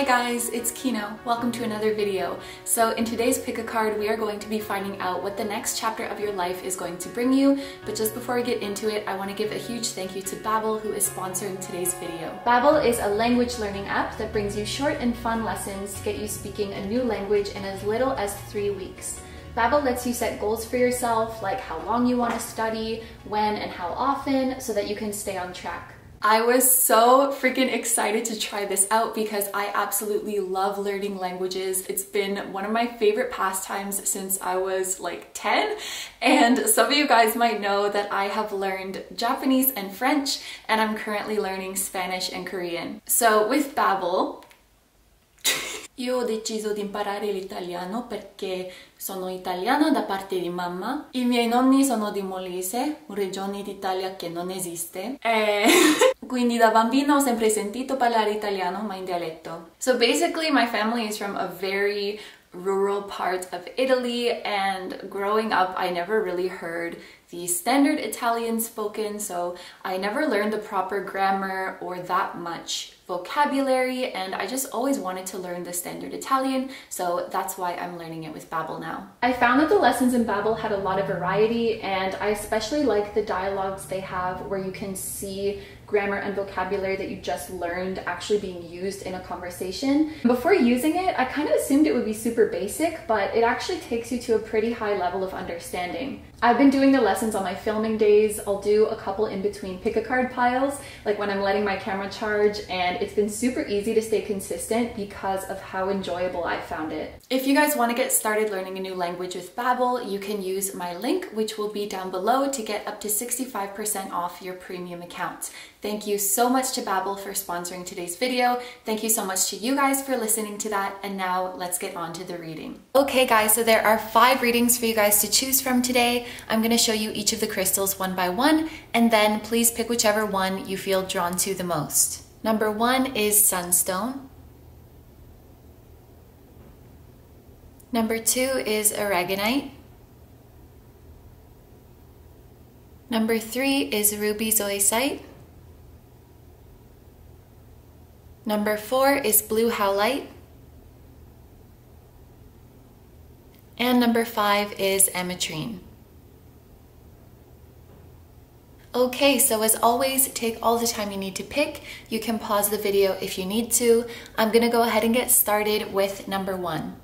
Hi guys, it's Kino. Welcome to another video. So in today's pick a card, we are going to be finding out what the next chapter of your life is going to bring you. But just before we get into it, I want to give a huge thank you to Babbel, who is sponsoring today's video. Babbel is a language learning app that brings you short and fun lessons to get you speaking a new language in as little as 3 weeks. Babbel lets you set goals for yourself, like how long you want to study, when and how often, so that you can stay on track. I was so freaking excited to try this out because I absolutely love learning languages. It's been one of my favorite pastimes since I was like 10. And some of you guys might know that I have learned Japanese and French, and I'm currently learning Spanish and Korean. So with Babbel, io ho deciso di imparare l'italiano perché sono italiana da parte di mamma. I miei nonni sono di Molise, regione d'Italia che non esiste. Quindi da bambino ho sempre sentito parlare italiano, ma in dialetto. So basically my family is from a very rural part of Italy, and growing up I never really heard the standard Italian spoken, so I never learned the proper grammar or that much vocabulary, and I just always wanted to learn the standard Italian, so that's why I'm learning it with Babbel now. I found that the lessons in Babbel had a lot of variety, and I especially like the dialogues they have where you can see grammar and vocabulary that you just learned actually being used in a conversation. Before using it, I kind of assumed it would be super basic, but it actually takes you to a pretty high level of understanding. I've been doing the lessons on my filming days. I'll do a couple in between pick-a-card piles, like when I'm letting my camera charge, and it's been super easy to stay consistent because of how enjoyable I found it. If you guys want to get started learning a new language with Babbel, you can use my link, which will be down below, to get up to 65% off your premium account. Thank you so much to Babbel for sponsoring today's video. Thank you so much to you guys for listening to that, and now let's get on to the reading. Okay guys, so there are 5 readings for you guys to choose from today. I'm going to show you each of the crystals one by one, and then please pick whichever one you feel drawn to the most. Number 1 is Sunstone. Number 2 is Aragonite. Number 3 is Ruby Zoisite. Number 4 is Blue Howlite. And number 5 is Ametrine. Okay, so as always, take all the time you need to pick. You can pause the video if you need to. I'm gonna go ahead and get started with number 1.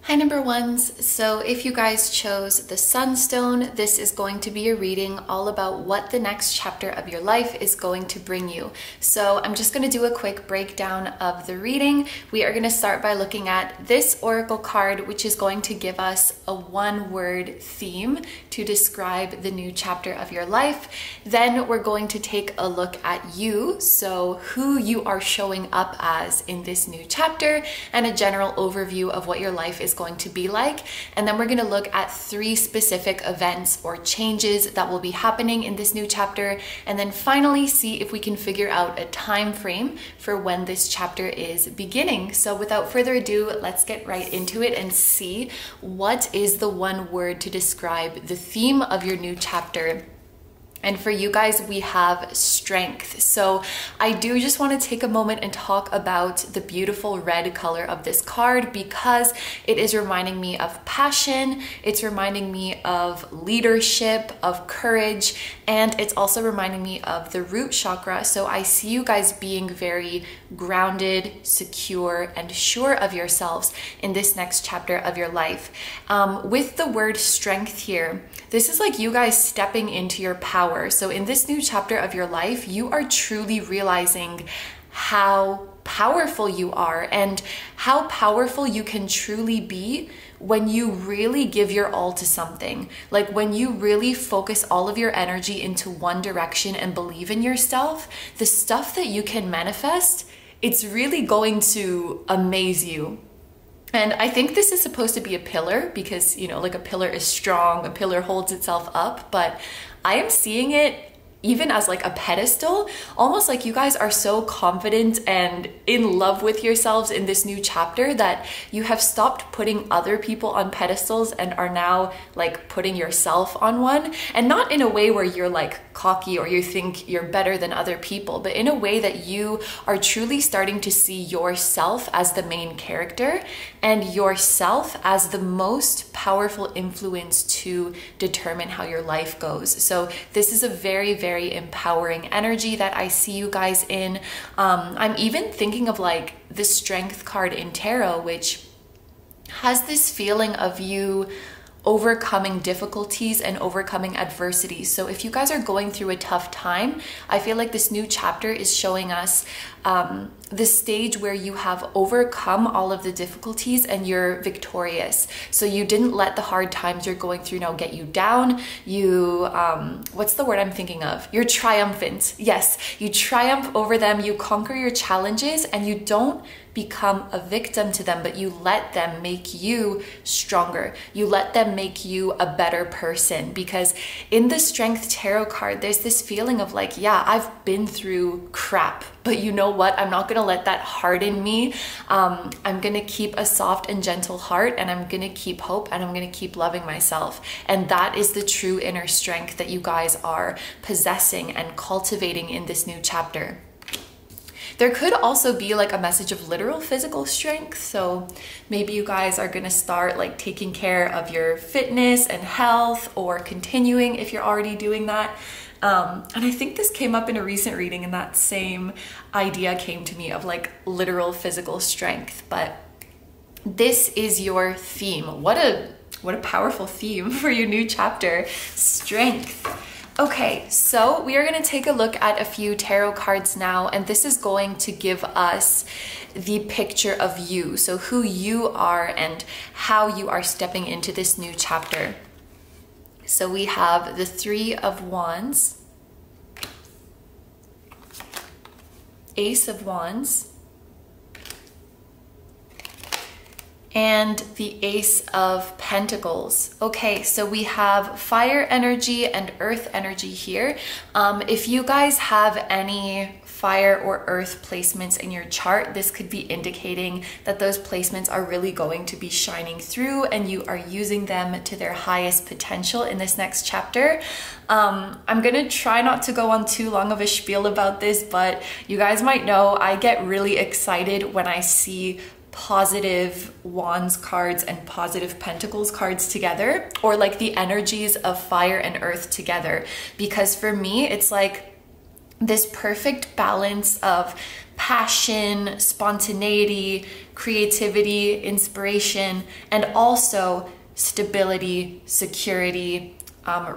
Hi number ones, so if you guys chose the Sunstone, this is going to be a reading all about what the next chapter of your life is going to bring you. So I'm just going to do a quick breakdown of the reading. We are going to start by looking at this oracle card, which is going to give us a one-word theme to describe the new chapter of your life. Then we're going to take a look at you, so who you are showing up as in this new chapter, and a general overview of what your life is going to be like. And then we're going to look at 3 specific events or changes that will be happening in this new chapter, and then finally see if we can figure out a time frame for when this chapter is beginning. So without further ado, let's get right into it and see what is the one word to describe the theme of your new chapter. And for you guys, we have strength. So I do just want to take a moment and talk about the beautiful red color of this card, because it is reminding me of passion, it's reminding me of leadership, of courage, and it's also reminding me of the root chakra. So I see you guys being very grounded, secure, and sure of yourselves in this next chapter of your life. With the word strength here, this is like you guys stepping into your power. So in this new chapter of your life, you are truly realizing how powerful you are and how powerful you can truly be when you really give your all to something. Like when you really focus all of your energy into one direction and believe in yourself, the stuff that you can manifest, it's really going to amaze you. And I think this is supposed to be a pillar because, you know, like a pillar is strong, a pillar holds itself up, but I am seeing it even as like a pedestal, almost like you guys are so confident and in love with yourselves in this new chapter that you have stopped putting other people on pedestals and are now like putting yourself on one. And not in a way where you're like cocky or you think you're better than other people, but in a way that you are truly starting to see yourself as the main character and yourself as the most powerful influence to determine how your life goes. So this is a very, very empowering energy that I see you guys in. I'm even thinking of like the Strength card in tarot, which has this feeling of you overcoming difficulties and overcoming adversity. So if you guys are going through a tough time, I feel like this new chapter is showing us the stage where you have overcome all of the difficulties and you're victorious. So you didn't let the hard times you're going through now get you down. You, what's the word I'm thinking of? You're triumphant. Yes, you triumph over them, you conquer your challenges, and you don't become a victim to them, but you let them make you stronger. You let them make you a better person, because in the Strength tarot card, there's this feeling of like, yeah, I've been through crap, but you know what? I'm not gonna let that harden me. I'm gonna keep a soft and gentle heart, and I'm gonna keep hope, and I'm gonna keep loving myself. And that is the true inner strength that you guys are possessing and cultivating in this new chapter. There could also be like a message of literal physical strength. So maybe you guys are gonna start like taking care of your fitness and health, or continuing if you're already doing that. And I think this came up in a recent reading, and that same idea came to me of like literal physical strength. But this is your theme. What a powerful theme for your new chapter, strength. Okay, so we are going to take a look at a few tarot cards now, and this is going to give us the picture of you, so who you are and how you are stepping into this new chapter. So we have the Three of Wands, Ace of Wands, and the Ace of Pentacles. Okay, so we have fire energy and earth energy here. If you guys have any fire or earth placements in your chart, this could be indicating that those placements are really going to be shining through and you are using them to their highest potential in this next chapter. I'm gonna try not to go on too long of a spiel about this, but you guys might know I get really excited when I see positive Wands cards and positive Pentacles cards together, or like the energies of fire and earth together, because for me it's like this perfect balance of passion, spontaneity, creativity, inspiration, and also stability, security,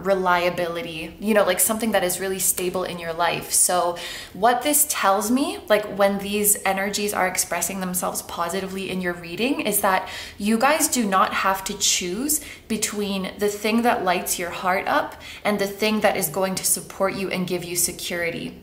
reliability, you know, like something that is really stable in your life. So what this tells me, like when these energies are expressing themselves positively in your reading, is that you guys do not have to choose between the thing that lights your heart up and the thing that is going to support you and give you security.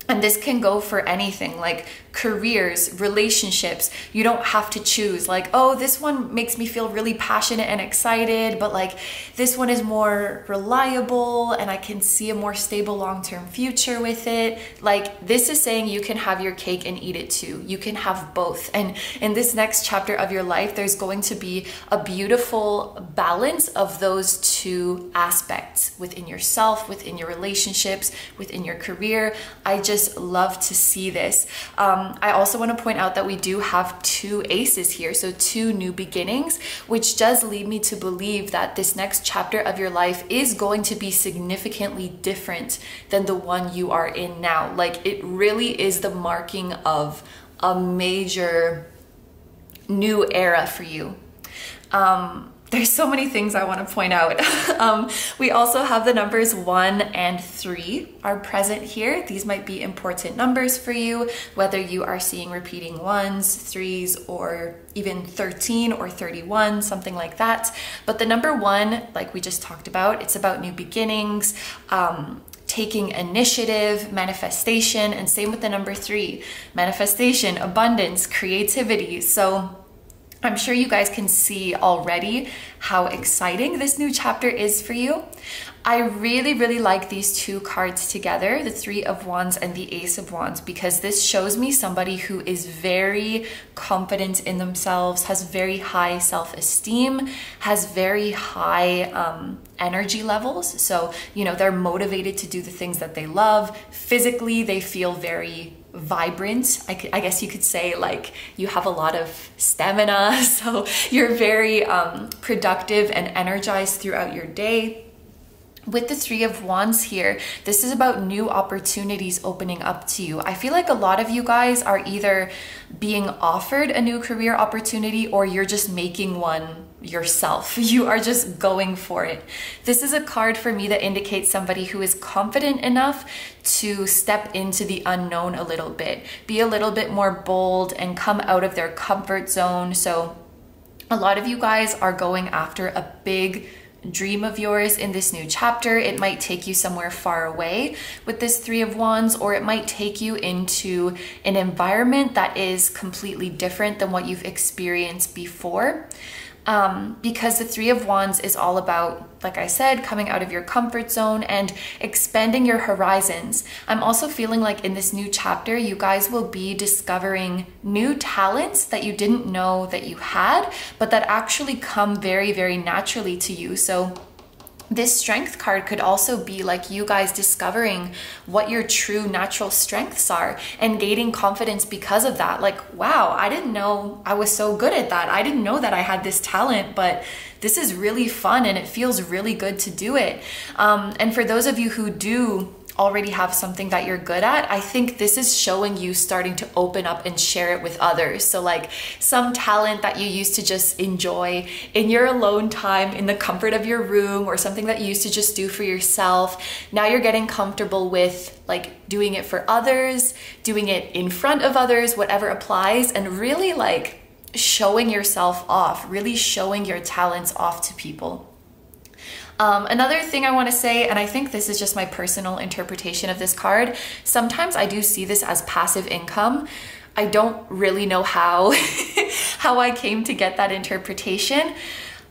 And this can go for anything, like careers, relationships. You don't have to choose like, oh, this one makes me feel really passionate and excited, but like this one is more reliable and I can see a more stable long-term future with it. Like this is saying you can have your cake and eat it too. You can have both. And in this next chapter of your life, there's going to be a beautiful balance of those two aspects within yourself, within your relationships, within your career. I just love to see this. I also want to point out that we do have two aces here, so two new beginnings, which does lead me to believe that this next chapter of your life is going to be significantly different than the one you are in now. Like it really is the marking of a major new era for you. There's so many things I want to point out. We also have the numbers 1 and 3 are present here. These might be important numbers for you, whether you are seeing repeating 1s, 3s, or even 13 or 31, something like that. But the number 1, like we just talked about, it's about new beginnings, taking initiative, manifestation, and same with the number 3, manifestation, abundance, creativity. So I'm sure you guys can see already how exciting this new chapter is for you. I really, really like these two cards together, the Three of Wands and the Ace of Wands, because this shows me somebody who is very confident in themselves, has very high self-esteem, has very high energy levels. So, you know, they're motivated to do the things that they love. Physically, they feel very vibrant. I guess you could say, like, you have a lot of stamina, so you're very productive and energized throughout your day. With the Three of Wands here, this is about new opportunities opening up to you. I feel like a lot of you guys are either being offered a new career opportunity or you're just making one yourself. You are just going for it. This is a card for me that indicates somebody who is confident enough to step into the unknown a little bit, be a little bit more bold and come out of their comfort zone. So a lot of you guys are going after a big dream of yours in this new chapter. It might take you somewhere far away with this Three of Wands, or it might take you into an environment that is completely different than what you've experienced before. Because the Three of Wands is all about, like I said, coming out of your comfort zone and expanding your horizons. I'm also feeling like in this new chapter, you guys will be discovering new talents that you didn't know that you had, but that actually come very, very naturally to you. So this strength card could also be like you guys discovering what your true natural strengths are and gaining confidence because of that. Like, wow, I didn't know I was so good at that. I didn't know that I had this talent, but this is really fun and it feels really good to do it. And for those of you who do already have something that you're good at, I think this is showing you starting to open up and share it with others. So like some talent that you used to just enjoy in your alone time in the comfort of your room, or something that you used to just do for yourself, now you're getting comfortable with like doing it for others, doing it in front of others, whatever applies, and really like showing yourself off, really showing your talents off to people. Another thing I want to say, and I think this is just my personal interpretation of this card, sometimes I do see this as passive income. I don't really know how, how I came to get that interpretation,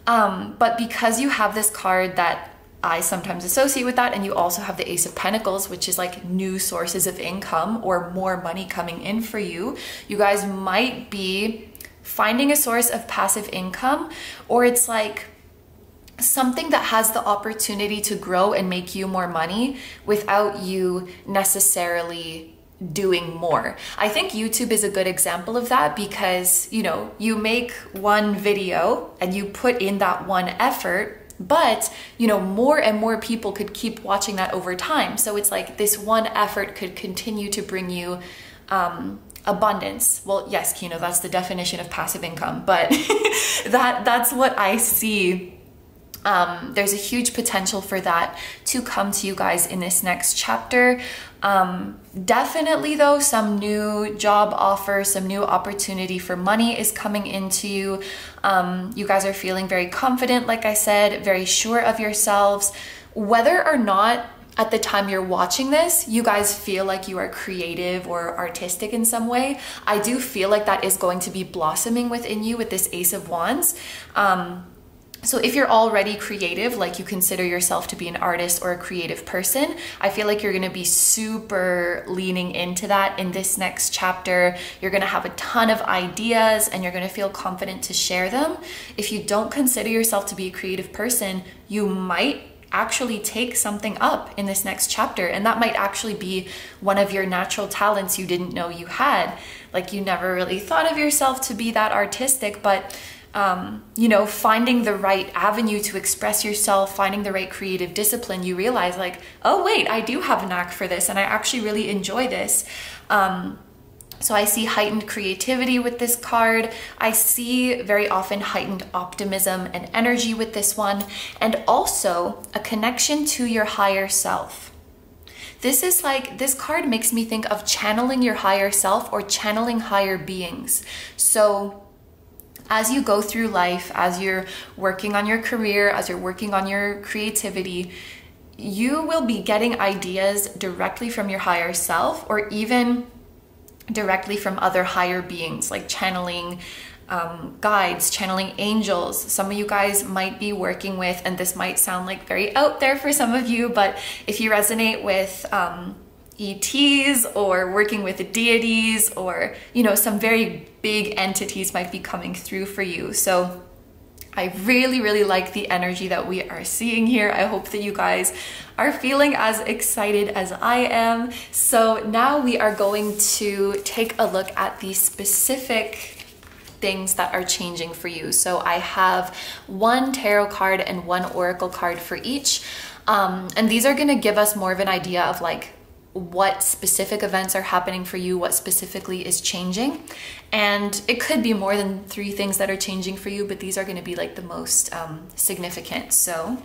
but because you have this card that I sometimes associate with that, and you also have the Ace of Pentacles, which is like new sources of income or more money coming in for you, you guys might be finding a source of passive income, or it's like something that has the opportunity to grow and make you more money without you necessarily doing more. I think YouTube is a good example of that, because, you know, you make one video and you put in that one effort, but, you know, more and more people could keep watching that over time. So it's like this one effort could continue to bring you abundance. Well, yes, Kino, that's the definition of passive income, but that's what I see. There's a huge potential for that to come to you guys in this next chapter. Definitely though, some new job offer, some new opportunity for money is coming into you. You guys are feeling very confident, like I said, very sure of yourselves. Whether or not at the time you're watching this, you guys feel like you are creative or artistic in some way, I do feel like that is going to be blossoming within you with this Ace of Wands. So if you're already creative, like you consider yourself to be an artist or a creative person, I feel like you're going to be super leaning into that in this next chapter. You're going to have a ton of ideas and you're going to feel confident to share them. If you don't consider yourself to be a creative person, you might actually take something up in this next chapter, and that might actually be one of your natural talents you didn't know you had. Like you never really thought of yourself to be that artistic, but you know, finding the right avenue to express yourself, finding the right creative discipline, you realize like, oh wait, I do have a knack for this and I actually really enjoy this. So I see heightened creativity with this card. I see very often heightened optimism and energy with this one, and also a connection to your higher self. This is like, this card makes me think of channeling your higher self or channeling higher beings. So as you go through life, as you're working on your career, as you're working on your creativity, you will be getting ideas directly from your higher self, or even directly from other higher beings, like channeling guides, channeling angels. Some of you guys might be working with, and this might sound like very out there for some of you, but if you resonate with ETs or working with deities, or, you know, some very big entities might be coming through for you. So I really, really like the energy that we are seeing here. I hope that you guys are feeling as excited as I am. So now we are going to take a look at the specific things that are changing for you. So I have one tarot card and one oracle card for each. And these are going to give us more of an idea of like what specific events are happening for you, what specifically is changing. And it could be more than 3 things that are changing for you, but these are going to be like the most significant. So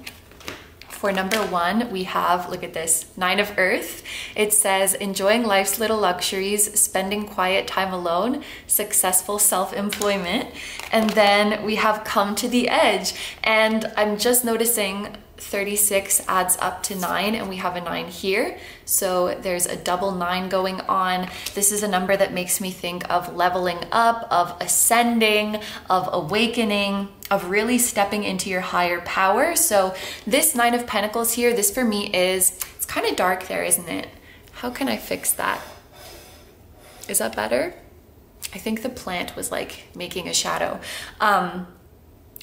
for number 1, we have, look at this, 9 of Earth. It says, enjoying life's little luxuries, spending quiet time alone, successful self-employment. And then we have come to the edge. And I'm just noticing 36 adds up to 9, and we have a 9 here. So there's a double 9 going on. This is a number that makes me think of leveling up, of ascending, of awakening, of really stepping into your higher power. So this 9 of Pentacles here, this for me is, it's kind of dark there, isn't it? How can I fix that? Is that better? I think the plant was like making a shadow.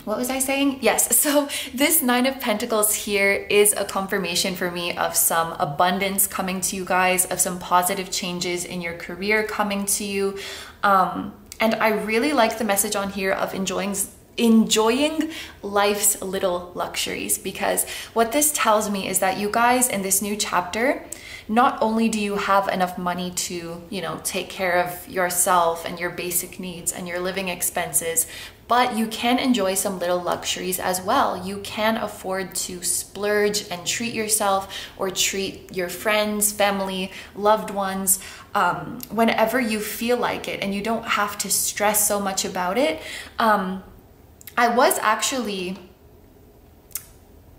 What was I saying? Yes, so this 9 of Pentacles here is a confirmation for me of some abundance coming to you guys, of some positive changes in your career coming to you. And I really like the message on here of enjoying life's little luxuries, because what this tells me is that you guys in this new chapter, not only do you have enough money to, you know, take care of yourself and your basic needs and your living expenses, but you can enjoy some little luxuries as well. You can afford to splurge and treat yourself or treat your friends, family, loved ones, whenever you feel like it, and you don't have to stress so much about it. I was actually,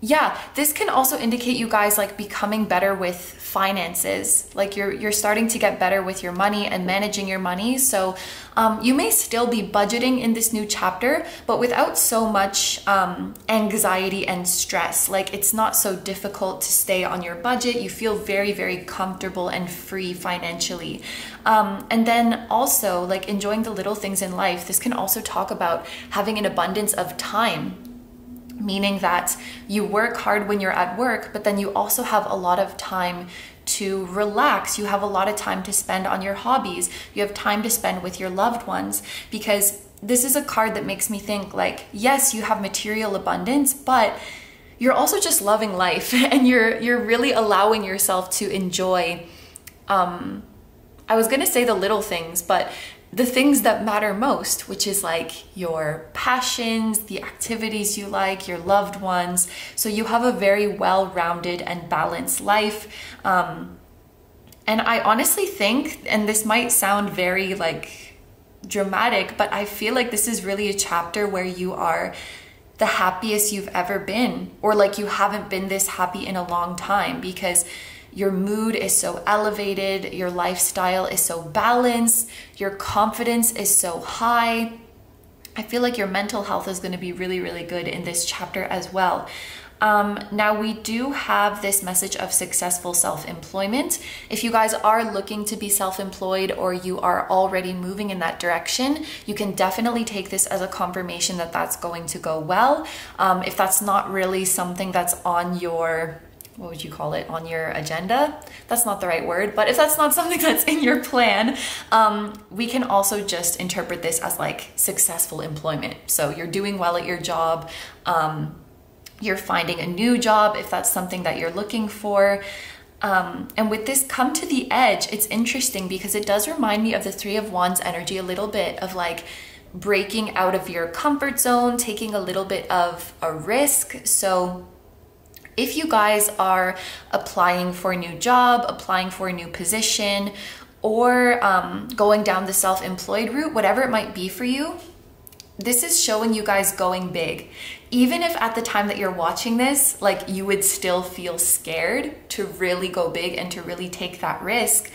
yeah, this can also indicate you guys like becoming better with finances. Like you're starting to get better with your money and managing your money. So you may still be budgeting in this new chapter, but without so much anxiety and stress. Like it's not so difficult to stay on your budget. You feel very, very comfortable and free financially. And then also like enjoying the little things in life. This can also talk about having an abundance of time, meaning that you work hard when you're at work, but then you also have a lot of time to relax. You have a lot of time to spend on your hobbies. You have time to spend with your loved ones, because this is a card that makes me think like, yes, you have material abundance, but you're also just loving life and you're really allowing yourself to enjoy, I was gonna say the little things, but the things that matter most, which is like your passions, the activities you like, your loved ones. So you have a very well-rounded and balanced life. And I honestly think, and this might sound very like dramatic, but I feel like this is really a chapter where you are the happiest you've ever been, or like you haven't been this happy in a long time, because your mood is so elevated, your lifestyle is so balanced, your confidence is so high. I feel like your mental health is going to be really, really good in this chapter as well. Now we do have this message of successful self-employment. If you guys are looking to be self-employed, or you are already moving in that direction, you can definitely take this as a confirmation that that's going to go well. If that's not really something that's on your, what would you call it, on your agenda? That's not the right word, but if that's not something that's in your plan, we can also just interpret this as like successful employment. So you're doing well at your job, you're finding a new job if that's something that you're looking for. And with this come to the edge, it's interesting because it does remind me of the 3 of Wands energy a little bit, of like breaking out of your comfort zone, taking a little bit of a risk. So if you guys are applying for a new job, applying for a new position, or going down the self-employed route, whatever it might be for you, this is showing you guys going big. Even if at the time that you're watching this, like you would still feel scared to really go big and to really take that risk,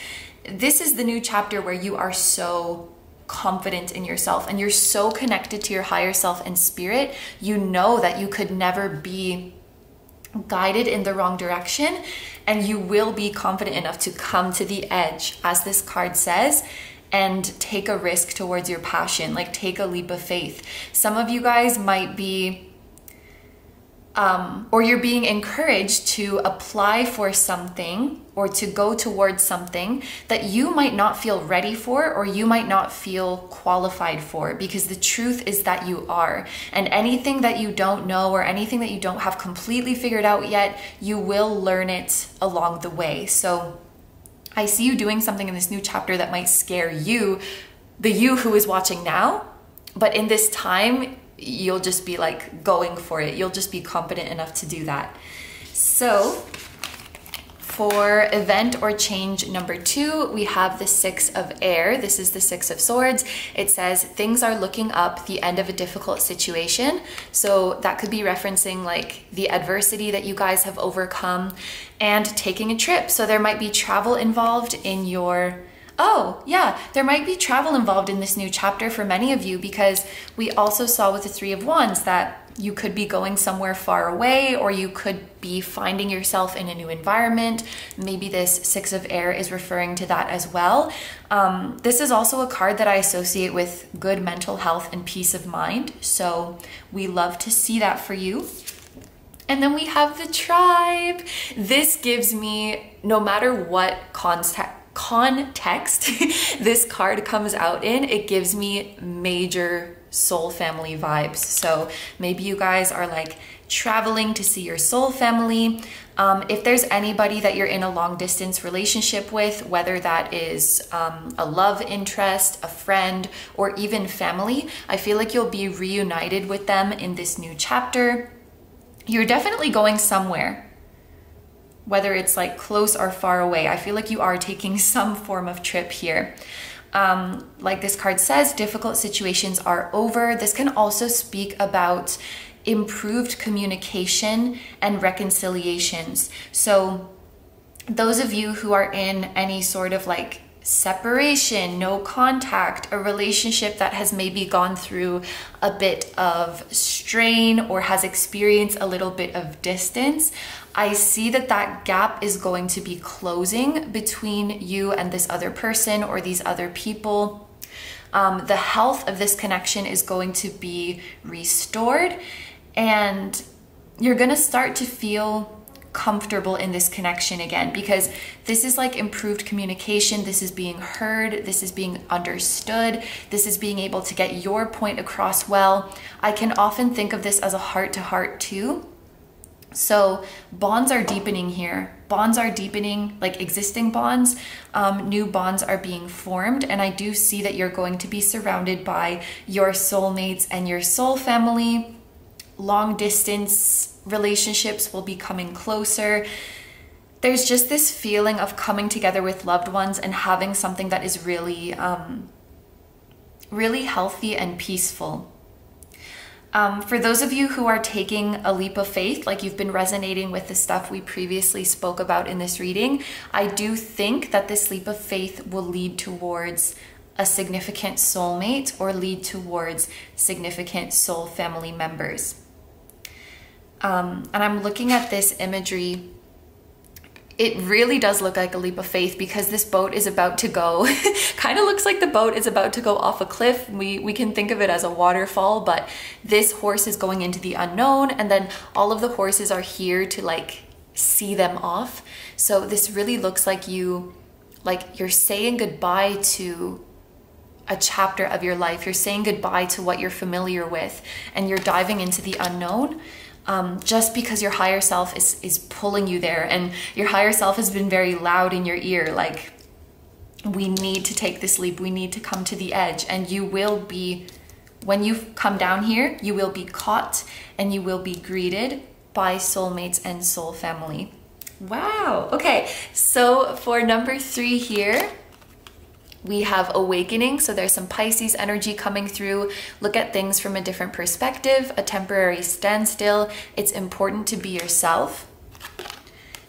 this is the new chapter where you are so confident in yourself and you're so connected to your higher self and spirit, you know that you could never be guided in the wrong direction, and you will be confident enough to come to the edge, as this card says, and take a risk towards your passion, like take a leap of faith. Some of you guys might be or you're being encouraged to apply for something or to go towards something that you might not feel ready for or you might not feel qualified for, because the truth is that you are. And anything that you don't know or anything that you don't have completely figured out yet, you will learn it along the way. So I see you doing something in this new chapter that might scare you, the you who is watching now, but in this time, you'll just be like going for it. You'll just be confident enough to do that. So for event or change number 2, we have the 6 of air. This is the 6 of swords. It says things are looking up, the end of a difficult situation. So that could be referencing like the adversity that you guys have overcome and taking a trip. So there might be travel involved in your oh yeah, there might be travel involved in this new chapter for many of you, because we also saw with the 3 of Wands that you could be going somewhere far away, or you could be finding yourself in a new environment. Maybe this 6 of air is referring to that as well. This is also a card that I associate with good mental health and peace of mind. So we love to see that for you. And then we have the tribe. This gives me, no matter what context this card comes out in, it gives me major soul family vibes. So maybe you guys are like traveling to see your soul family. If there's anybody that you're in a long distance relationship with, whether that is a love interest, a friend, or even family, I feel like you'll be reunited with them in this new chapter. You're definitely going somewhere, whether it's like close or far away. I feel like you are taking some form of trip here. Like this card says, difficult situations are over. This can also speak about improved communication and reconciliations. So those of you who are in any sort of like separation, no contact, a relationship that has maybe gone through a bit of strain or has experienced a little bit of distance, I see that that gap is going to be closing between you and this other person or these other people. The health of this connection is going to be restored, and you're gonna start to feel comfortable in this connection again, because this is like improved communication. This is being heard. This is being understood. This is being able to get your point across well. I can often think of this as a heart-to-heart too. So bonds are deepening here. Bonds are deepening, like existing bonds. New bonds are being formed. And I do see that you're going to be surrounded by your soulmates and your soul family. Long distance relationships will be coming closer. There's just this feeling of coming together with loved ones and having something that is really, really healthy and peaceful. For those of you who are taking a leap of faith, like you've been resonating with the stuff we previously spoke about in this reading, I do think that this leap of faith will lead towards a significant soulmate or lead towards significant soul family members. And I'm looking at this imagery. It really does look like a leap of faith, because this boat is about to go, kind of looks like the boat is about to go off a cliff. We can think of it as a waterfall, but this horse is going into the unknown, and then all of the horses are here to like see them off. So this really looks like you're saying goodbye to a chapter of your life. You're saying goodbye to what you're familiar with, and you're diving into the unknown. Just because your higher self is pulling you there, and your higher self has been very loud in your ear, like, we need to take this leap, we need to come to the edge. And you will be, when you come down here, you will be caught and you will be greeted by soulmates and soul family. Wow. Okay, so for number 3 here, we have awakening. So there's some Pisces energy coming through. Look at things from a different perspective, a temporary standstill. It's important to be yourself.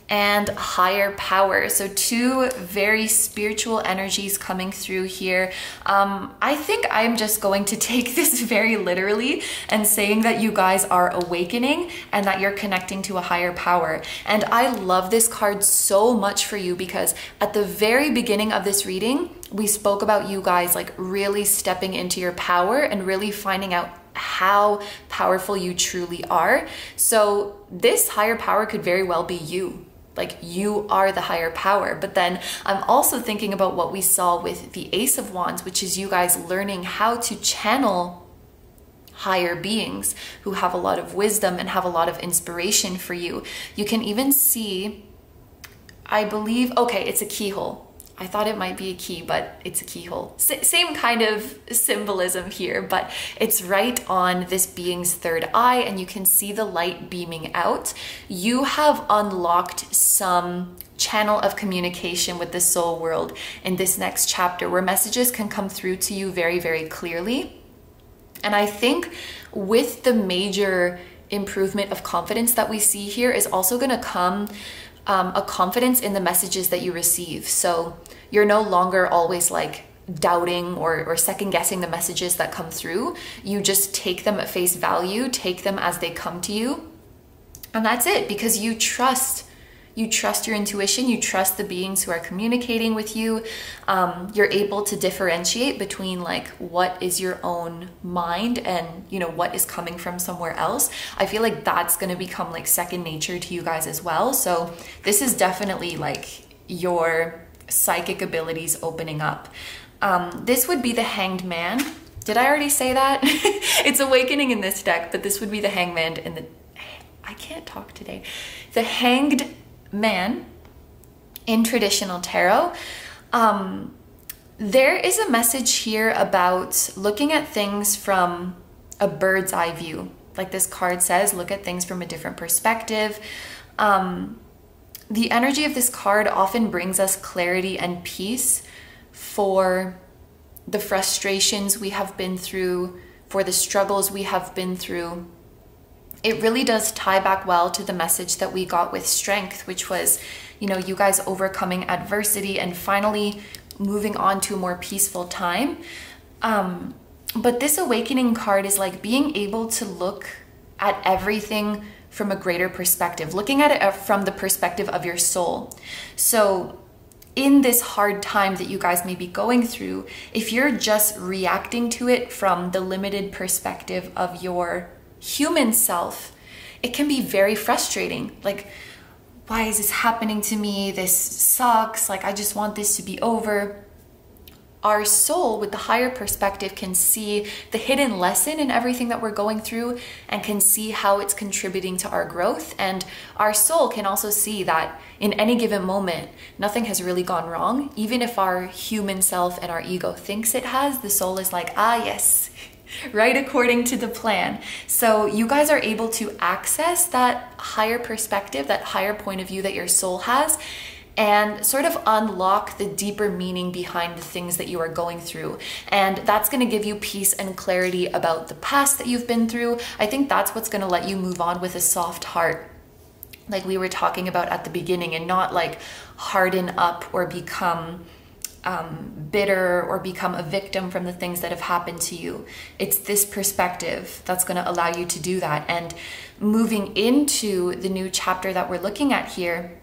and higher power. So two very spiritual energies coming through here. I think I'm just going to take this very literally and saying that you guys are awakening and that you're connecting to a higher power. And I love this card so much for you because at the very beginning of this reading, we spoke about you guys like really stepping into your power and really finding out how powerful you truly are. So this higher power could very well be you. Like you are the higher power. But then I'm also thinking about what we saw with the Ace of Wands, which is you guys learning how to channel higher beings who have a lot of wisdom and have a lot of inspiration for you. You can even see, I believe, okay, it's a keyhole. I thought it might be a key, but it's a keyhole. Same kind of symbolism here, but it's right on this being's third eye and you can see the light beaming out. You have unlocked some channel of communication with the soul world in this next chapter where messages can come through to you very, very clearly. And I think with the major improvement of confidence that we see here is also going to come a confidence in the messages that you receive. So you're no longer always like doubting or second guessing the messages that come through. You just take them at face value, take them as they come to you. And that's it, because you trust your intuition, you trust the beings who are communicating with you. You're able to differentiate between like what is your own mind and you know what is coming from somewhere else. I feel like that's going to become like second nature to you guys as well. So this is definitely like your psychic abilities opening up. This would be the Hanged Man. Did I already say that? It's awakening in this deck, but this would be the Hangman in the, I can't talk today. The Hanged Man in traditional tarot. There is a message here about looking at things from a bird's eye view. Like this card says, look at things from a different perspective. The energy of this card often brings us clarity and peace for the frustrations we have been through, for the struggles we have been through. It really does tie back well to the message that we got with Strength, which was, you know, you guys overcoming adversity and finally moving on to a more peaceful time. But this awakening card is like being able to look at everything from a greater perspective, looking at it from the perspective of your soul. So in this hard time that you guys may be going through, if you're just reacting to it from the limited perspective of your human self, it can be very frustrating. Like, why is this happening to me? This sucks. Like, I just want this to be over. Our soul with the higher perspective can see the hidden lesson in everything that we're going through and can see how it's contributing to our growth. And our soul can also see that in any given moment, nothing has really gone wrong. Even if our human self and our ego thinks it has, the soul is like, ah, yes, right according to the plan. So you guys are able to access that higher perspective, that higher point of view that your soul has, and sort of unlock the deeper meaning behind the things that you are going through. And that's going to give you peace and clarity about the past that you've been through. I think that's what's going to let you move on with a soft heart, like we were talking about at the beginning, and not like harden up or become bitter or become a victim from the things that have happened to you. It's this perspective that's going to allow you to do that. And moving into the new chapter that we're looking at here,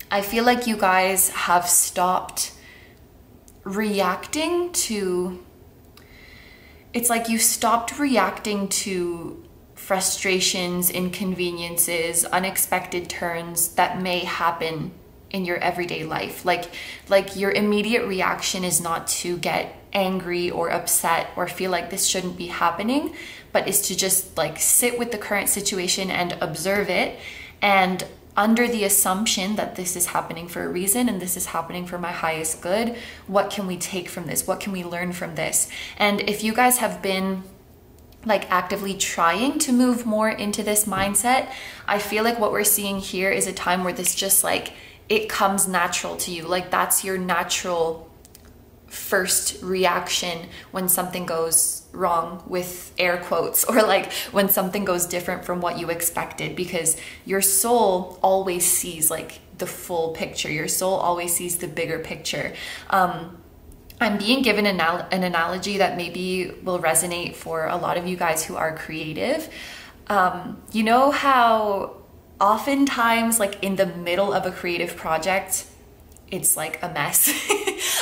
I feel like you guys have stopped reacting to, it's like you stopped reacting to frustrations, inconveniences, unexpected turns that may happen in your everyday life. Like your immediate reaction is not to get angry or upset or feel like this shouldn't be happening, but is to just like sit with the current situation and observe it, and under the assumption that this is happening for a reason and this is happening for my highest good. What can we take from this? What can we learn from this? And if you guys have been like actively trying to move more into this mindset, I feel like what we're seeing here is a time where this just like, it comes natural to you. Like that's your natural first reaction when something goes wrong, with air quotes, or like when something goes different from what you expected, because your soul always sees like the full picture. Your soul always sees the bigger picture. I'm being given an analogy that maybe will resonate for a lot of you guys who are creative. You know how oftentimes, like in the middle of a creative project, it's like a mess.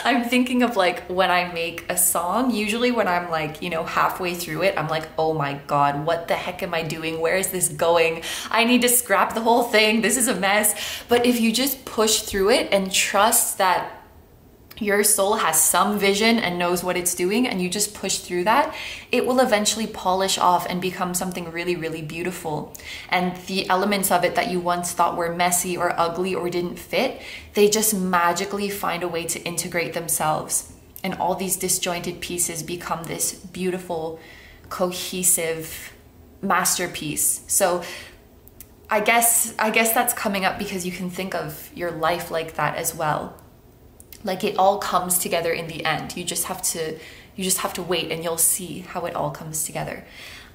I'm thinking of like when I make a song, usually when I'm like, you know, halfway through it, I'm like, oh my God, what the heck am I doing? Where is this going? I need to scrap the whole thing. This is a mess. But if you just push through it and trust that your soul has some vision and knows what it's doing, and you just push through that, it will eventually polish off and become something really, really beautiful. And the elements of it that you once thought were messy or ugly or didn't fit, they just magically find a way to integrate themselves. And all these disjointed pieces become this beautiful, cohesive masterpiece. So I guess that's coming up because you can think of your life like that as well. Like it all comes together in the end. You just have to wait and you'll see how it all comes together.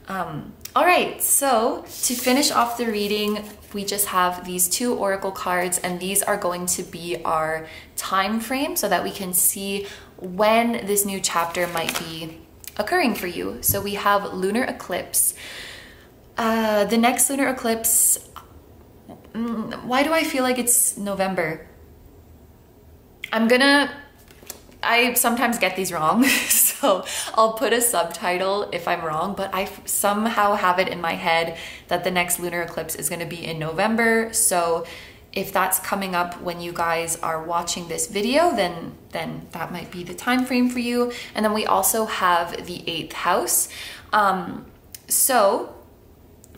All right, so to finish off the reading, we just have these 2 oracle cards, and these are going to be our time frame so that we can see when this new chapter might be occurring for you. So we have lunar eclipse. The next lunar eclipse, why do I feel like it's November? I sometimes get these wrong, so I'll put a subtitle if I'm wrong, but I somehow have it in my head that the next lunar eclipse is going to be in November. So if that's coming up when you guys are watching this video, then that might be the time frame for you. And then we also have the 8th house. So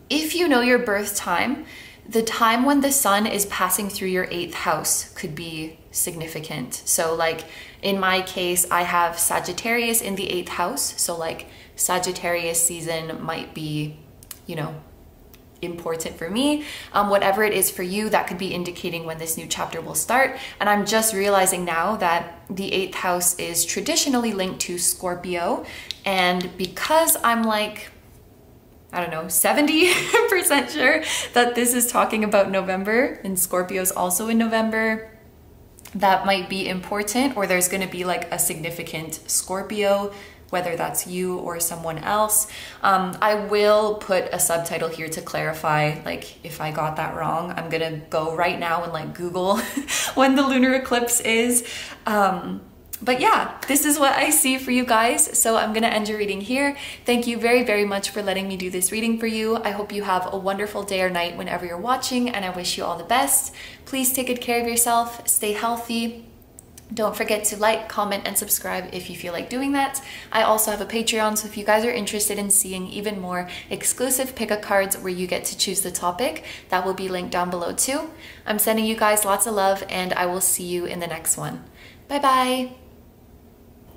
if you know your birth time, the time when the sun is passing through your 8th house could be significant. So like in my case, I have Sagittarius in the 8th house. So like Sagittarius season might be, you know, important for me. Whatever it is for you, that could be indicating when this new chapter will start. And I'm just realizing now that the 8th house is traditionally linked to Scorpio. And because I'm like, I don't know, 70% sure that this is talking about November, and Scorpio's also in November, that might be important, or there's going to be like a significant Scorpio, whether that's you or someone else. I will put a subtitle here to clarify, like if I got that wrong. I'm gonna go right now and like Google when the lunar eclipse is. But yeah, this is what I see for you guys. So I'm gonna end your reading here. Thank you very, very much for letting me do this reading for you. I hope you have a wonderful day or night whenever you're watching, and I wish you all the best. Please take good care of yourself, stay healthy. Don't forget to like, comment, and subscribe if you feel like doing that. I also have a Patreon, so if you guys are interested in seeing even more exclusive pick-a cards where you get to choose the topic, that will be linked down below too. I'm sending you guys lots of love, and I will see you in the next one. Bye-bye!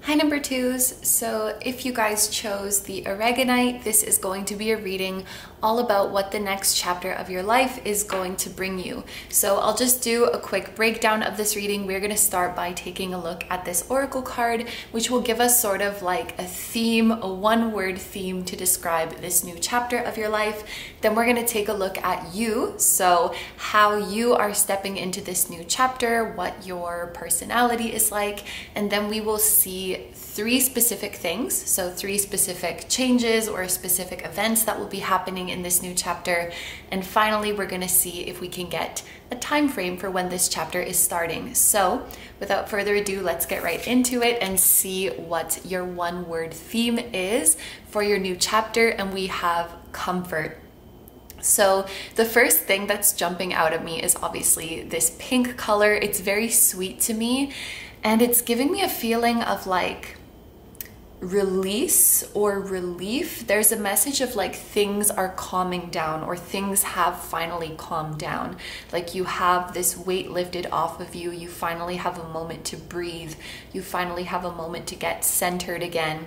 Hi number 2s, so if you guys chose the Aragonite, this is going to be a reading all about what the next chapter of your life is going to bring you. So I'll just do a quick breakdown of this reading. We're going to start by taking a look at this oracle card, which will give us sort of like a theme, a one-word theme to describe this new chapter of your life. Then we're going to take a look at you, so how you are stepping into this new chapter, what your personality is like, and then we will see 3 specific things, so 3 specific changes or specific events that will be happening in this new chapter. And finally, we're going to see if we can get a time frame for when this chapter is starting. So without further ado, let's get right into it and see what your one-word theme is for your new chapter. And we have comfort. So the first thing that's jumping out at me is obviously this pink color. It's very sweet to me, and it's giving me a feeling of like release or relief. There's a message of like things are calming down, or things have finally calmed down. Like you have this weight lifted off of you. You finally have a moment to breathe. You finally have a moment to get centered again.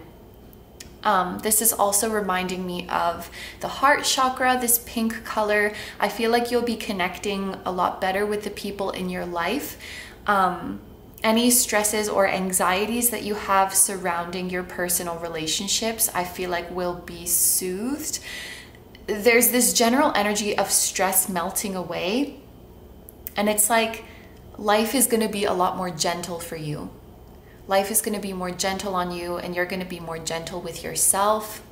This is also reminding me of the heart chakra, this pink color. I feel like you'll be connecting a lot better with the people in your life. any stresses or anxieties that you have surrounding your personal relationships, I feel like will be soothed. There's this general energy of stress melting away, and it's like life is going to be a lot more gentle for you. Life is going to be more gentle on you, and you're going to be more gentle with yourself.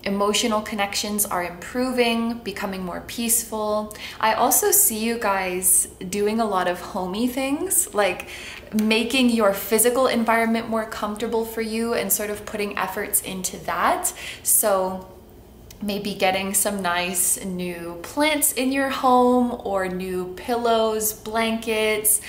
Emotional connections are improving, becoming more peaceful. I also see you guys doing a lot of homey things, like making your physical environment more comfortable for you and sort of putting efforts into that. So maybe getting some nice new plants in your home, or new pillows, blankets.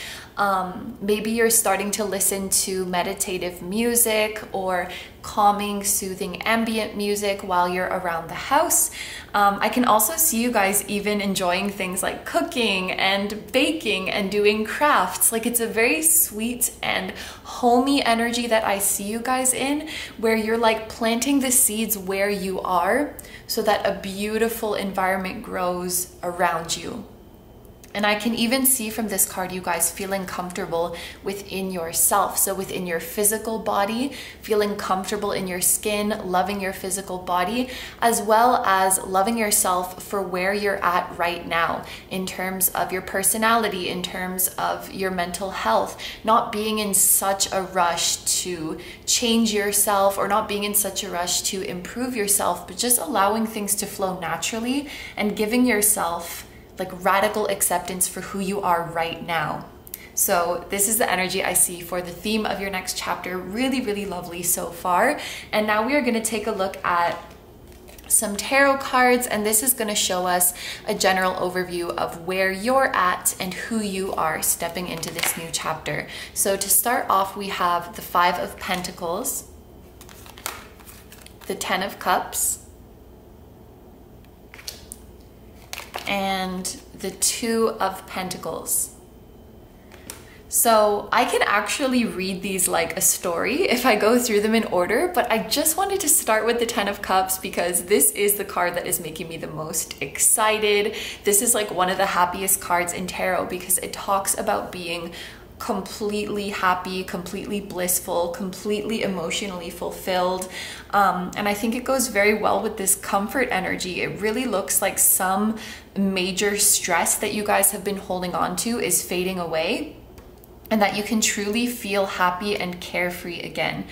Maybe you're starting to listen to meditative music or calming, soothing ambient music while you're around the house. I can also see you guys even enjoying things like cooking and baking and doing crafts. Like, it's a very sweet and homey energy that I see you guys in, where you're like planting the seeds where you are so that a beautiful environment grows around you. And I can even see from this card you guys feeling comfortable within yourself. So within your physical body, feeling comfortable in your skin, loving your physical body, as well as loving yourself for where you're at right now in terms of your personality, in terms of your mental health, not being in such a rush to change yourself or not being in such a rush to improve yourself, but just allowing things to flow naturally and giving yourself like radical acceptance for who you are right now. So this is the energy I see for the theme of your next chapter. Really, really lovely so far. And now we are going to take a look at some tarot cards, and this is going to show us a general overview of where you're at and who you are stepping into this new chapter. So to start off, we have the 5 of Pentacles, the 10 of Cups, and the 2 of Pentacles. So I can actually read these like a story if I go through them in order, but I just wanted to start with the 10 of Cups because this is the card that is making me the most excited. This is like one of the happiest cards in tarot because it talks about being completely happy, completely blissful, completely emotionally fulfilled. And I think it goes very well with this comfort energy. It really looks like some major stress that you guys have been holding on to is fading away, and that you can truly feel happy and carefree again.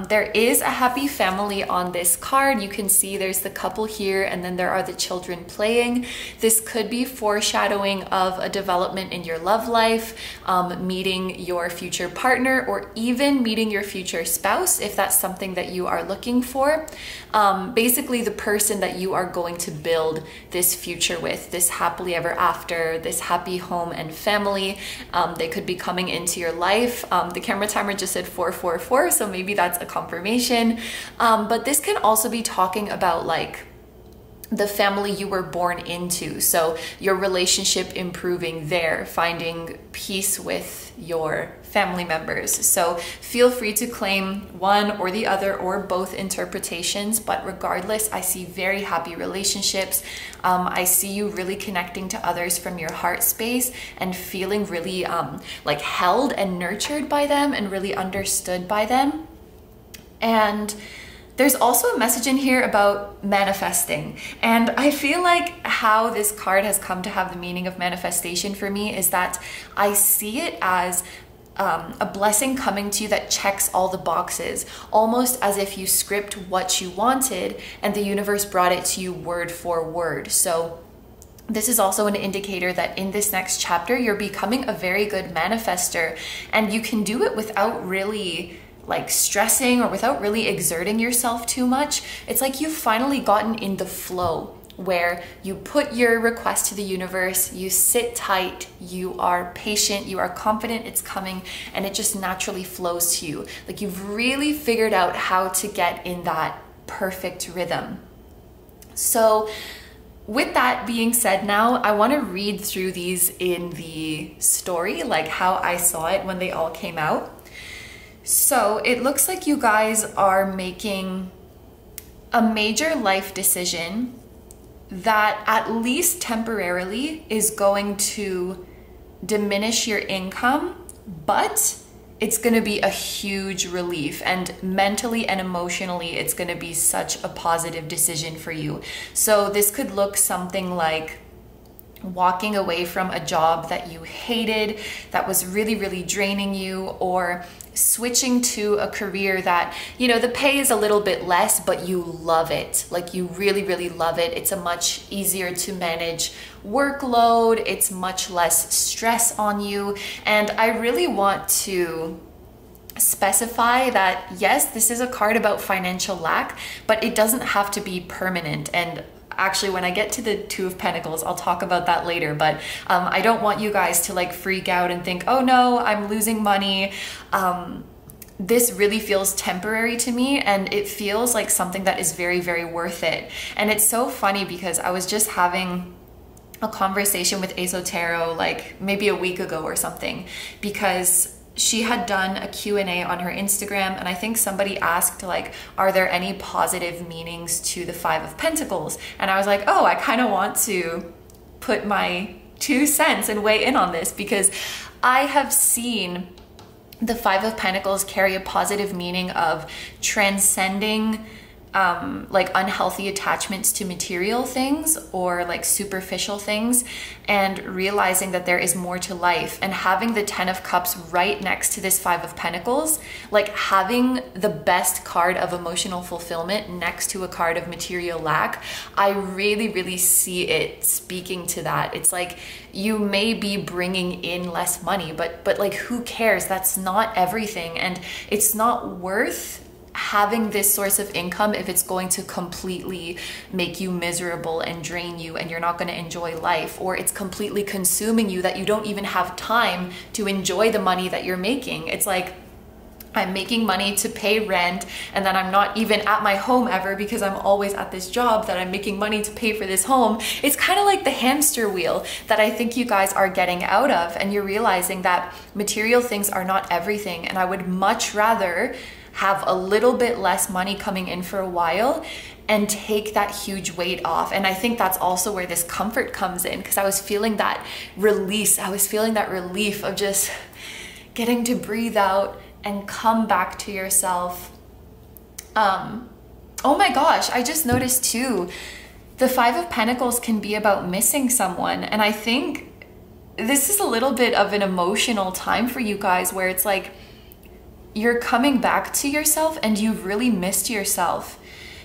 There is a happy family on this card. You can see there's the couple here, and then there are the children playing. This could be foreshadowing of a development in your love life, meeting your future partner, or even meeting your future spouse, if that's something that you are looking for. Basically the person that you are going to build this future with, this happily ever after, this happy home and family. They could be coming into your life. The camera timer just said 444, so maybe that's a confirmation. But this can also be talking about like the family you were born into. So your relationship improving there, finding peace with your family members. So feel free to claim one or the other or both interpretations, but regardless, I see very happy relationships. I see you really connecting to others from your heart space and feeling really like held and nurtured by them and really understood by them. And there's also a message in here about manifesting. And I feel like how this card has come to have the meaning of manifestation for me is that I see it as a blessing coming to you that checks all the boxes, almost as if you script what you wanted and the universe brought it to you word for word. So this is also an indicator that in this next chapter, you're becoming a very good manifester, and you can do it without really like stressing or without really exerting yourself too much. It's like you've finally gotten in the flow where you put your request to the universe, you sit tight, you are patient, you are confident it's coming, and it just naturally flows to you. Like you've really figured out how to get in that perfect rhythm. So with that being said, now I want to read through these in the story, like how I saw it when they all came out. So it looks like you guys are making a major life decision that at least temporarily is going to diminish your income, but it's going to be a huge relief, and mentally and emotionally it's going to be such a positive decision for you. So this could look something like walking away from a job that you hated, that was really draining you, or switching to a career that, you know, the pay is a little bit less, but you love it. Like you really love it. It's a much easier to manage workload. It's much less stress on you. And I really want to specify that, yes, this is a card about financial lack, but it doesn't have to be permanent. And actually, when I get to the Two of Pentacles, I'll talk about that later, but I don't want you guys to like freak out and think, oh no, I'm losing money. This really feels temporary to me, and it feels like something that is very worth it. And it's so funny because I was just having a conversation with Aso Tarot like maybe a week ago or something, because she had done a Q&A on her Instagram, and I think somebody asked like, are there any positive meanings to the Five of Pentacles? And I was like, oh, I kind of want to put my 2 cents and weigh in on this, because I have seen the Five of Pentacles carry a positive meaning of transcending like unhealthy attachments to material things or like superficial things, and realizing that there is more to life. And having the Ten of Cups right next to this Five of Pentacles, like having the best card of emotional fulfillment next to a card of material lack, I really see it speaking to that. It's like, you may be bringing in less money, but like, who cares? That's not everything. And it's not worth having this source of income if it's going to completely make you miserable and drain you, and you're not going to enjoy life, or it's completely consuming you that you don't even have time to enjoy the money that you're making. It's like, I'm making money to pay rent, and then I'm not even at my home ever because I'm always at this job that I'm making money to pay for this home. It's kind of like the hamster wheel that I think you guys are getting out of, and you're realizing that material things are not everything. And I would much rather have a little bit less money coming in for a while and take that huge weight off. And I think that's also where this comfort comes in, because I was feeling that release. I was feeling that relief of just getting to breathe out and come back to yourself. Oh my gosh, I just noticed too, the Five of Pentacles can be about missing someone. And I think this is a little bit of an emotional time for you guys, where it's like, you're coming back to yourself and you've really missed yourself,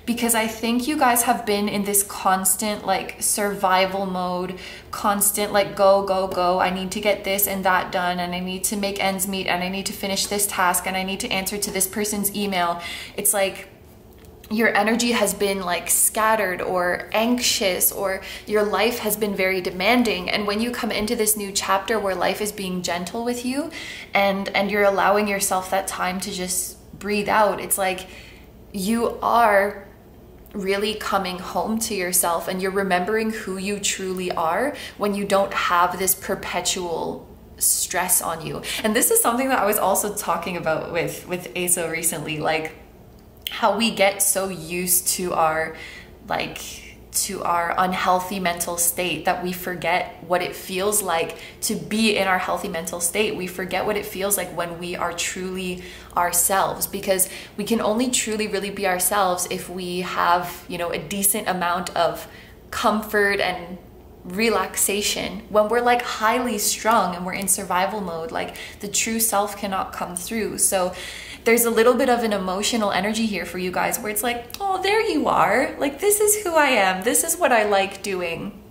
because I think you guys have been in this constant like survival mode, constant like go, I need to get this and that done, and I need to make ends meet, and I need to finish this task, and I need to answer to this person's email. It's like your energy has been like scattered or anxious, or your life has been very demanding. And when you come into this new chapter where life is being gentle with you, and you're allowing yourself that time to just breathe out, it's like you are really coming home to yourself, and you're remembering who you truly are when you don't have this perpetual stress on you. And this is something that I was also talking about with Aso recently, like how we get so used to our unhealthy mental state that we forget what it feels like to be in our healthy mental state. We forget what it feels like when we are truly ourselves, because we can only truly really be ourselves if we have, you know, a decent amount of comfort and relaxation. When we're like highly strung and we're in survival mode, like the true self cannot come through. So there's a little bit of an emotional energy here for you guys, where it's like, oh, there you are. Like, this is who I am. This is what I like doing.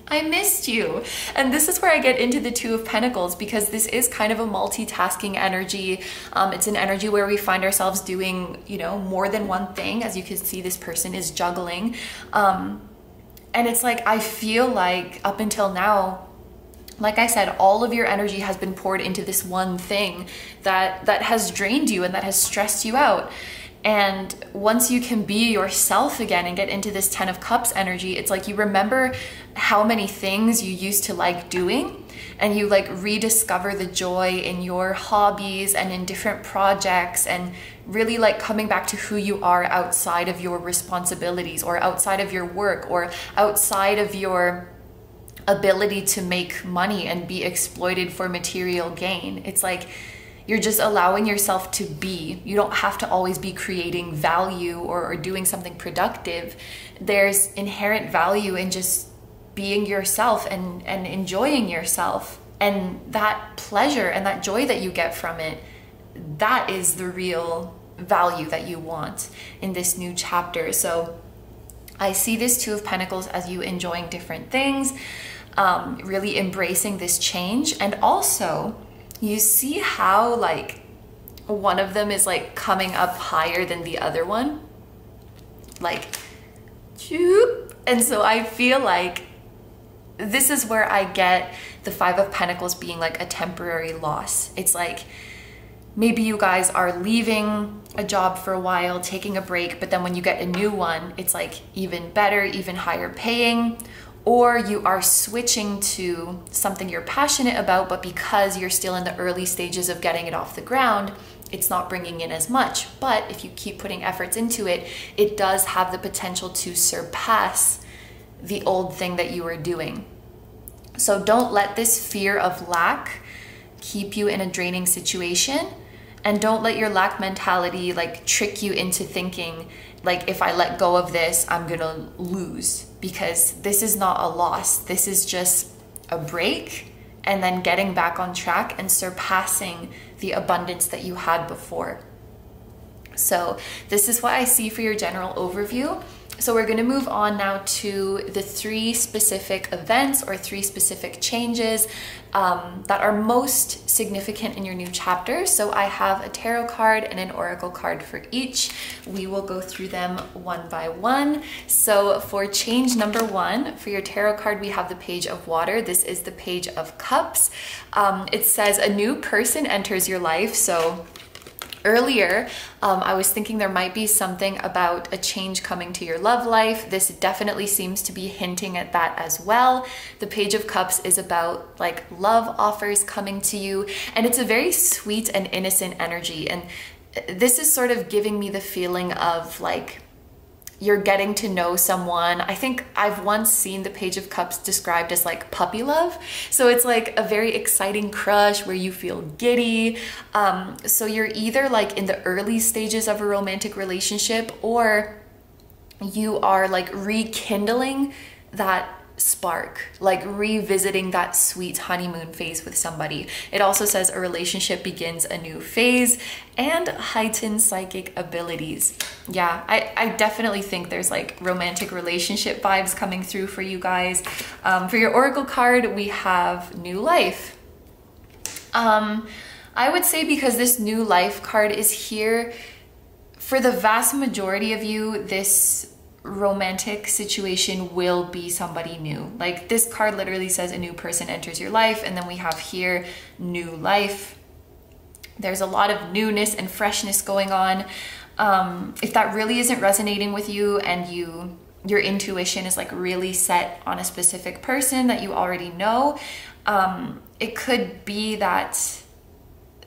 I missed you. And this is where I get into the Two of Pentacles, because this is kind of a multitasking energy. It's an energy where we find ourselves doing, you know, more than one thing. As you can see, this person is juggling. And it's like, I feel like up until now, like I said, all of your energy has been poured into this one thing that has drained you and that has stressed you out. And once you can be yourself again and get into this Ten of Cups energy, it's like you remember how many things you used to like doing, and you like rediscover the joy in your hobbies and in different projects, and really like coming back to who you are outside of your responsibilities, or outside of your work, or outside of your ability to make money and be exploited for material gain. It's like you're just allowing yourself to be. You don't have to always be creating value or doing something productive. There's inherent value in just being yourself and enjoying yourself. And that pleasure and that joy that you get from it, that is the real value that you want in this new chapter. So I see this Two of Pentacles as you enjoying different things, really embracing this change. And also you see how like one of them is like coming up higher than the other one, like, and so I feel like this is where I get the Five of Pentacles being like a temporary loss. It's like maybe you guys are leaving a job for a while, taking a break, but then when you get a new one, it's like even better, even higher paying, or you are switching to something you're passionate about, but because you're still in the early stages of getting it off the ground, it's not bringing in as much. But if you keep putting efforts into it, it does have the potential to surpass the old thing that you were doing. So don't let this fear of lack keep you in a draining situation, and don't let your lack mentality like trick you into thinking like, if I let go of this, I'm gonna lose, because this is not a loss. This is just a break and then getting back on track and surpassing the abundance that you had before. So this is what I see for your general overview. So we're going to move on now to the 3 specific events or 3 specific changes that are most significant in your new chapter. So I have a tarot card and an oracle card for each. We will go through them one by one. So for change number 1, for your tarot card, we have the Page of Water. This is the Page of Cups. It says a new person enters your life. So earlier, I was thinking there might be something about a change coming to your love life. This definitely seems to be hinting at that as well. The Page of Cups is about like love offers coming to you, and it's a very sweet and innocent energy. And this is sort of giving me the feeling of like you're getting to know someone. I think I've once seen the Page of Cups described as like puppy love. So it's like a very exciting crush where you feel giddy. So you're either like in the early stages of a romantic relationship, or you are like rekindling that spark, like revisiting that sweet honeymoon phase with somebody. It also says a relationship begins a new phase and heightened psychic abilities. Yeah, I definitely think there's like romantic relationship vibes coming through for you guys. For your oracle card, we have new life. I would say because this new life card is here, for the vast majority of you, this romantic situation will be somebody new. Like this card literally says a new person enters your life, and then we have here new life. There's a lot of newness and freshness going on. If that really isn't resonating with you, and your intuition is like really set on a specific person that you already know, it could be that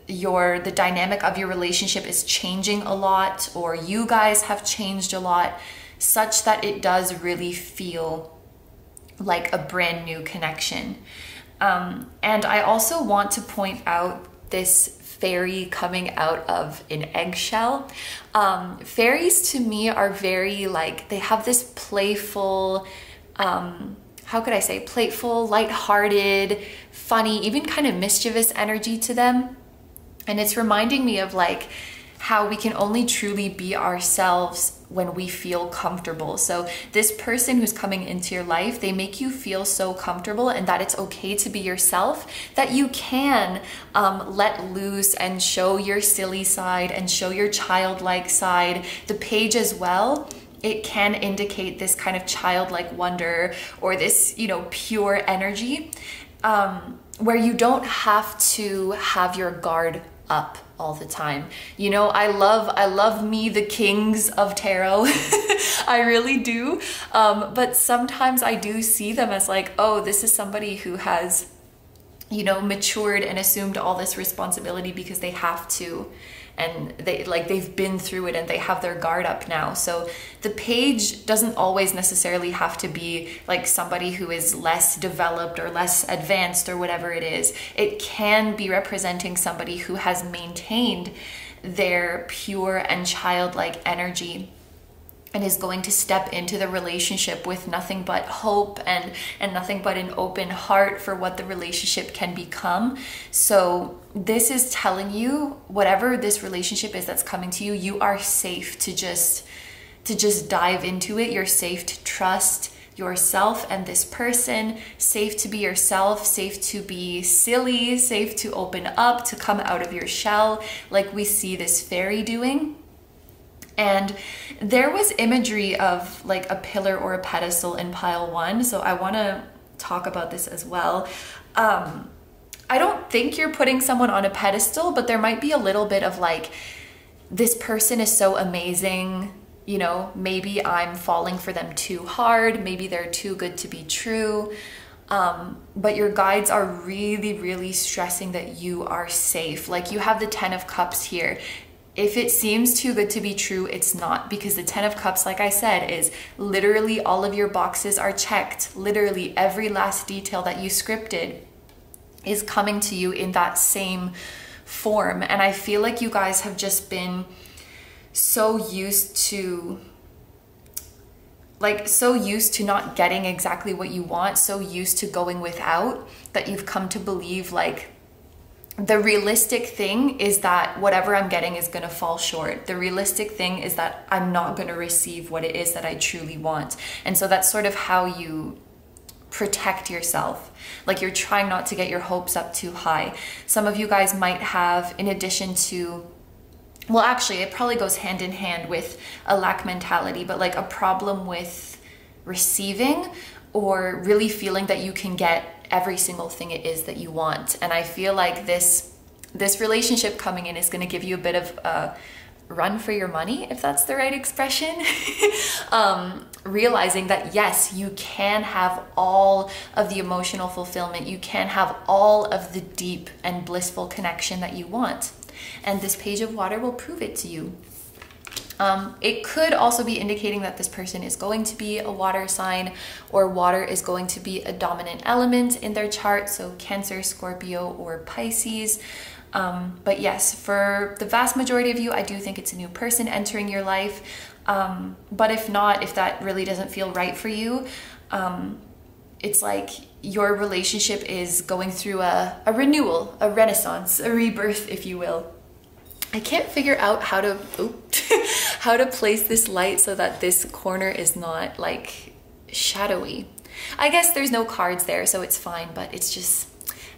the dynamic of your relationship is changing a lot, or you guys have changed a lot, such that it does really feel like a brand new connection. And I also want to point out this fairy coming out of an eggshell. Fairies to me are very like, they have this playful, how could I say, playful, lighthearted, funny, even kind of mischievous energy to them. And it's reminding me of like how we can only truly be ourselves when we feel comfortable. So this person who's coming into your life, they make you feel so comfortable and that it's okay to be yourself, that you can let loose and show your silly side and show your childlike side. The page as well, it can indicate this kind of childlike wonder, or this, you know, pure energy, where you don't have to have your guard up all the time. You know, I love me the kings of tarot. I really do. But sometimes I do see them as like, oh, this is somebody who has, you know, matured and assumed all this responsibility because they have to. and they've been through it and they have their guard up now. So the page doesn't always necessarily have to be like somebody who is less developed or less advanced or whatever it is. It can be representing somebody who has maintained their pure and childlike energy and is going to step into the relationship with nothing but hope and nothing but an open heart for what the relationship can become. So this is telling you, whatever this relationship is that's coming to you, you are safe to just dive into it. You're safe to trust yourself and this person, safe to be yourself, safe to be silly, safe to open up, to come out of your shell, like we see this fairy doing. And there was imagery of like a pillar or a pedestal in pile 1. So I want to talk about this as well. I don't think you're putting someone on a pedestal, but there might be a little bit of like, this person is so amazing. You know, maybe I'm falling for them too hard. Maybe they're too good to be true. But your guides are really, really stressing that you are safe. Like you have the 10 of Cups here. If it seems too good to be true, it's not, because the 10 of Cups, like I said, is literally all of your boxes are checked. Literally every last detail that you scripted is coming to you in that same form. And I feel like you guys have just been so used to not getting exactly what you want, so used to going without, that you've come to believe like the realistic thing is that whatever I'm getting is going to fall short. The realistic thing is that I'm not going to receive what it is that I truly want. And so that's sort of how you protect yourself. Like you're trying not to get your hopes up too high. Some of you guys might have, in addition to, well, actually, it probably goes hand in hand with a lack mentality, but like a problem with receiving or really feeling that you can get every single thing it is that you want. And I feel like this relationship coming in is going to give you a bit of a run for your money, if that's the right expression. Realizing that yes, you can have all of the emotional fulfillment, you can have all of the deep and blissful connection that you want. And this Page of Water will prove it to you. It could also be indicating that this person is going to be a water sign, or water is going to be a dominant element in their chart. So Cancer, Scorpio, or Pisces. But yes, for the vast majority of you, I do think it's a new person entering your life. But if not, if that really doesn't feel right for you, it's like your relationship is going through a renewal, a renaissance, a rebirth, if you will. I can't figure out how to how to place this light so that this corner is not like shadowy. I guess there's no cards there, so it's fine, but it's just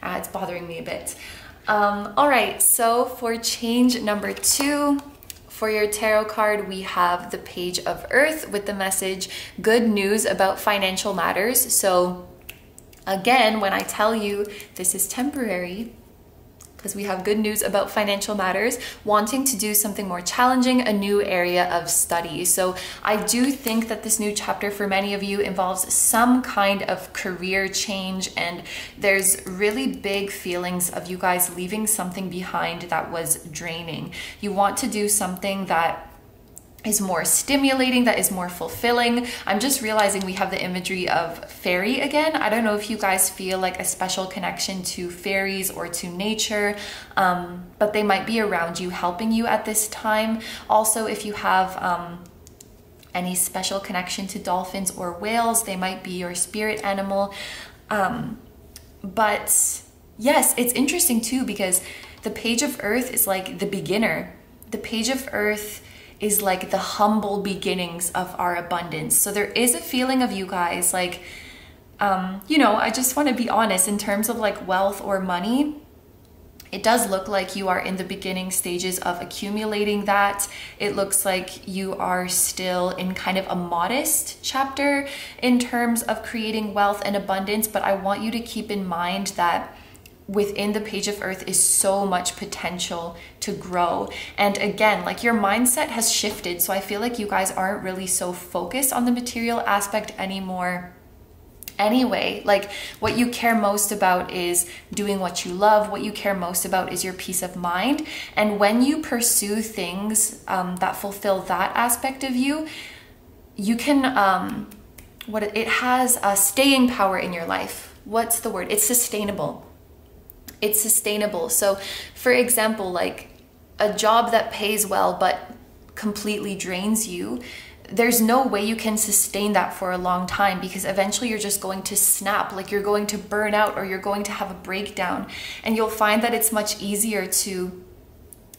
it's bothering me a bit. All right, so for change number 2, for your tarot card, we have the Page of Earth with the message, good news about financial matters. So again, when I tell you this is temporary, because we have good news about financial matters, wanting to do something more challenging, a new area of study. So I do think that this new chapter for many of you involves some kind of career change, and there's really big feelings of you guys leaving something behind that was draining. You want to do something that is more stimulating, that is more fulfilling. I'm just realizing we have the imagery of fairy again. I don't know if you guys feel like a special connection to fairies or to nature, but they might be around you, helping you at this time. Also, if you have any special connection to dolphins or whales, they might be your spirit animal. But yes, it's interesting too, because the Page of Earth is like the beginner. The Page of Earth is like the humble beginnings of our abundance. So there is a feeling of you guys like, you know, I just want to be honest in terms of like wealth or money. It does look like you are in the beginning stages of accumulating that. It looks like you are still in kind of a modest chapter in terms of creating wealth and abundance. But I want you to keep in mind that within the Page of Earth is so much potential to grow. And again, like your mindset has shifted. So I feel like you guys aren't really so focused on the material aspect anymore. anyway. Like, what you care most about is doing what you love. What you care most about is your peace of mind. And when you pursue things that fulfill that aspect of you, you can, it has a staying power in your life. What's the word? It's sustainable. It's sustainable. So for example, like a job that pays well but completely drains you, there's no way you can sustain that for a long time, because eventually you're just going to snap, like you're going to burn out, or you're going to have a breakdown. And you'll find that it's much easier to,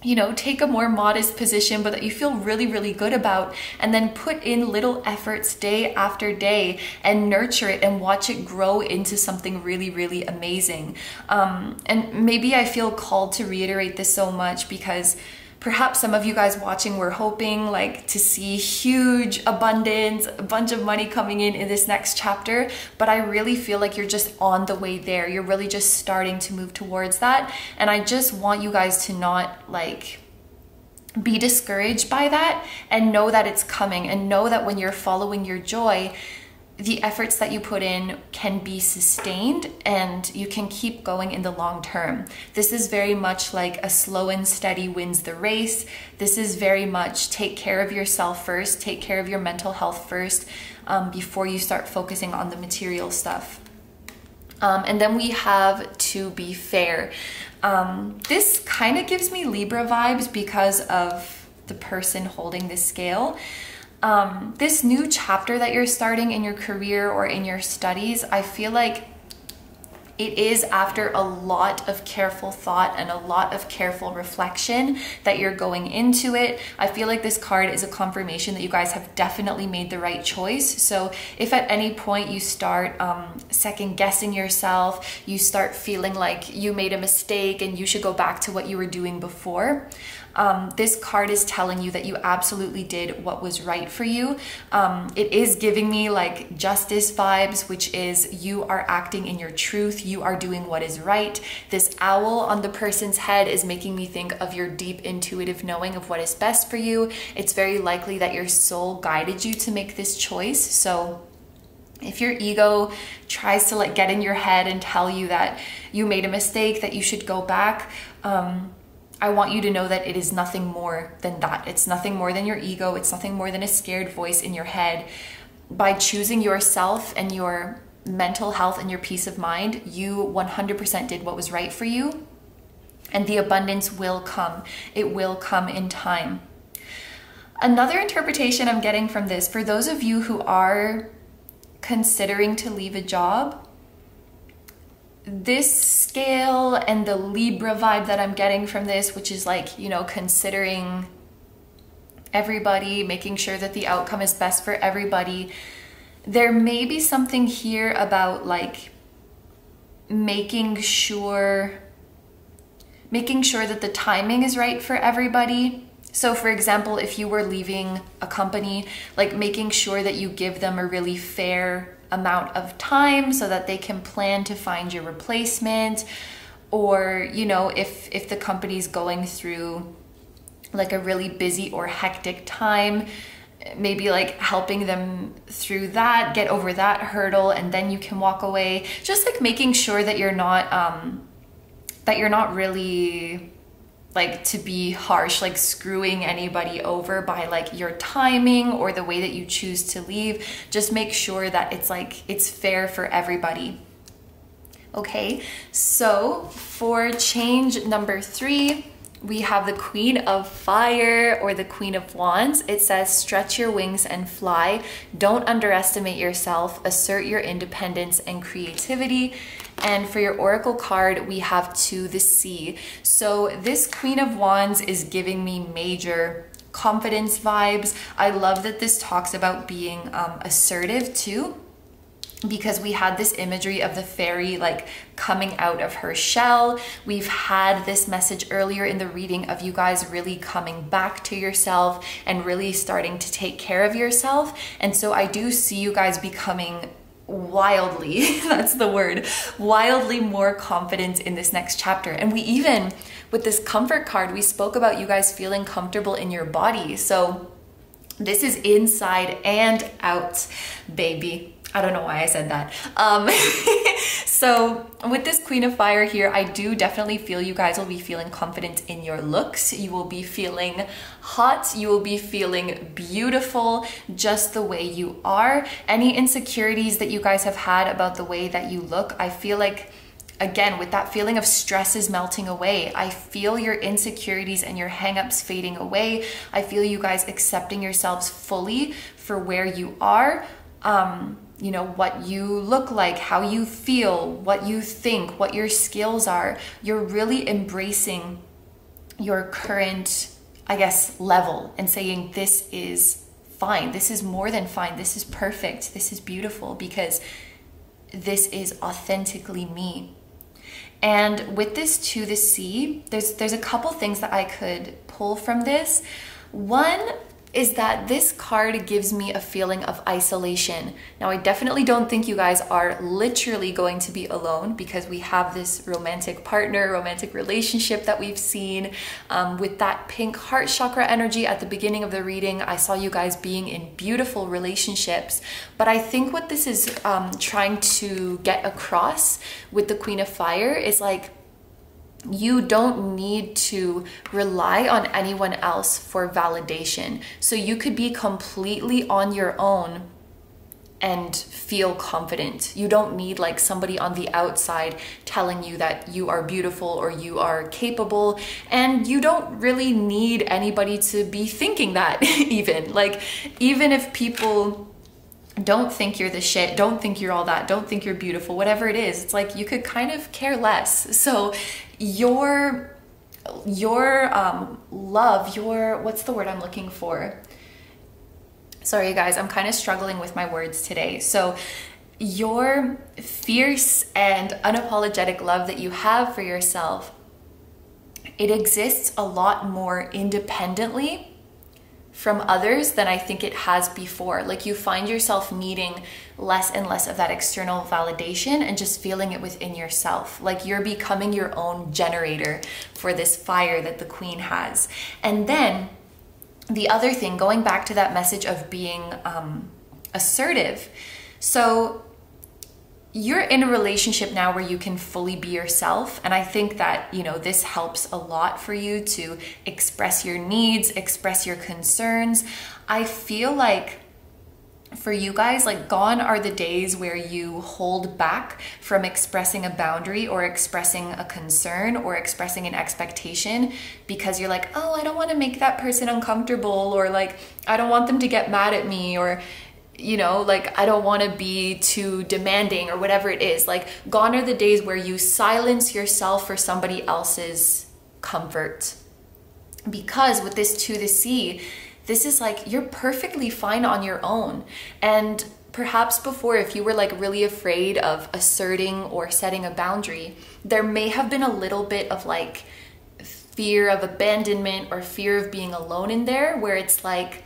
you know, take a more modest position, but that you feel really, really good about, and then put in little efforts day after day and nurture it and watch it grow into something really, really amazing. And maybe I feel called to reiterate this so much because perhaps some of you guys watching were hoping like to see huge abundance, a bunch of money coming in this next chapter, but I really feel like you're just on the way there. You're really just starting to move towards that. And I just want you guys to not like be discouraged by that, and know that it's coming, and know that when you're following your joy, the efforts that you put in can be sustained and you can keep going in the long term. This is very much like a slow and steady wins the race. This is very much take care of yourself first, take care of your mental health first, before you start focusing on the material stuff. And then we have to be fair. This kind of gives me Libra vibes because of the person holding this scale. This new chapter that you're starting in your career or in your studies, I feel like it is after a lot of careful thought and a lot of careful reflection that you're going into it. I feel like this card is a confirmation that you guys have definitely made the right choice. So if at any point you start second guessing yourself, you start feeling like you made a mistake and you should go back to what you were doing before, this card is telling you that you absolutely did what was right for you. It is giving me like justice vibes, which is you are acting in your truth. You are doing what is right. This owl on the person's head is making me think of your deep intuitive knowing of what is best for you. It's very likely that your soul guided you to make this choice. So if your ego tries to like get in your head and tell you that you made a mistake, that you should go back, I want you to know that it is nothing more than that. It's nothing more than your ego. It's nothing more than a scared voice in your head. By choosing yourself and your mental health and your peace of mind, you 100% did what was right for you, and the abundance will come. It will come in time. Another interpretation I'm getting from this, for those of you who are considering to leave a job, this scale and the Libra vibe that I'm getting from this, which is like, you know, considering everybody, making sure that the outcome is best for everybody, there may be something here about like making sure that the timing is right for everybody. So for example, if you were leaving a company, like making sure that you give them a really fair amount of time so that they can plan to find your replacement. Or, you know, if the company's going through like a really busy or hectic time, maybe like helping them through that, get over that hurdle, and then you can walk away. Just like making sure that you're not really, like, to be harsh, like screwing anybody over by like your timing or the way that you choose to leave. Just make sure that it's like, it's fair for everybody. Okay, so for change number 3, we have the Queen of Fire or the Queen of Wands. It says, stretch your wings and fly. Don't underestimate yourself. Assert your independence and creativity. And for your Oracle card, we have To the Sea. So this Queen of Wands is giving me major confidence vibes. I love that this talks about being assertive too, because we had this imagery of the fairy like coming out of her shell. We've had this message earlier in the reading of you guys really coming back to yourself and really starting to take care of yourself. And so I do see you guys becoming wildly, that's the word, wildly more confident in this next chapter. And we even, with this comfort card, we spoke about you guys feeling comfortable in your body. So this is inside and out, baby. I don't know why I said that. So with this Queen of Fire here, I do definitely feel you guys will be feeling confident in your looks. You will be feeling hot. You will be feeling beautiful just the way you are. Any insecurities that you guys have had about the way that you look, I feel like, again, with that feeling of stress is melting away. I feel your insecurities and your hangups fading away. I feel you guys accepting yourselves fully for where you are. You know, what you look like, how you feel, what you think, what your skills are. You're really embracing your current, I guess, level and saying, this is fine. This is more than fine. This is perfect. This is beautiful because this is authentically me. And with this to the sea, there's a couple things that I could pull from this. One is that this card gives me a feeling of isolation. Now, I definitely don't think you guys are literally going to be alone because we have this romantic partner, romantic relationship that we've seen. With that pink heart chakra energy at the beginning of the reading, I saw you guys being in beautiful relationships. But I think what this is trying to get across with the Queen of Fire is like, you don't need to rely on anyone else for validation. So you could be completely on your own and feel confident. You don't need like somebody on the outside telling you that you are beautiful or you are capable. And you don't really need anybody to be thinking that even. Like, even if people don't think you're the shit, don't think you're all that, don't think you're beautiful, whatever it is, it's like you could kind of care less. So your love, what's the word I'm looking for? Sorry guys, I'm kind of struggling with my words today. So your fierce and unapologetic love that you have for yourself, it exists a lot more independently from others than I think it has before. Like, you find yourself needing less and less of that external validation and just feeling it within yourself. Like, you're becoming your own generator for this fire that the Queen has. And then the other thing, going back to that message of being assertive. So you're in a relationship now where you can fully be yourself. And I think that, you know, this helps a lot for you to express your needs, express your concerns. I feel like for you guys, like, gone are the days where you hold back from expressing a boundary or expressing a concern or expressing an expectation because you're like, oh, I don't want to make that person uncomfortable, or like, I don't want them to get mad at me, or, you know, like, I don't want to be too demanding, or whatever it is. Like, gone are the days where you silence yourself for somebody else's comfort. Because with this to the sea, this is like, you're perfectly fine on your own. And perhaps before, if you were like really afraid of asserting or setting a boundary, there may have been a little bit of like fear of abandonment or fear of being alone in there, where it's like,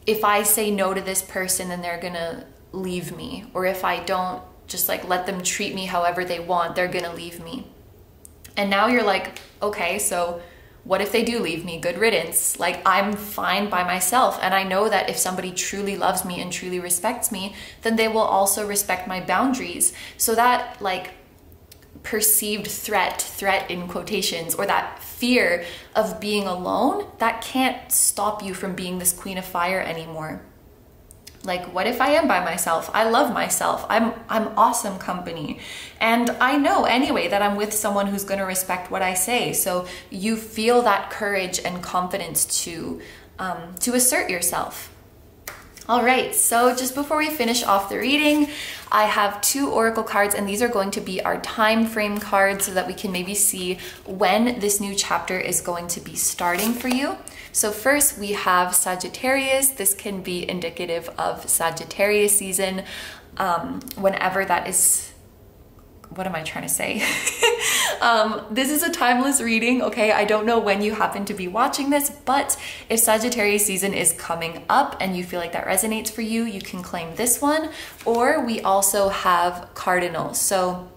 if I say no to this person, then they're gonna leave me. Or if I don't just like let them treat me however they want, they're gonna leave me. And now you're like, okay, so what if they do leave me? Good riddance. Like, I'm fine by myself. And I know that if somebody truly loves me and truly respects me, then they will also respect my boundaries. So that like perceived threat in quotations, or that fear of being alone, that can't stop you from being this Queen of Fire anymore. Like, what if I am by myself? I love myself. I'm awesome company. And I know anyway that I'm with someone who's going to respect what I say. So you feel that courage and confidence to assert yourself. All right, so just before we finish off the reading, I have 2 oracle cards, and these are going to be our time frame cards so that we can maybe see when this new chapter is going to be starting for you. So first we have Sagittarius. This can be indicative of Sagittarius season, whenever that is. What am I trying to say? This is a timeless reading, okay? I don't know when you happen to be watching this, but if Sagittarius season is coming up and you feel like that resonates for you, you can claim this one. Or we also have cardinals. So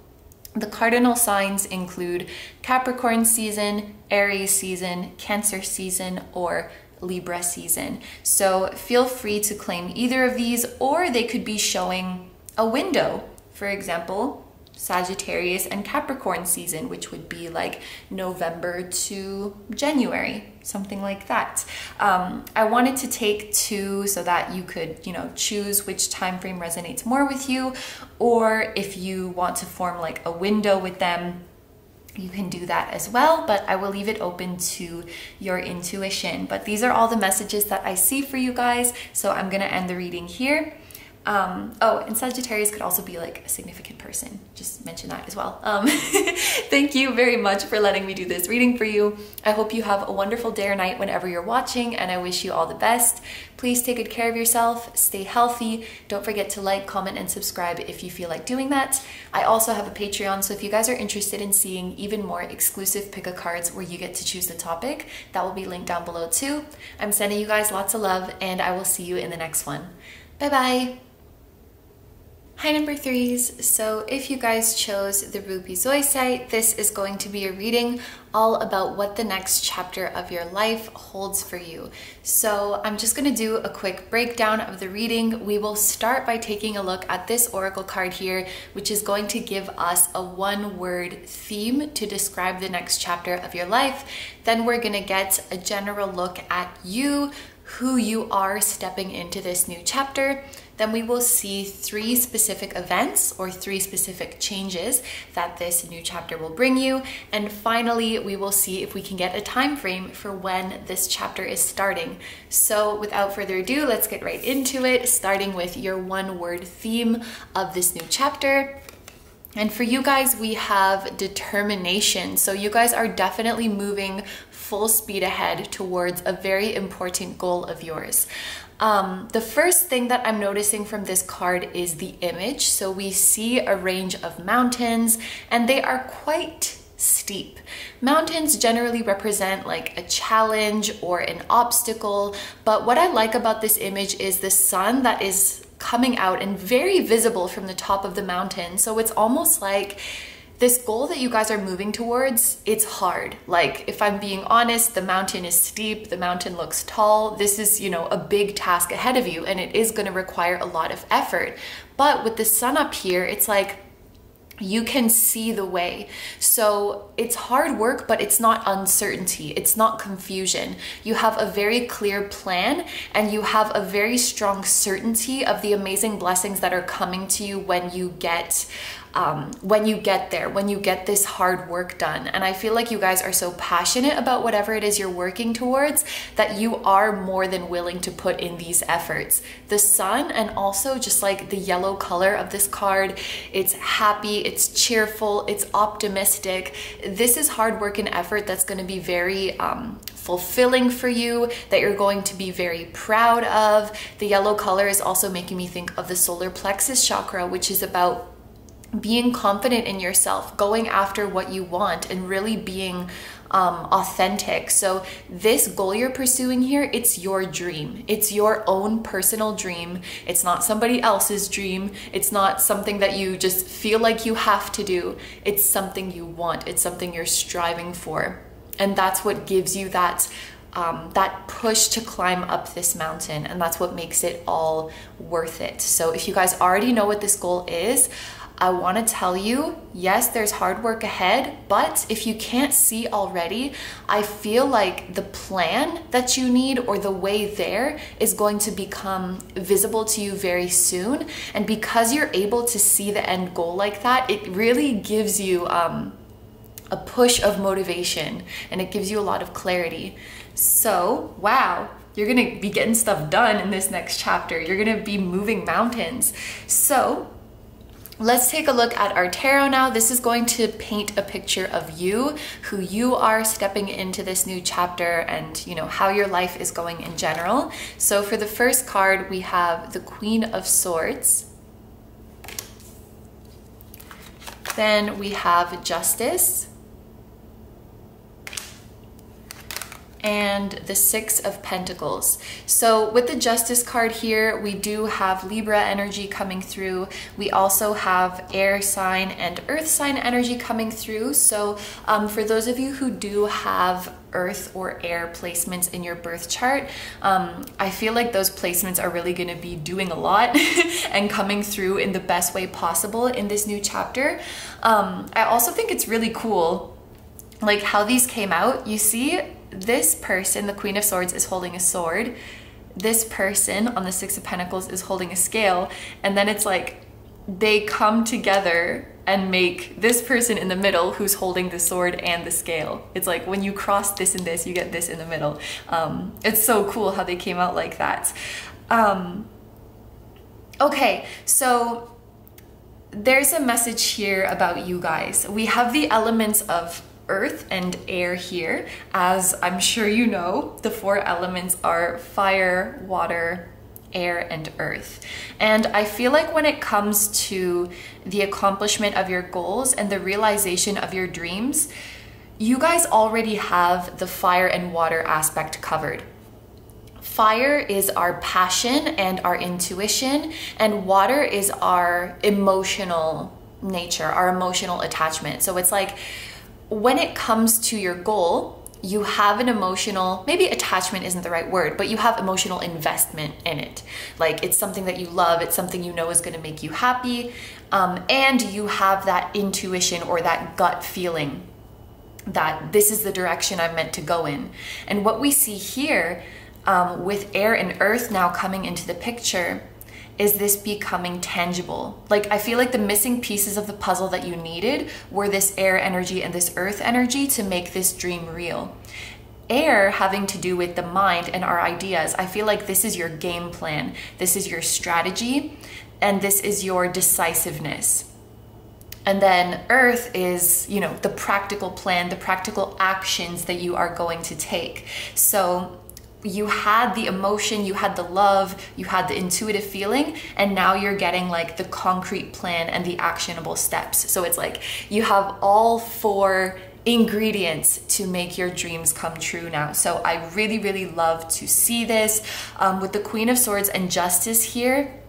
the cardinal signs include Capricorn season, Aries season, Cancer season, or Libra season. So feel free to claim either of these, or they could be showing a window. For example, Sagittarius and Capricorn season, which would be like November to January, something like that. I wanted to take 2 so that you could, you know, choose which time frame resonates more with you, or if you want to form like a window with them, you can do that as well, but I will leave it open to your intuition. But these are all the messages that I see for you guys, so I'm gonna end the reading here. Oh, and Sagittarius could also be like a significant person. Just mention that as well. Thank you very much for letting me do this reading for you. I hope you have a wonderful day or night whenever you're watching, and I wish you all the best. Please take good care of yourself, stay healthy. Don't forget to like, comment, and subscribe if you feel like doing that. I also have a Patreon, so if you guys are interested in seeing even more exclusive pick-a-cards where you get to choose the topic, that will be linked down below too. I'm sending you guys lots of love, and I will see you in the next one. Bye-bye. Hi number 3s, so if you guys chose the Ruby Zoisite, this is going to be a reading all about what the next chapter of your life holds for you. So I'm just going to do a quick breakdown of the reading. We will start by taking a look at this oracle card here, which is going to give us a one-word theme to describe the next chapter of your life. Then we're going to get a general look at you, who you are stepping into this new chapter. Then we will see 3 specific events or 3 specific changes that this new chapter will bring you. And finally, we will see if we can get a time frame for when this chapter is starting. So without further ado, let's get right into it, starting with your one-word theme of this new chapter. And for you guys, we have determination. So you guys are definitely moving full speed ahead towards a very important goal of yours. The first thing that I'm noticing from this card is the image. So we see a range of mountains, and they are quite steep. Mountains generally represent like a challenge or an obstacle, but what I like about this image is the sun that is coming out and very visible from the top of the mountain. So it's almost like this goal that you guys are moving towards, it's hard. Like, if I'm being honest, the mountain is steep, the mountain looks tall. This is, you know, a big task ahead of you, and it is going to require a lot of effort. But with the sun up here, it's like you can see the way. So it's hard work, but it's not uncertainty. It's not confusion. You have a very clear plan, and you have a very strong certainty of the amazing blessings that are coming to you when you get there, when you get this hard work done. And I feel like you guys are so passionate about whatever it is you're working towards that you are more than willing to put in these efforts. The sun, and also just like the yellow color of this card, it's happy, it's cheerful, it's optimistic. This is hard work and effort that's going to be very fulfilling for you, that you're going to be very proud of. The yellow color is also making me think of the solar plexus chakra, which is about being confident in yourself, going after what you want, and really being authentic. So this goal you're pursuing here, it's your dream. It's your own personal dream. It's not somebody else's dream. It's not something that you just feel like you have to do. It's something you want. It's something you're striving for. And that's what gives you that push to climb up this mountain. And that's what makes it all worth it. So if you guys already know what this goal is, I want to tell you, yes, there's hard work ahead, but if you can't see already, I feel like the plan that you need, or the way there, is going to become visible to you very soon. And because you're able to see the end goal like that, it really gives you a push of motivation, and it gives you a lot of clarity. So, wow, you're gonna be getting stuff done in this next chapter. You're gonna be moving mountains. So let's take a look at our tarot now. This is going to paint a picture of you, who you are stepping into this new chapter, and you know how your life is going in general. So for the first card, we have the Queen of Swords. Then we have Justice. and the Six of Pentacles. So with the Justice card here, we do have Libra energy coming through. We also have air sign and earth sign energy coming through. So for those of you who do have earth or air placements in your birth chart, I feel like those placements are really going to be doing a lot and coming through in the best way possible in this new chapter. I also think it's really cool, like how these came out. You see, this person, the Queen of Swords, is holding a sword. This person on the Six of Pentacles is holding a scale. And then it's like they come together and make this person in the middle who's holding the sword and the scale. It's like when you cross this and this, you get this in the middle. It's so cool how they came out like that. Okay, so there's a message here about you guys. We have the elements of earth and air here. As I'm sure you know, the four elements are fire, water, air, and earth. And I feel like when it comes to the accomplishment of your goals and the realization of your dreams, you guys already have the fire and water aspect covered. Fire is our passion and our intuition, and water is our emotional nature, our emotional attachment. So it's like, when it comes to your goal, you have an emotional, maybe attachment isn't the right word, but you have emotional investment in it. Like it's something that you love, it's something you know is going to make you happy, and you have that intuition or that gut feeling that this is the direction I'm meant to go in. And what we see here with air and earth now coming into the picture is this becoming tangible. Like I feel like the missing pieces of the puzzle that you needed were this air energy and this earth energy to make this dream real. Air having to do with the mind and our ideas. I feel like this is your game plan. This is your strategy, and this is your decisiveness. And then earth is, you know, the practical plan, the practical actions that you are going to take. So you had the emotion, you had the love, you had the intuitive feeling, and now you're getting like the concrete plan and the actionable steps. So it's like you have all four ingredients to make your dreams come true now. So I really, really love to see this. With the Queen of Swords and Justice here,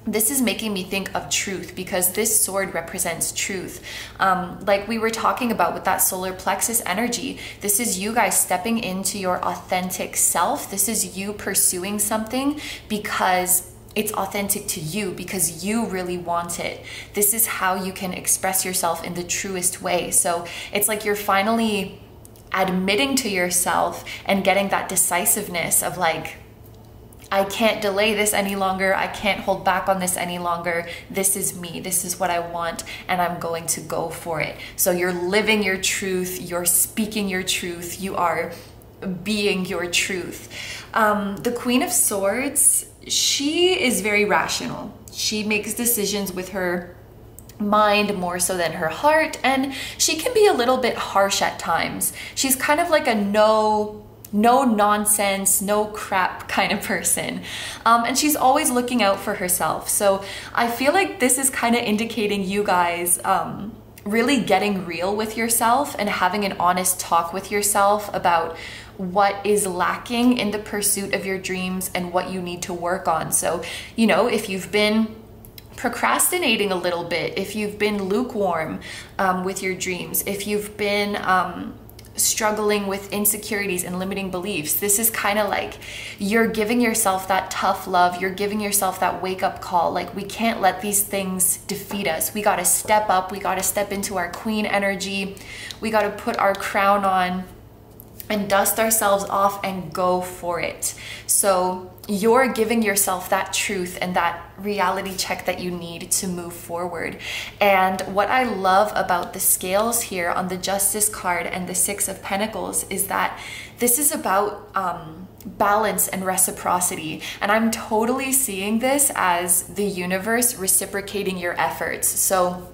this is making me think of truth, because this sword represents truth. Like we were talking about with that solar plexus energy, this is you guys stepping into your authentic self. This is you pursuing something because it's authentic to you, because you really want it. This is how you can express yourself in the truest way. So it's like you're finally admitting to yourself and getting that decisiveness of like, I can't delay this any longer. I can't hold back on this any longer. This is me. This is what I want, and I'm going to go for it. So you're living your truth. You're speaking your truth. You are being your truth. The Queen of Swords, she is very rational. She makes decisions with her mind more so than her heart, and she can be a little bit harsh at times. She's kind of like a no nonsense, no crap kind of person. And she's always looking out for herself. So I feel like this is kind of indicating you guys really getting real with yourself and having an honest talk with yourself about what is lacking in the pursuit of your dreams and what you need to work on. So, you know, if you've been procrastinating a little bit, if you've been lukewarm with your dreams, if you've been struggling with insecurities and limiting beliefs, this is kind of like you're giving yourself that tough love. You're giving yourself that wake-up call. Like, we can't let these things defeat us. We got to step up. We got to step into our queen energy. We got to put our crown on and dust ourselves off and go for it. So you're giving yourself that truth and that reality check that you need to move forward. And what I love about the scales here on the Justice card and the Six of Pentacles is that this is about balance and reciprocity. And I'm totally seeing this as the universe reciprocating your efforts. So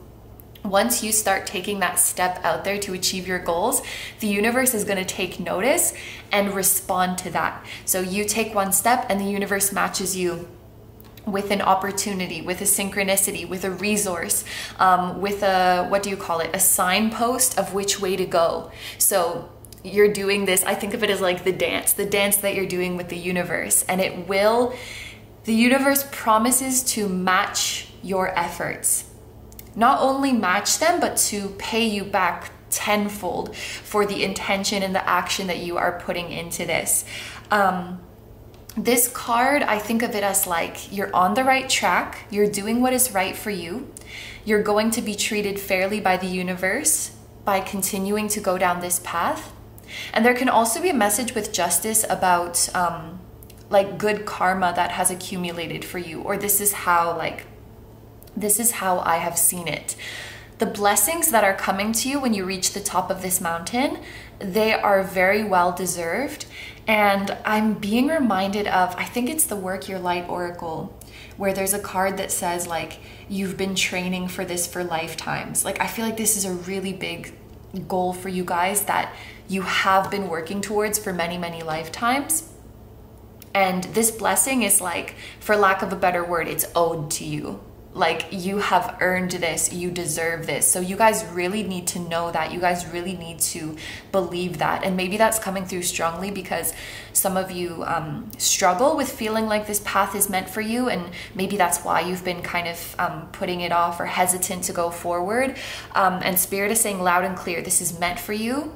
once you start taking that step out there to achieve your goals, the universe is going to take notice and respond to that. So you take one step and the universe matches you with an opportunity, with a synchronicity, with a resource, with a, what do you call it? A signpost of which way to go. So you're doing this, I think of it as like the dance that you're doing with the universe, and the universe promises to match your efforts. Not only match them, but to pay you back tenfold for the intention and the action that you are putting into this. This card, I think of it as like you're on the right track, you're doing what is right for you, you're going to be treated fairly by the universe by continuing to go down this path. And there can also be a message with justice about like good karma that has accumulated for you, or this is how I have seen it. The blessings that are coming to you when you reach the top of this mountain, they are very well deserved. And I'm being reminded of, I think it's the Work Your Light Oracle, where there's a card that says like, you've been training for this for lifetimes. Like, I feel like this is a really big goal for you guys that you have been working towards for many, many lifetimes. And this blessing is like, for lack of a better word, it's owed to you. Like, you have earned this, you deserve this. So you guys really need to know that. You guys really need to believe that. And maybe that's coming through strongly because some of you struggle with feeling like this path is meant for you. And maybe that's why you've been kind of putting it off or hesitant to go forward. And Spirit is saying loud and clear, this is meant for you.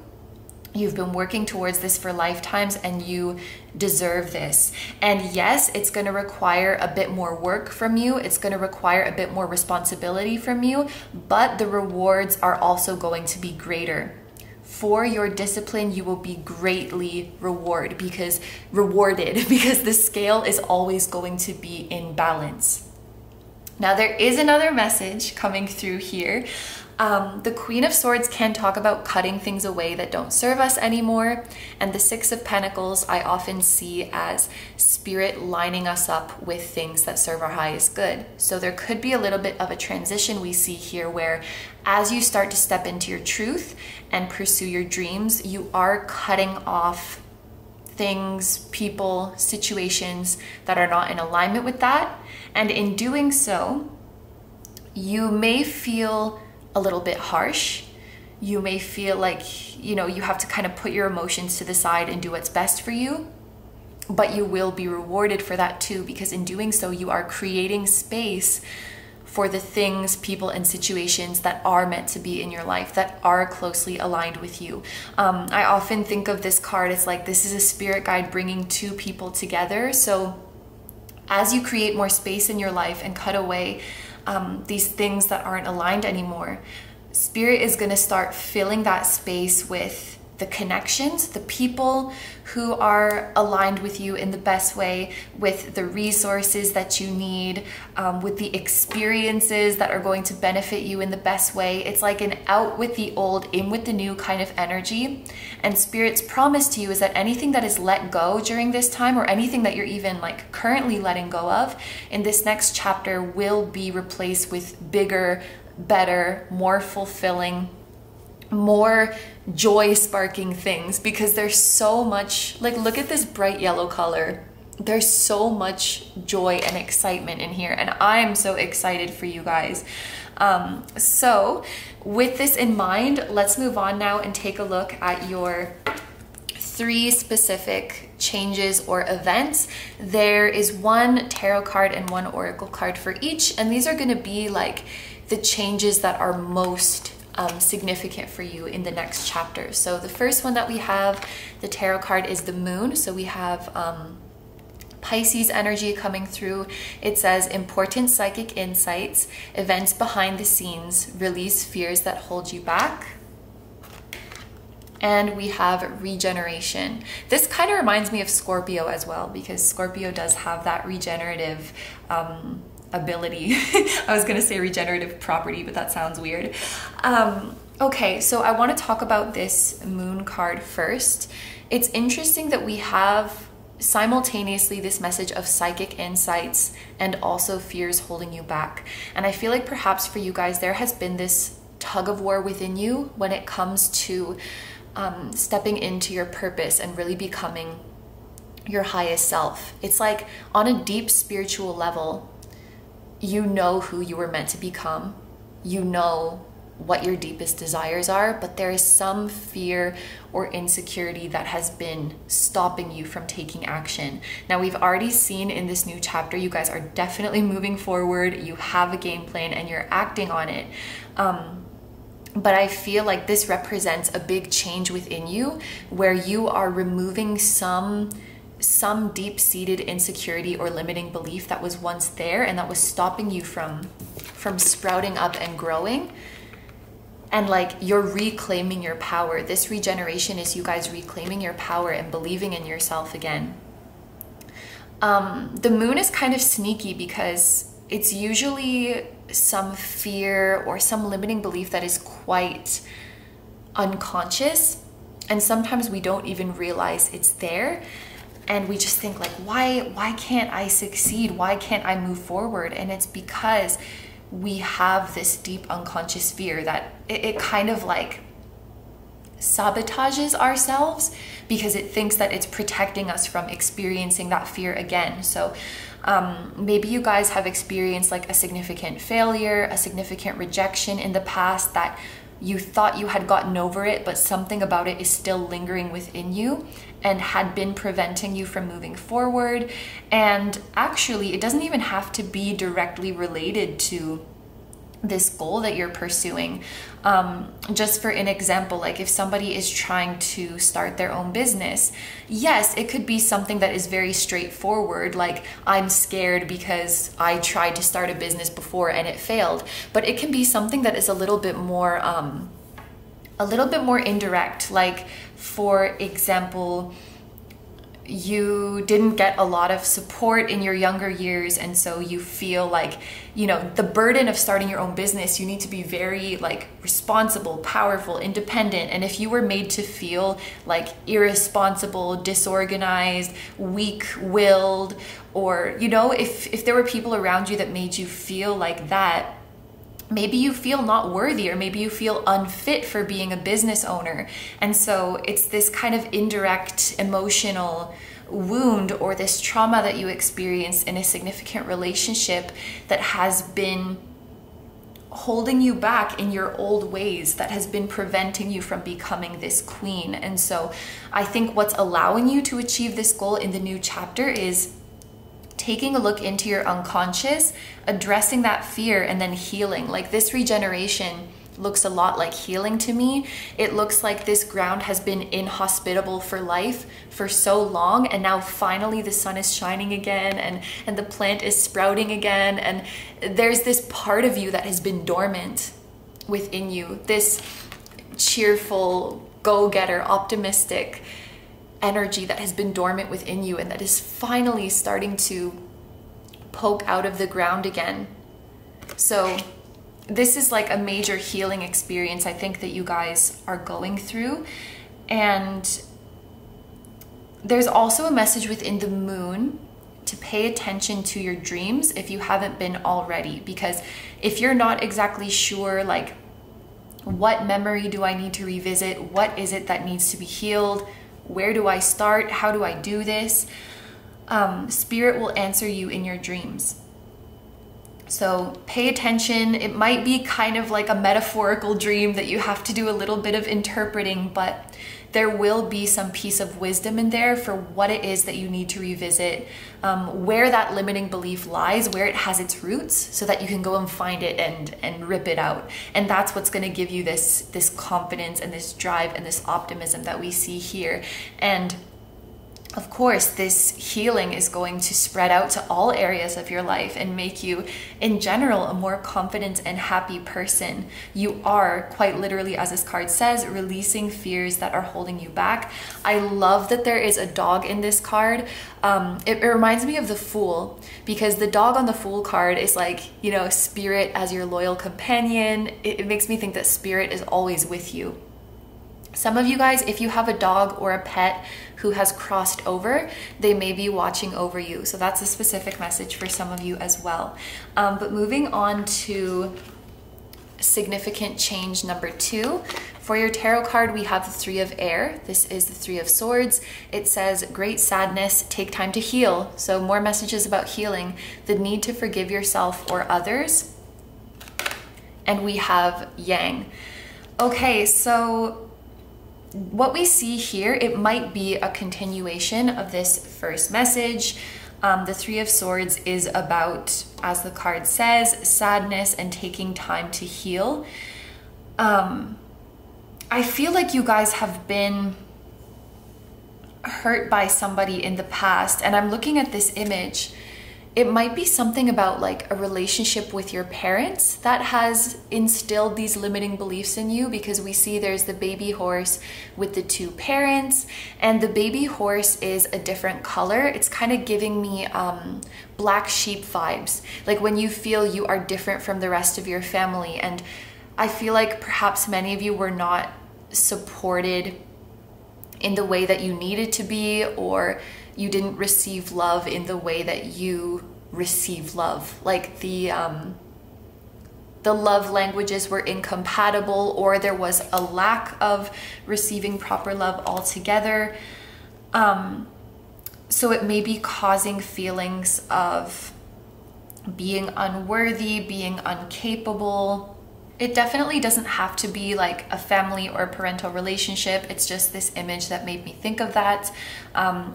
You've been working towards this for lifetimes and you deserve this. And yes, it's going to require a bit more work from you. It's going to require a bit more responsibility from you, but the rewards are also going to be greater. For your discipline, you will be greatly rewarded because the scale is always going to be in balance. Now, there is another message coming through here. The Queen of Swords can talk about cutting things away that don't serve us anymore. And the Six of Pentacles I often see as Spirit lining us up with things that serve our highest good. So there could be a little bit of a transition we see here where as you start to step into your truth and pursue your dreams, you are cutting off things, people, situations that are not in alignment with that. And in doing so, you may feel a little bit harsh. You may feel like, you know, you have to kind of put your emotions to the side and do what's best for you, but you will be rewarded for that too, because in doing so, you are creating space for the things, people, and situations that are meant to be in your life, that are closely aligned with you. I often think of this card as like, this is a spirit guide bringing two people together. So as you create more space in your life and cut away these things that aren't aligned anymore, Spirit is going to start filling that space with the connections, the people who are aligned with you in the best way, with the resources that you need, with the experiences that are going to benefit you in the best way. It's like an out with the old, in with the new kind of energy. And Spirit's promise to you is that anything that is let go during this time, or anything that you're even like currently letting go of in this next chapter, will be replaced with bigger, better, more fulfilling, more joy-sparking things, because there's so much, like, look at this bright yellow color. There's so much joy and excitement in here, and I'm so excited for you guys. So with this in mind, let's move on now and take a look at your 3 specific changes or events. There is 1 tarot card and 1 oracle card for each, and these are going to be like the changes that are most significant for you in the next chapter. So the first one that we have, the tarot card, is the Moon. So we have Pisces energy coming through. It says important psychic insights, events behind the scenes, release fears that hold you back. And we have regeneration. This kind of reminds me of Scorpio as well, because Scorpio does have that regenerative ability. I was gonna say regenerative property, but that sounds weird. Okay, so I want to talk about this Moon card first. It's interesting that we have simultaneously this message of psychic insights and also fears holding you back. And I feel like perhaps for you guys, there has been this tug of war within you when it comes to stepping into your purpose and really becoming your highest self. It's like on a deep spiritual level, you know who you were meant to become. You know what your deepest desires are, but there is some fear or insecurity that has been stopping you from taking action. Now, we've already seen in this new chapter, you guys are definitely moving forward. You have a game plan and you're acting on it. But I feel like this represents a big change within you where you are removing some deep-seated insecurity or limiting belief that was once there and that was stopping you from sprouting up and growing. And like, you're reclaiming your power. This regeneration is you guys reclaiming your power and believing in yourself again. The moon is kind of sneaky because it's usually some fear or some limiting belief that is quite unconscious. And sometimes we don't even realize it's there. And we just think like, why can't I succeed? Why can't I move forward? And it's because we have this deep unconscious fear that it kind of like sabotages ourselves because it thinks that it's protecting us from experiencing that fear again. So maybe you guys have experienced like a significant failure, a significant rejection in the past that you thought you had gotten over it, but something about it is still lingering within you and had been preventing you from moving forward. And actually, it doesn't even have to be directly related to this goal that you're pursuing. Just for an example, like if somebody is trying to start their own business, yes, it could be something that is very straightforward, like I'm scared because I tried to start a business before and it failed. But it can be something that is a little bit more indirect. Like for example, you didn't get a lot of support in your younger years, and so you feel like, you know, the burden of starting your own business, you need to be very like responsible, powerful, independent. And if you were made to feel like irresponsible, disorganized, weak-willed, or, you know, if there were people around you that made you feel like that, maybe you feel not worthy, or maybe you feel unfit for being a business owner. And so it's this kind of indirect emotional wound or this trauma that you experience in a significant relationship that has been holding you back in your old ways, that has been preventing you from becoming this queen. And so I think what's allowing you to achieve this goal in the new chapter is taking a look into your unconscious, addressing that fear, and then healing. Like this regeneration looks a lot like healing to me. It looks like this ground has been inhospitable for life for so long, and now finally the sun is shining again and the plant is sprouting again, and there's this part of you that has been dormant within you, this cheerful, go-getter, optimistic energy that has been dormant within you and that is finally starting to poke out of the ground again. So this is like a major healing experience I think that you guys are going through. And there's also a message within the moon to pay attention to your dreams if you haven't been already, because if you're not exactly sure, like, what memory do I need to revisit? What is it that needs to be healed? Where do I start? How do I do this? Spirit will answer you in your dreams. So pay attention. It might be kind of like a metaphorical dream that you have to do a little bit of interpreting, but there will be some piece of wisdom in there for what it is that you need to revisit, where that limiting belief lies, where it has its roots, so that you can go and find it and rip it out. And that's what's going to give you this confidence and this drive and this optimism that we see here. And of course, this healing is going to spread out to all areas of your life and make you, in general, a more confident and happy person. You are, quite literally, as this card says, releasing fears that are holding you back. I love that there is a dog in this card. It reminds me of the Fool, because the dog on the Fool card is like, you know, Spirit as your loyal companion. It makes me think that Spirit is always with you. Some of you guys, if you have a dog or a pet who has crossed over, they may be watching over you. So that's a specific message for some of you as well. But moving on to significant change number 2. For your tarot card, we have the 3 of Air. This is the 3 of Swords. It says, great sadness, take time to heal. So more messages about healing, the need to forgive yourself or others. and we have Yang. Okay, so what we see here, it might be a continuation of this first message. The Three of Swords is about, as the card says, sadness and taking time to heal. I feel like you guys have been hurt by somebody in the past, and I'm looking at this image. It might be something about like a relationship with your parents that has instilled these limiting beliefs in you, because we see there's the baby horse with the two parents, and the baby horse is a different color. It's kind of giving me black sheep vibes, like when you feel you are different from the rest of your family. And I feel like perhaps many of you were not supported in the way that you needed to be, or you didn't receive love in the way that you receive love. Like the love languages were incompatible, or there was a lack of receiving proper love altogether. So it may be causing feelings of being unworthy, being incapable. It definitely doesn't have to be like a family or parental relationship. It's just this image that made me think of that.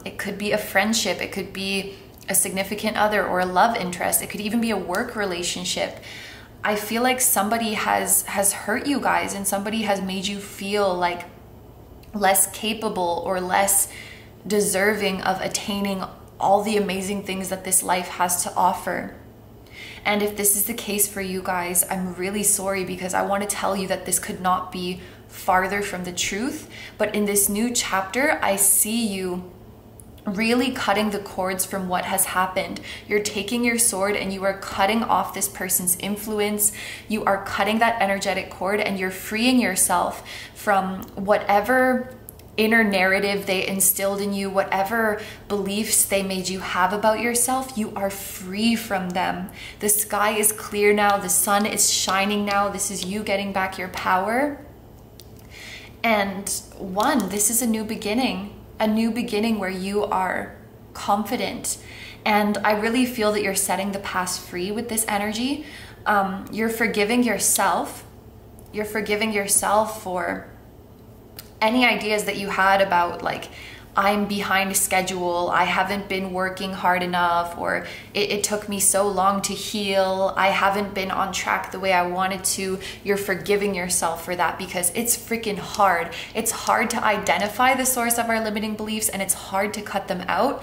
It could be a friendship. It could be a significant other or a love interest. It could even be a work relationship. I feel like somebody has hurt you guys, and somebody has made you feel like less capable or less deserving of attaining all the amazing things that this life has to offer. And if this is the case for you guys, I'm really sorry, because I want to tell you that this could not be farther from the truth. But in this new chapter, I see you really cutting the cords from what has happened. You're taking your sword and you are cutting off this person's influence. You are cutting that energetic cord, and you're freeing yourself from whatever inner narrative they instilled in you, whatever beliefs they made you have about yourself. You are free from them. The sky is clear now. The sun is shining now. This is you getting back your power. And this is a new beginning where you are confident. And I really feel that you're setting the past free with this energy. You're forgiving yourself. You're forgiving yourself for any ideas that you had about like, I'm behind schedule, I haven't been working hard enough, or it took me so long to heal, I haven't been on track the way I wanted to. You're forgiving yourself for that, because it's freaking hard. It's hard to identify the source of our limiting beliefs, and it's hard to cut them out.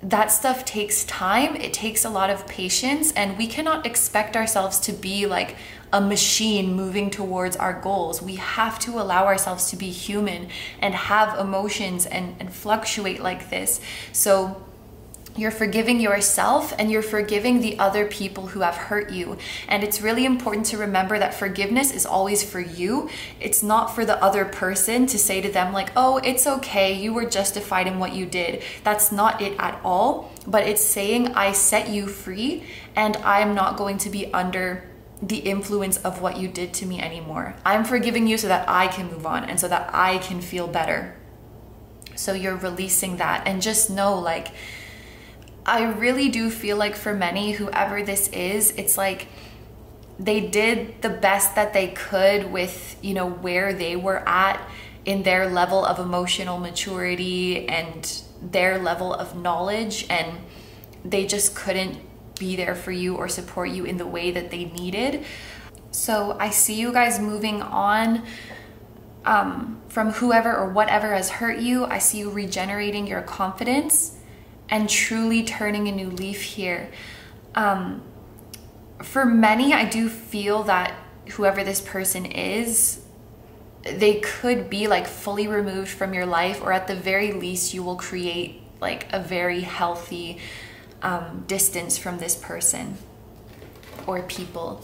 That stuff takes time. It takes a lot of patience, and we cannot expect ourselves to be like a machine moving towards our goals. We have to allow ourselves to be human and have emotions and fluctuate like this. So you're forgiving yourself, and you're forgiving the other people who have hurt you. And it's really important to remember that forgiveness is always for you. It's not for the other person to say to them like, oh, it's okay, you were justified in what you did. That's not it at all. But it's saying, I set you free, and I'm not going to be under the influence of what you did to me anymore. I'm forgiving you so that I can move on, and so that I can feel better. So you're releasing that. And just know, like, I really do feel like for many, whoever this is, it's like they did the best that they could with, you know, where they were at in their level of emotional maturity and their level of knowledge, and they just couldn't be there for you or support you in the way that they needed. So I see you guys moving on from whoever or whatever has hurt you. I see you regenerating your confidence and truly turning a new leaf here. For many, I do feel that whoever this person is, they could be like fully removed from your life, or at the very least you will create like a very healthy distance from this person or people.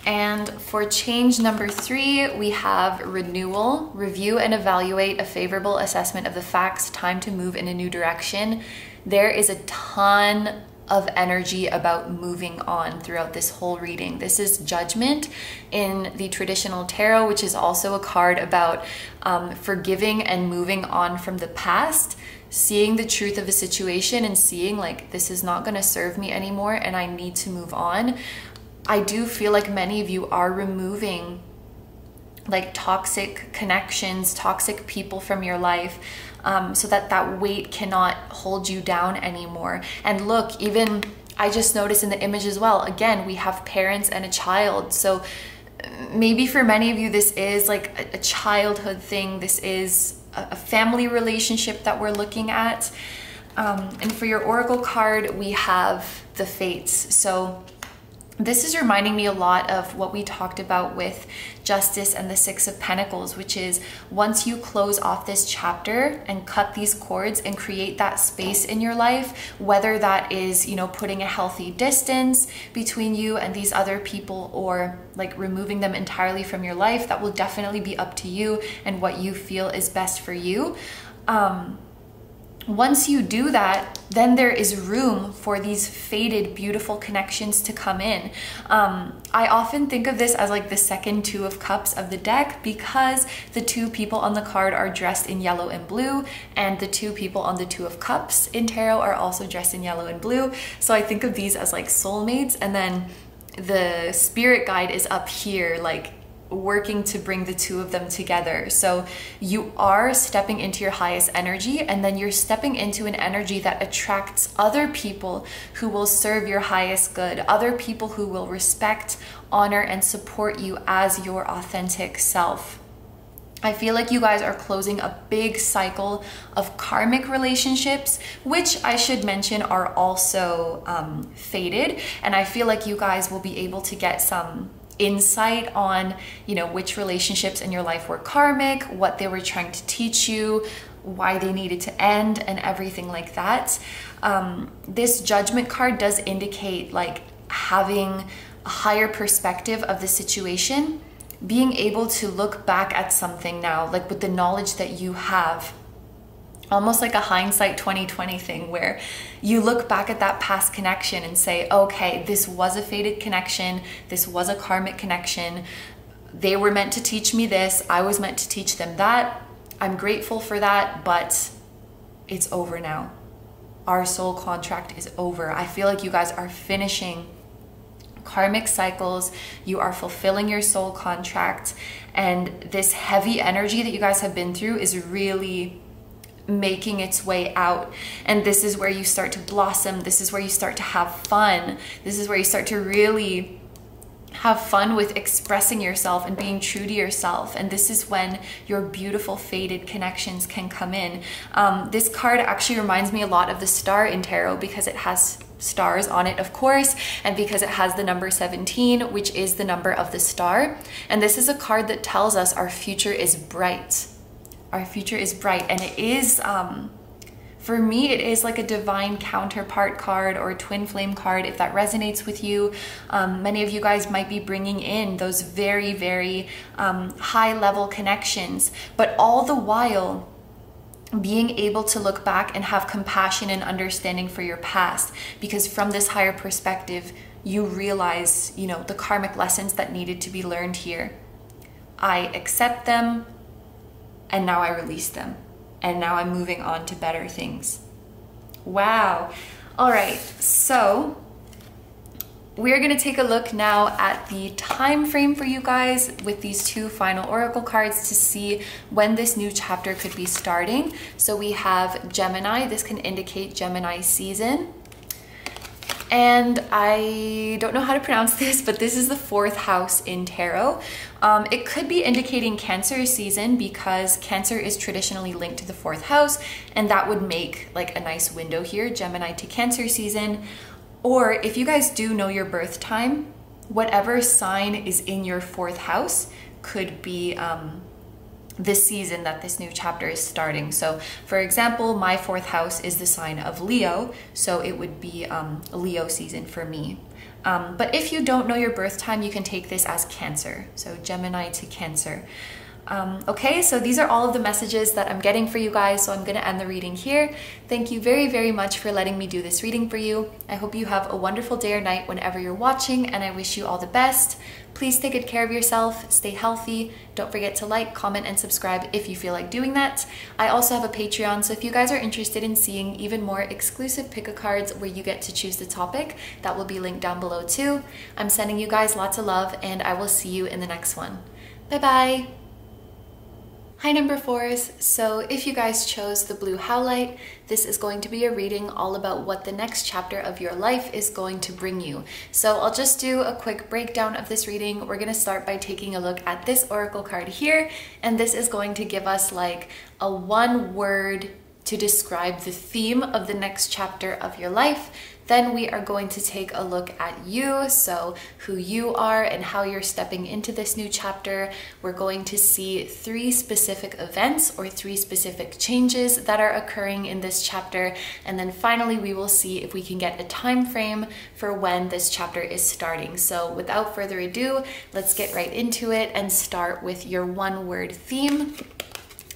And for change number 3, we have renewal. Review and evaluate a favorable assessment of the facts. Time to move in a new direction. There is a ton of energy about moving on throughout this whole reading. This is Judgment in the traditional tarot, which is also a card about forgiving and moving on from the past, seeing the truth of a situation and seeing like, this is not going to serve me anymore and I need to move on. I do feel like many of you are removing like toxic connections, toxic people from your life, so that that weight cannot hold you down anymore. And look, even I just noticed in the image as well, again, we have parents and a child. So maybe for many of you, this is like a childhood thing. This is a family relationship that we're looking at. And for your oracle card, we have the Fates. So this is reminding me a lot of what we talked about with Justice and the Six of Pentacles, which is once you close off this chapter and cut these cords and create that space in your life, whether that is, you know, putting a healthy distance between you and these other people, or like removing them entirely from your life, that will definitely be up to you and what you feel is best for you. Once you do that, then there is room for these faded, beautiful connections to come in. I often think of this as like the second Two of Cups of the deck, because the two people on the card are dressed in yellow and blue, and the two people on the Two of Cups in tarot are also dressed in yellow and blue. So I think of these as like soulmates, and then the spirit guide is up here, like working to bring the two of them together. So you are stepping into your highest energy, and then you're stepping into an energy that attracts other people who will serve your highest good, other people who will respect, honor, and support you as your authentic self. I feel like you guys are closing a big cycle of karmic relationships, which I should mention are also faded. And I feel like you guys will be able to get some insight on, you know, which relationships in your life were karmic, what they were trying to teach you, why they needed to end, and everything like that. This Judgment card does indicate like having a higher perspective of the situation, being able to look back at something now, like with the knowledge that you have, almost like a hindsight 2020 thing, where you look back at that past connection and say, okay, this was a fated connection, this was a karmic connection, they were meant to teach me this, I was meant to teach them that, I'm grateful for that, but it's over now. Our soul contract is over. I feel like you guys are finishing karmic cycles, you are fulfilling your soul contract, and this heavy energy that you guys have been through is really making its way out. And this is where you start to blossom. This is where you start to have fun. This is where you start to really have fun with expressing yourself and being true to yourself. And this is when your beautiful faded connections can come in. This card actually reminds me a lot of the Star in tarot, because it has stars on it, of course, and because it has the number 17, which is the number of the star. And this is a card that tells us our future is bright. Our future is bright. And it is, for me, it is like a divine counterpart card or a twin flame card, if that resonates with you. Many of you guys might be bringing in those very, very high level connections, but all the while being able to look back and have compassion and understanding for your past, because from this higher perspective, you realize, you know, the karmic lessons that needed to be learned here. I accept them, and now I release them, and now I'm moving on to better things. Wow. All right, so we're gonna take a look now at the time frame for you guys with these two final oracle cards to see when this new chapter could be starting. So we have Gemini. This can indicate Gemini season. And I don't know how to pronounce this, but this is the 4th house in tarot. It could be indicating Cancer season, because Cancer is traditionally linked to the 4th house, and that would make like a nice window here, Gemini to Cancer season. Or if you guys do know your birth time, whatever sign is in your 4th house could be this season that this new chapter is starting. So for example, my 4th house is the sign of Leo, so it would be Leo season for me. But if you don't know your birth time, you can take this as Cancer, so Gemini to Cancer. Okay, so these are all of the messages that I'm getting for you guys, so I'm going to end the reading here. Thank you very, very much for letting me do this reading for you. I hope you have a wonderful day or night whenever you're watching, and I wish you all the best. Please take good care of yourself, stay healthy. Don't forget to like, comment, and subscribe if you feel like doing that. I also have a Patreon, so if you guys are interested in seeing even more exclusive pick-a-cards where you get to choose the topic, that will be linked down below too. I'm sending you guys lots of love, and I will see you in the next one. Bye-bye! Hi number 4s, so if you guys chose the blue Howlite, this is going to be a reading all about what the next chapter of your life is going to bring you. So I'll just do a quick breakdown of this reading. We're going to start by taking a look at this oracle card here, and this is going to give us like a one word to describe the theme of the next chapter of your life. Then we are going to take a look at you, so who you are and how you're stepping into this new chapter. We're going to see 3 specific events or 3 specific changes that are occurring in this chapter. And then finally, we will see if we can get a time frame for when this chapter is starting. So without further ado, let's get right into it and start with your one word theme.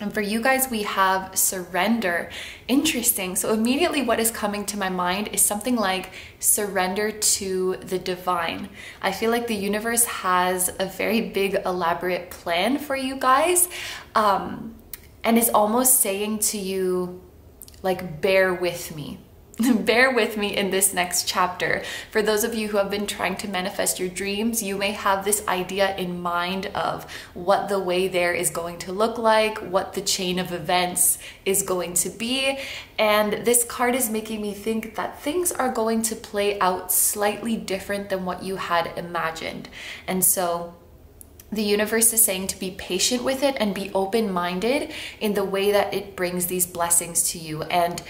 And for you guys, we have surrender. Interesting. So immediately what is coming to my mind is something like surrender to the divine. I feel like the universe has a very big, elaborate plan for you guys, and is almost saying to you, like, bear with me. Bear with me in this next chapter. For those of you who have been trying to manifest your dreams, you may have this idea in mind of what the way there is going to look like, what the chain of events is going to be. And this card is making me think that things are going to play out slightly different than what you had imagined. And so the universe is saying to be patient with it and be open-minded in the way that it brings these blessings to you. And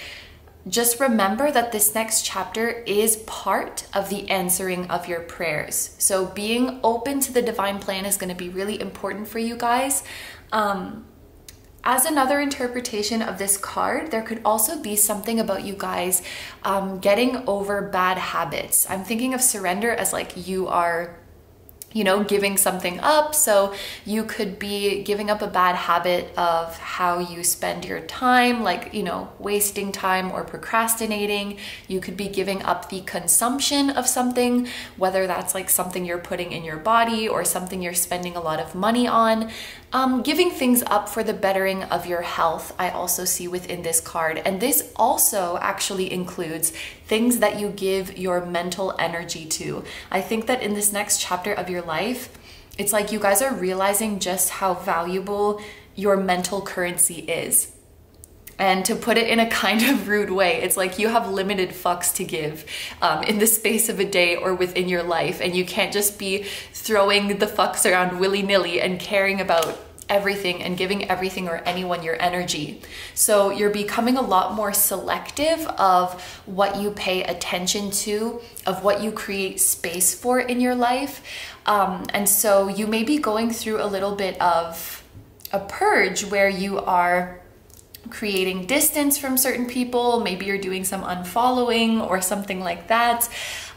just remember that this next chapter is part of the answering of your prayers. So being open to the divine plan is going to be really important for you guys. As another interpretation of this card, there could also be something about you guys getting over bad habits. I'm thinking of surrender as like you are, you know, giving something up. So you could be giving up a bad habit of how you spend your time, like, you know, wasting time or procrastinating. You could be giving up the consumption of something, whether that's like something you're putting in your body or something you're spending a lot of money on. Giving things up for the bettering of your health, I also see within this card. And this also actually includes things that you give your mental energy to. I think that in this next chapter of your life, it's like you guys are realizing just how valuable your mental currency is. And to put it in a kind of rude way, it's like you have limited fucks to give in the space of a day or within your life. And you can't just be throwing the fucks around willy-nilly and caring about everything and giving everything or anyone your energy. So you're becoming a lot more selective of what you pay attention to, of what you create space for in your life. And so you may be going through a little bit of a purge where you are creating distance from certain people. Maybe you're doing some unfollowing or something like that.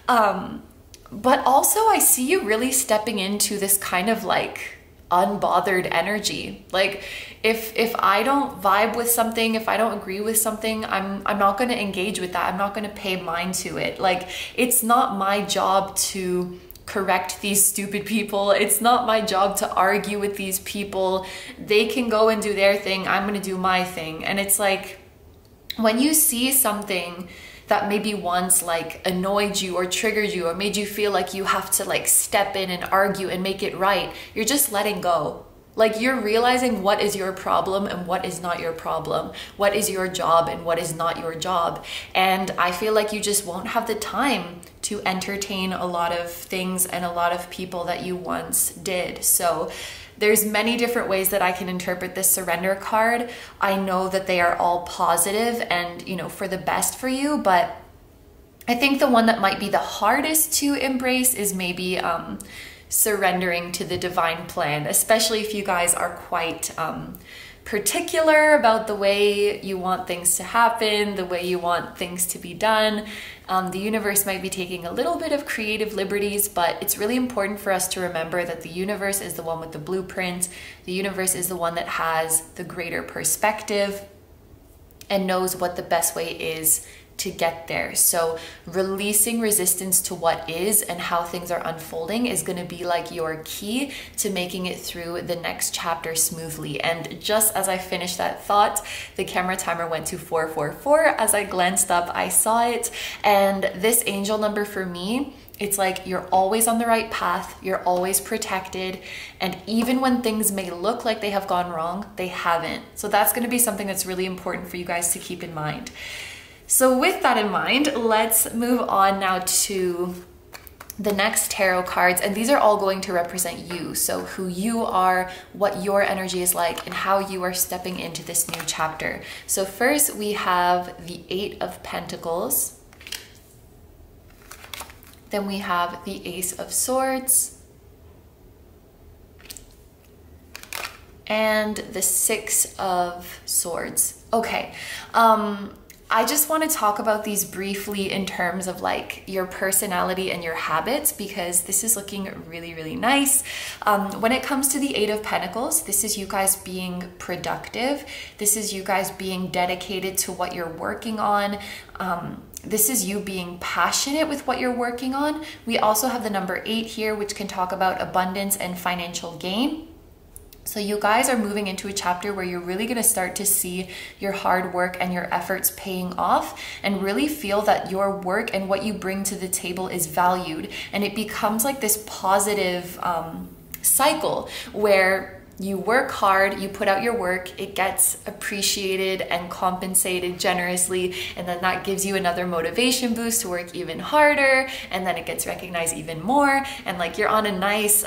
But also I see you really stepping into this kind of like unbothered energy. Like if I don't vibe with something, if I don't agree with something, I'm not going to engage with that. I'm not going to pay mind to it. Like it's not my job to correct these stupid people. It's not my job to argue with these people. They can go and do their thing. I'm going to do my thing. And it's like when you see something that maybe once like annoyed you or triggered you or made you feel like you have to like step in and argue and make it right, you're just letting go. Like you're realizing what is your problem and what is not your problem, what is your job and what is not your job. And I feel like you just won't have the time to entertain a lot of things and a lot of people that you once did. So there's many different ways that I can interpret this surrender card. I know that they are all positive and, you know, for the best for you, but I think the one that might be the hardest to embrace is maybe surrendering to the divine plan, especially if you guys are quite particular about the way you want things to happen, the way you want things to be done. The universe might be taking a little bit of creative liberties, but it's really important for us to remember that the universe is the one with the blueprint. The universe is the one that has the greater perspective and knows what the best way is to get there. So releasing resistance to what is and how things are unfolding is going to be like your key to making it through the next chapter smoothly. And just as I finished that thought, the camera timer went to 444. As I glanced up, I saw it. And this angel number for me, it's like you're always on the right path, you're always protected, and even when things may look like they have gone wrong, they haven't. So that's going to be something that's really important for you guys to keep in mind. So with that in mind, let's move on now to the next tarot cards, and these are all going to represent you. So who you are, what your energy is like, and how you are stepping into this new chapter. So first we have the 8 of Pentacles. Then we have the Ace of Swords. And the 6 of Swords. Okay. I just want to talk about these briefly in terms of like your personality and your habits, because this is looking really, really nice. When it comes to the 8 of Pentacles, this is you guys being productive. This is you guys being dedicated to what you're working on. This is you being passionate with what you're working on. We also have the number 8 here, which can talk about abundance and financial gain. So you guys are moving into a chapter where you're really going to start to see your hard work and your efforts paying off, and really feel that your work and what you bring to the table is valued. And it becomes like this positive cycle where you work hard, you put out your work, it gets appreciated and compensated generously, and then that gives you another motivation boost to work even harder, and then it gets recognized even more, and like you're on a nice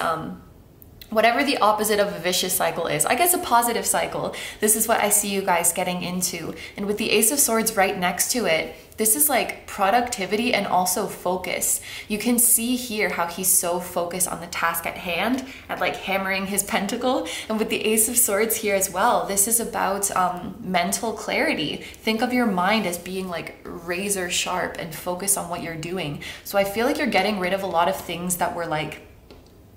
whatever the opposite of a vicious cycle is, I guess a positive cycle. This is what I see you guys getting into. And with the Ace of Swords right next to it, this is like productivity and also focus. You can see here how he's so focused on the task at hand, at like hammering his pentacle. And with the Ace of Swords here as well, this is about mental clarity. Think of your mind as being like razor sharp and focus on what you're doing. So I feel like you're getting rid of a lot of things that were like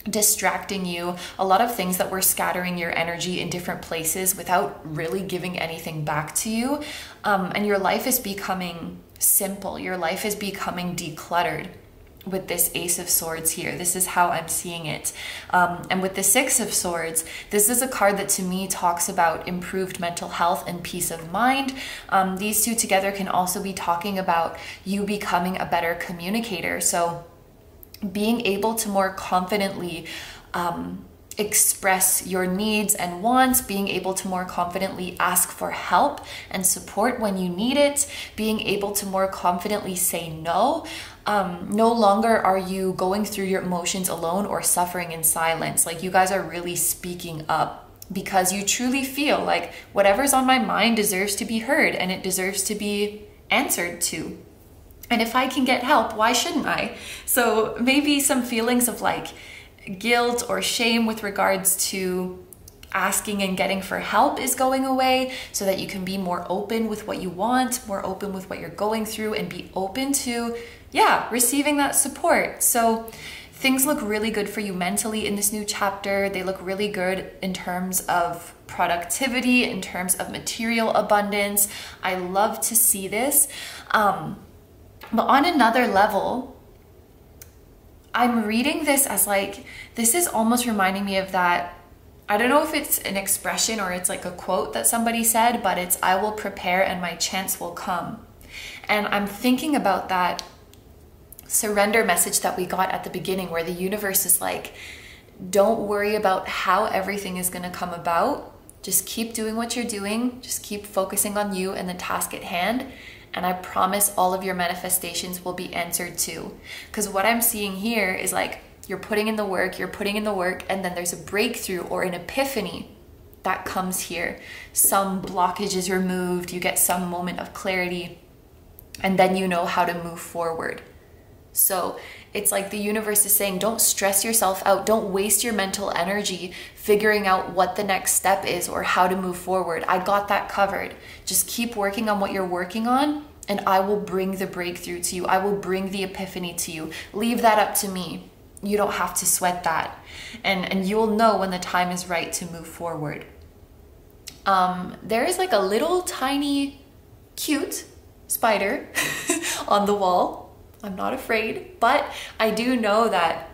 distracting you, a lot of things that were scattering your energy in different places without really giving anything back to you. And your life is becoming simple. Your life is becoming decluttered with this Ace of Swords here. This is how I'm seeing it. And with the 6 of Swords, this is a card that to me talks about improved mental health and peace of mind. These two together can also be talking about you becoming a better communicator. So being able to more confidently express your needs and wants, being able to more confidently ask for help and support when you need it, being able to more confidently say no. No longer are you going through your emotions alone or suffering in silence. Like you guys are really speaking up because you truly feel like whatever's on my mind deserves to be heard and it deserves to be answered to. And if I can get help, why shouldn't I? So maybe some feelings of like guilt or shame with regards to asking and getting for help is going away, so that you can be more open with what you want, more open with what you're going through, and be open to, yeah, receiving that support. So things look really good for you mentally in this new chapter. They look really good in terms of productivity, in terms of material abundance. I love to see this. But on another level, I'm reading this as like, this is almost reminding me of that, I don't know if it's an expression or it's like a quote that somebody said, but it's, I will prepare and my chance will come. And I'm thinking about that surrender message that we got at the beginning, where the universe is like, don't worry about how everything is going to come about. Just keep doing what you're doing. Just keep focusing on you and the task at hand. And I promise all of your manifestations will be answered too. Because what I'm seeing here is like, you're putting in the work, and then there's a breakthrough or an epiphany that comes here. Some blockage is removed, you get some moment of clarity, and then you know how to move forward. So it's like the universe is saying, don't stress yourself out. Don't waste your mental energy figuring out what the next step is or how to move forward. I got that covered. Just keep working on what you're working on, and I will bring the breakthrough to you. I will bring the epiphany to you. Leave that up to me. You don't have to sweat that. And you'll know when the time is right to move forward. There is like a little tiny cute spider on the wall. I'm not afraid, but I do know that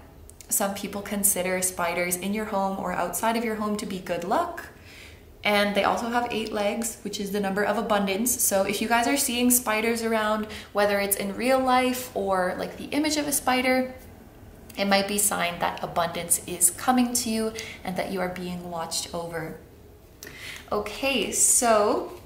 some people consider spiders in your home or outside of your home to be good luck. And they also have 8 legs, which is the number of abundance. So if you guys are seeing spiders around, whether it's in real life or like the image of a spider, it might be a sign that abundance is coming to you and that you are being watched over. Okay, so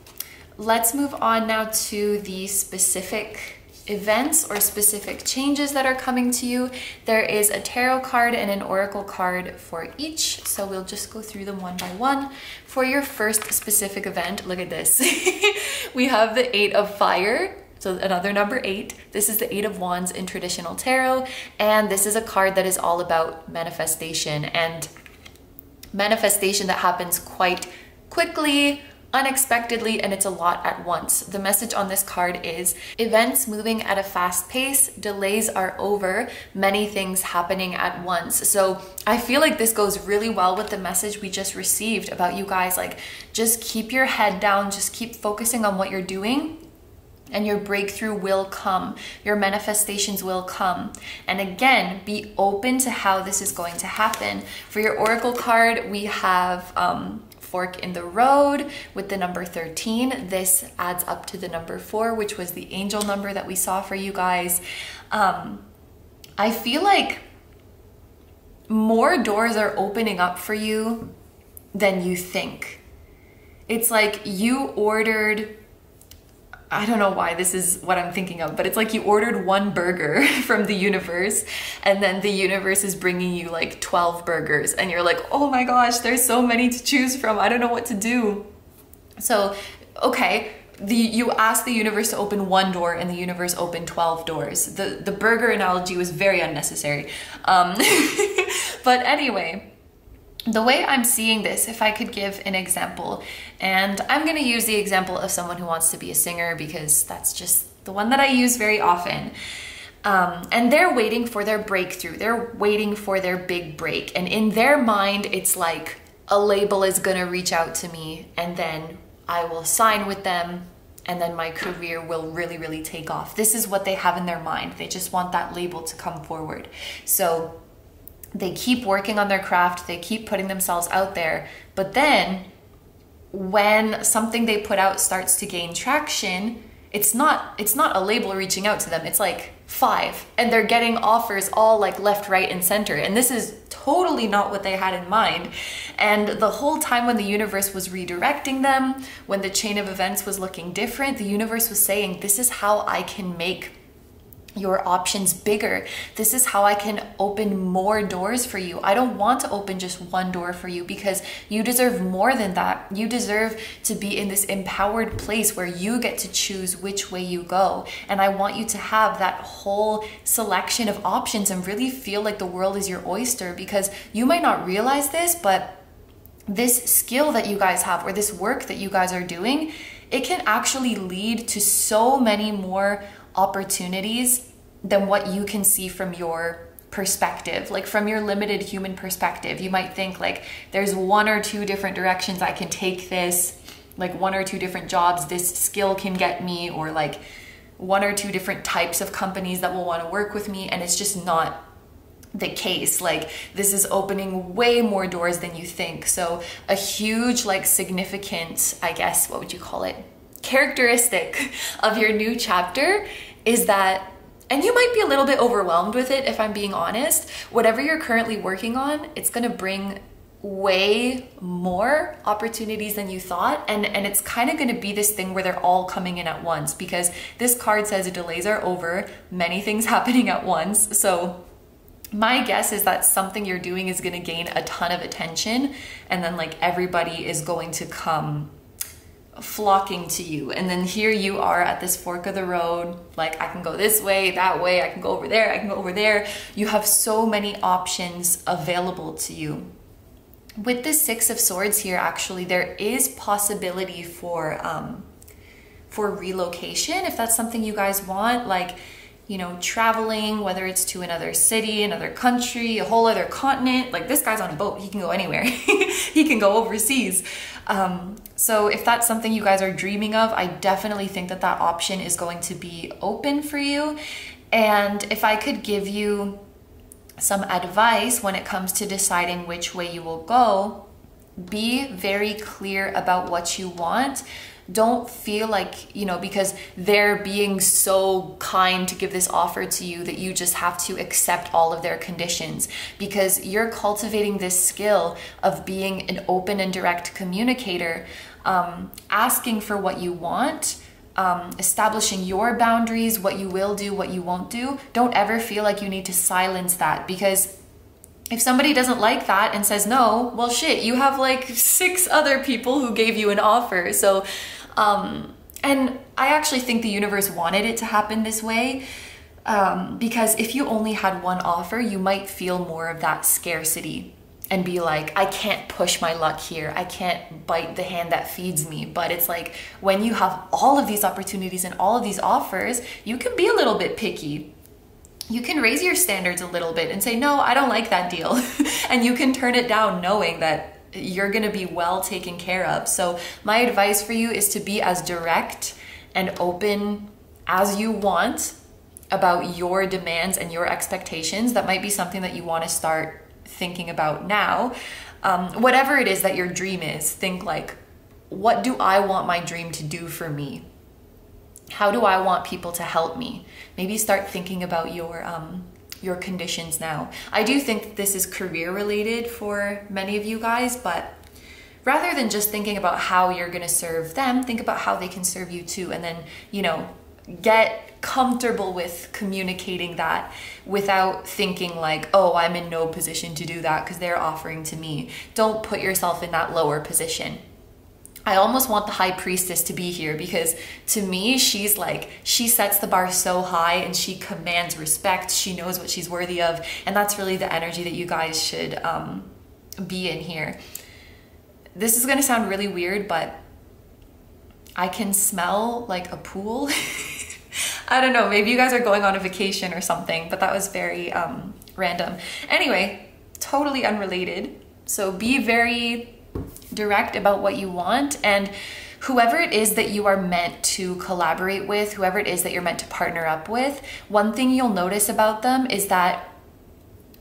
let's move on now to the specific events or specific changes that are coming to you. There is a tarot card and an oracle card for each, so we'll just go through them one by one. For your first specific event, look at this. We have the 8 of fire, so another number 8. This is the 8 of wands in traditional tarot, and this is a card that is all about manifestation, and manifestation that happens quite quickly, unexpectedly, and it's a lot at once. The message on this card is events moving at a fast pace, delays are over, many things happening at once. So I feel like this goes really well with the message we just received about you guys. Like, just keep your head down, just keep focusing on what you're doing, and your breakthrough will come. Your manifestations will come. And again, be open to how this is going to happen. For your oracle card, we have fork in the road with the number 13. This adds up to the number 4, which was the angel number that we saw for you guys. I feel like more doors are opening up for you than you think. It's like you ordered, I don't know why this is what I'm thinking of, but it's like you ordered 1 burger from the universe, and then the universe is bringing you like 12 burgers, and you're like, oh my gosh, there's so many to choose from. I don't know what to do. So, okay, you asked the universe to open 1 door, and the universe opened 12 doors. The burger analogy was very unnecessary. But anyway, the way I'm seeing this, if I could give an example, and I'm going to use the example of someone who wants to be a singer because that's just the one that I use very often. And they're waiting for their breakthrough. They're waiting for their big break. And in their mind, it's like a label is going to reach out to me, and then I will sign with them, and then my career will really, really take off. This is what they have in their mind. They just want that label to come forward. So they keep working on their craft, they keep putting themselves out there, but then when something they put out starts to gain traction, it's not a label reaching out to them, it's like 5, and they're getting offers all like left, right, and center, and this is totally not what they had in mind. And the whole time when the universe was redirecting them, when the chain of events was looking different, the universe was saying, this is how I can make your options bigger. This is how I can open more doors for you. I don't want to open just 1 door for you, because you deserve more than that. You deserve to be in this empowered place where you get to choose which way you go. And I want you to have that whole selection of options and really feel like the world is your oyster, because you might not realize this, but this skill that you guys have, or this work that you guys are doing, it can actually lead to so many more opportunities than what you can see from your perspective. Like from your limited human perspective, you might think like there's 1 or 2 different directions I can take this, like 1 or 2 different jobs this skill can get me, or like 1 or 2 different types of companies that will want to work with me, and it's just not the case. Like this is opening way more doors than you think. So a huge, like significant, I guess, what would you call it, characteristic of your new chapter is that, and you might be a little bit overwhelmed with it if I'm being honest, whatever you're currently working on, it's gonna bring way more opportunities than you thought, and it's kind of gonna be this thing where they're all coming in at once, because this card says delays are over, many things happening at once. So my guess is that something you're doing is gonna gain a ton of attention, and then like everybody is going to come flocking to you. And then here you are at this fork of the road, like I can go this way, that way, I can go over there, I can go over there. You have so many options available to you. With the Six of Swords here, actually, there is possibility for relocation, if that's something you guys want, like, you know, traveling, whether it's to another city, another country, a whole other continent. Like, this guy's on a boat, he can go anywhere. He can go overseas. So if that's something you guys are dreaming of, I definitely think that that option is going to be open for you. And if I could give you some advice when it comes to deciding which way you will go, be very clear about what you want. Don't feel like, you know, because they're being so kind to give this offer to you, that you just have to accept all of their conditions, because you're cultivating this skill of being an open and direct communicator, asking for what you want, establishing your boundaries, what you will do, what you won't do. Don't ever feel like you need to silence that, because if somebody doesn't like that and says no, well shit, you have like 6 other people who gave you an offer. So, and I actually think the universe wanted it to happen this way, because if you only had one offer, you might feel more of that scarcity and be like, I can't push my luck here. I can't bite the hand that feeds me. But it's like, when you have all of these opportunities and all of these offers, you can be a little bit picky. You can raise your standards a little bit and say, no, I don't like that deal. And you can turn it down knowing that you're gonna be well taken care of. So my advice for you is to be as direct and open as you want about your demands and your expectations. That might be something that you wanna start thinking about now. Whatever it is that your dream is, think like, what do I want my dream to do for me? How do I want people to help me? Maybe start thinking about your conditions now. I do think this is career related for many of you guys, but rather than just thinking about how you're gonna serve them, think about how they can serve you too. And then, you know, get comfortable with communicating that without thinking like, oh, I'm in no position to do that because they're offering to me. Don't put yourself in that lower position. I almost want the high priestess to be here, because to me, she's like, she sets the bar so high and she commands respect. She knows what she's worthy of. And that's really the energy that you guys should be in here. This is gonna sound really weird, but I can smell like a pool. I don't know, maybe you guys are going on a vacation or something, but that was very random. Anyway, totally unrelated. So be very direct about what you want, and whoever it is that you are meant to collaborate with, whoever it is that you're meant to partner up with, one thing you'll notice about them is that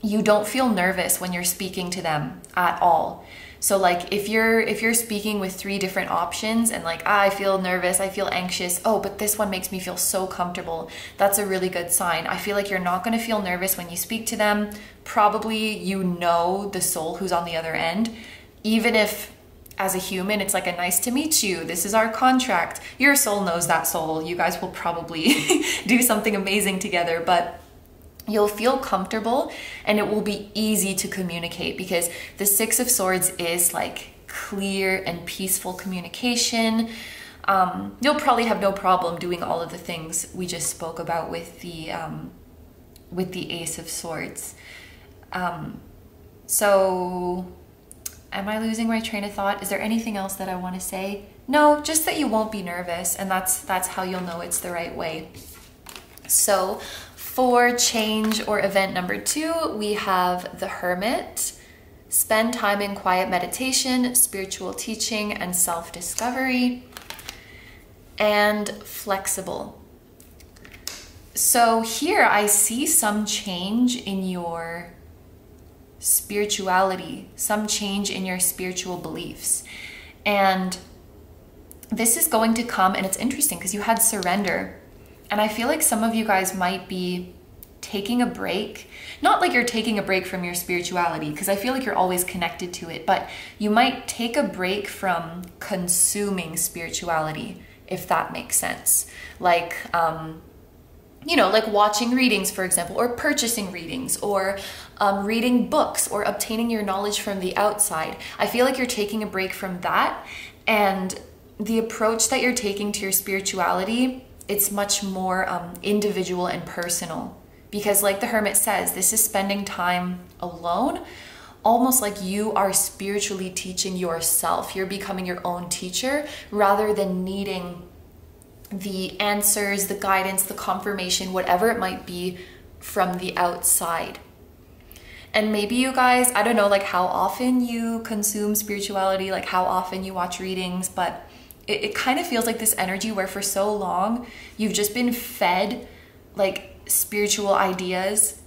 you don't feel nervous when you're speaking to them at all. So like if you're speaking with 3 different options and like, I feel nervous, I feel anxious, oh, but this one makes me feel so comfortable, that's a really good sign. I feel like you're not gonna feel nervous when you speak to them. Probably you know the soul who's on the other end. Even if as a human, it's like a nice to meet you, this is our contract. Your soul knows that soul. You guys will probably do something amazing together, but you'll feel comfortable and it will be easy to communicate, because the Six of Swords is like clear and peaceful communication. You'll probably have no problem doing all of the things we just spoke about with the Ace of Swords. So am I losing my train of thought? Is there anything else that I want to say? No, just that you won't be nervous, and that's how you'll know it's the right way. So for change or event number 2, we have the Hermit. Spend time in quiet meditation, spiritual teaching, and self-discovery. And flexible. So here I see some change in your spirituality, some change in your spiritual beliefs. And this is going to come, and it's interesting because you had surrender. And I feel like some of you guys might be taking a break. Not like you're taking a break from your spirituality, because I feel like you're always connected to it, but you might take a break from consuming spirituality, if that makes sense. Like, you know, like watching readings, for example, or purchasing readings, or reading books, or obtaining your knowledge from the outside. I feel like you're taking a break from that and the approach that you're taking to your spirituality, it's much more individual and personal. Because like the Hermit says, this is spending time alone, almost like you are spiritually teaching yourself. You're becoming your own teacher rather than needing the answers, the guidance, the confirmation, whatever it might be from the outside. And maybe you guys, I don't know like how often you consume spirituality, like how often you watch readings, but it kind of feels like this energy where for so long you've just been fed like spiritual ideas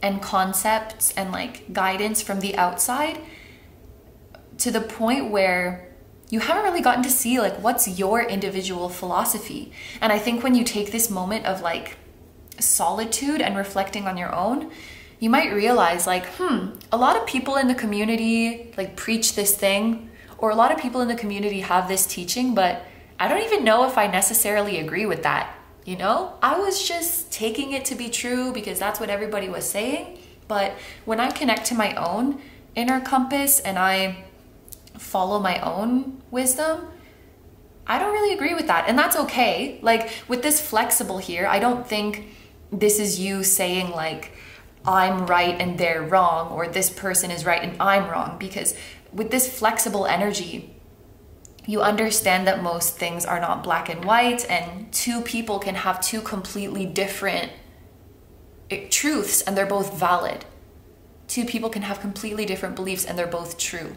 and concepts and like guidance from the outside to the point where you haven't really gotten to see like what's your individual philosophy. And I think when you take this moment of like solitude and reflecting on your own, you might realize like, a lot of people in the community like preach this thing, or a lot of people in the community have this teaching, but I don't even know if I necessarily agree with that. You know, I was just taking it to be true because that's what everybody was saying. But when I connect to my own inner compass and I follow my own wisdom, I don't really agree with that. And that's okay. Like with this flexible here, I don't think this is you saying like, I'm right and they're wrong, or this person is right and I'm wrong. Because with this flexible energy, you understand that most things are not black and white, and two people can have two completely different truths and they're both valid. Two people can have completely different beliefs and they're both true.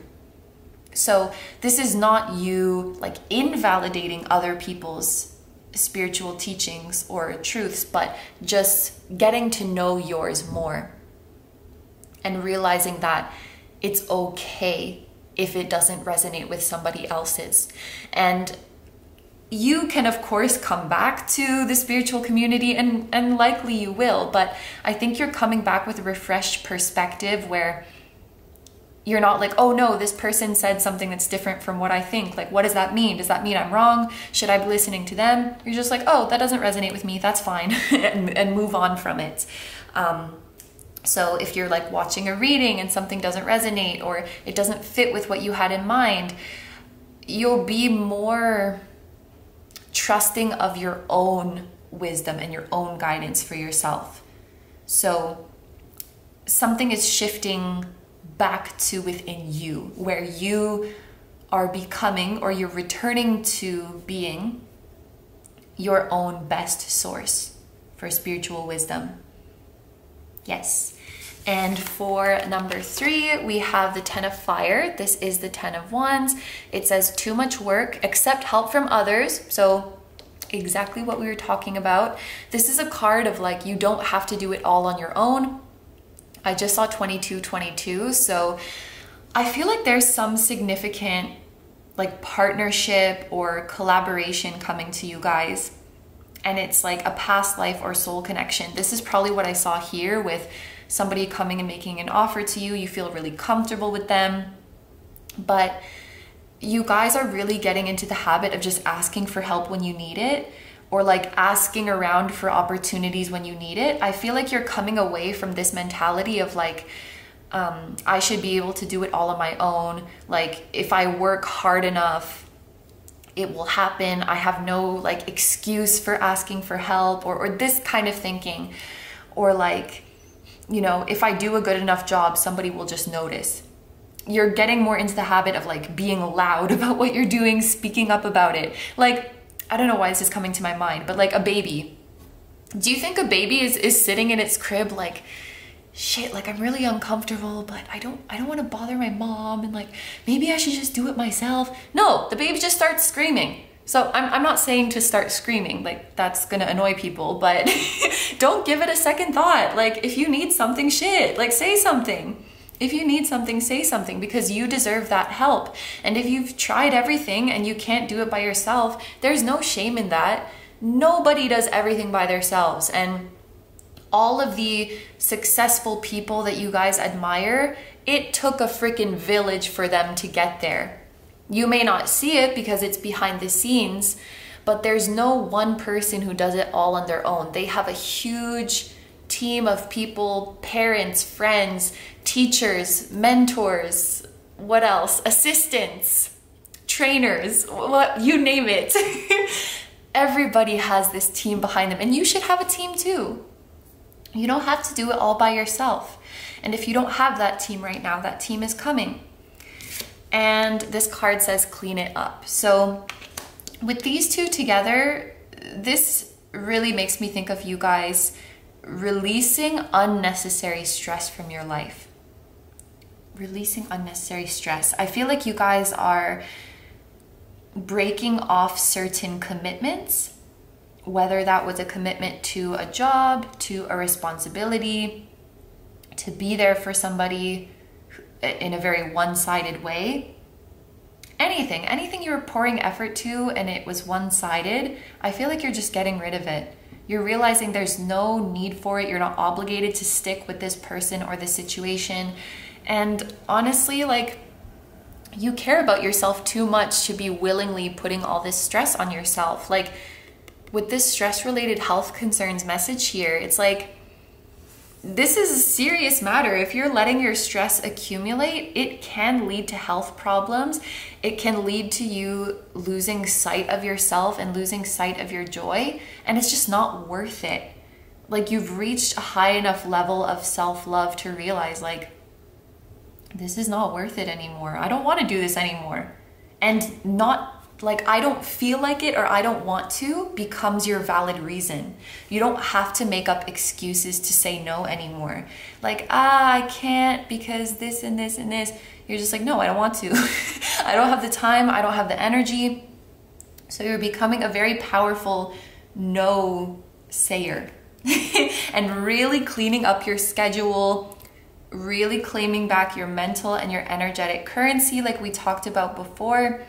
So this is not you like invalidating other people's spiritual teachings or truths, but just getting to know yours more and realizing that it's okay if it doesn't resonate with somebody else's. And you can of course come back to the spiritual community, and likely you will, but I think you're coming back with a refreshed perspective where you're not like, oh no, this person said something that's different from what I think. Like, what does that mean? Does that mean I'm wrong? Should I be listening to them? You're just like, oh, that doesn't resonate with me. That's fine. and move on from it. So if you're like watching a reading and something doesn't resonate or it doesn't fit with what you had in mind, you'll be more trusting of your own wisdom and your own guidance for yourself. So something is shifting back to within you, where you are becoming, or you're returning to being, your own best source for spiritual wisdom. Yes. And for number 3, we have the 10 of Fire. This is the 10 of Wands. It says too much work, accept help from others. So exactly what we were talking about. This is a card of like, you don't have to do it all on your own. I just saw 2222. So I feel like there's some significant like partnership or collaboration coming to you guys. And it's like a past life or soul connection. This is probably what I saw here with somebody coming and making an offer to you. You feel really comfortable with them, but you guys are really getting into the habit of just asking for help when you need it, or like asking around for opportunities when you need it. I feel like you're coming away from this mentality of like, I should be able to do it all on my own. Like if I work hard enough, it will happen. I have no like excuse for asking for help, or this kind of thinking. Or like, you know, if I do a good enough job, somebody will just notice. You're getting more into the habit of like being loud about what you're doing, speaking up about it. Like, I don't know why this is coming to my mind, but like a baby. Do you think a baby is sitting in its crib like, shit, like I'm really uncomfortable, but I don't want to bother my mom, and like maybe I should just do it myself? No, the baby just starts screaming. So I'm not saying to start screaming, like that's gonna annoy people, but don't give it a second thought. Like if you need something, shit, like say something. If you need something, say something, because you deserve that help. And if you've tried everything and you can't do it by yourself, there's no shame in that. Nobody does everything by themselves. And all of the successful people that you guys admire, it took a freaking village for them to get there. You may not see it because it's behind the scenes, but there's no one person who does it all on their own. They have a huge team of people, parents, friends, teachers, mentors, what else? Assistants, trainers, what, you name it. Everybody has this team behind them, and you should have a team too. You don't have to do it all by yourself. And if you don't have that team right now, that team is coming. And this card says clean it up. So with these two together, this really makes me think of you guys releasing unnecessary stress from your life. Releasing unnecessary stress. I feel like you guys are breaking off certain commitments, whether that was a commitment to a job, to a responsibility, to be there for somebody in a very one-sided way. Anything you were pouring effort to and it was one-sided, I feel like you're just getting rid of it. You're realizing there's no need for it. You're not obligated to stick with this person or this situation. And honestly, like, you care about yourself too much to be willingly putting all this stress on yourself. Like, with this stress-related health concerns message here, it's like, this is a serious matter. If you're letting your stress accumulate, it can lead to health problems. It can lead to you losing sight of yourself and losing sight of your joy. And it's just not worth it. Like, you've reached a high enough level of self-love to realize, like, this is not worth it anymore. I don't want to do this anymore. And not like, I don't feel like it or I don't want to becomes your valid reason. You don't have to make up excuses to say no anymore. Like, I can't because this and this and this. You're just like, no, I don't want to. I don't have the time. I don't have the energy. So you're becoming a very powerful no sayer and really cleaning up your schedule, really claiming back your mental and your energetic currency like we talked about before.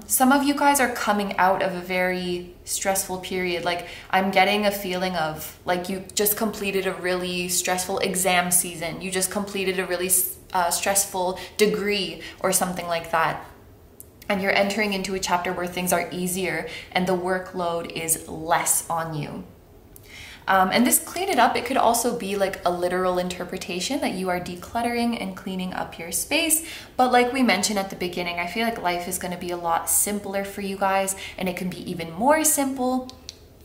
Some of you guys are coming out of a very stressful period. Like, I'm getting a feeling of like you just completed a really stressful exam season. You just completed a really stressful degree or something like that. And you're entering into a chapter where things are easier and the workload is less on you. And this clean it up, it could also be like a literal interpretation that you are decluttering and cleaning up your space. But like we mentioned at the beginning, I feel like life is going to be a lot simpler for you guys, and it can be even more simple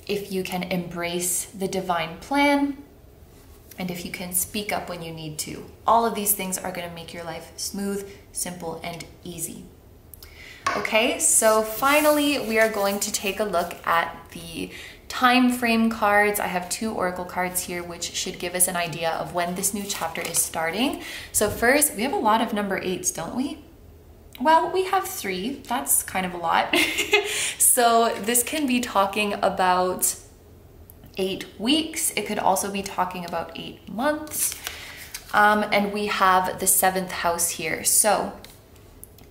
if you can embrace the divine plan and if you can speak up when you need to. All of these things are going to make your life smooth, simple, and easy. Okay, so finally we are going to take a look at the time frame cards. I have 2 oracle cards here which should give us an idea of when this new chapter is starting. So first, we have a lot of number 8s, don't we? Well, we have 3. That's kind of a lot. So this can be talking about 8 weeks. It could also be talking about 8 months. And we have the 7th house here. So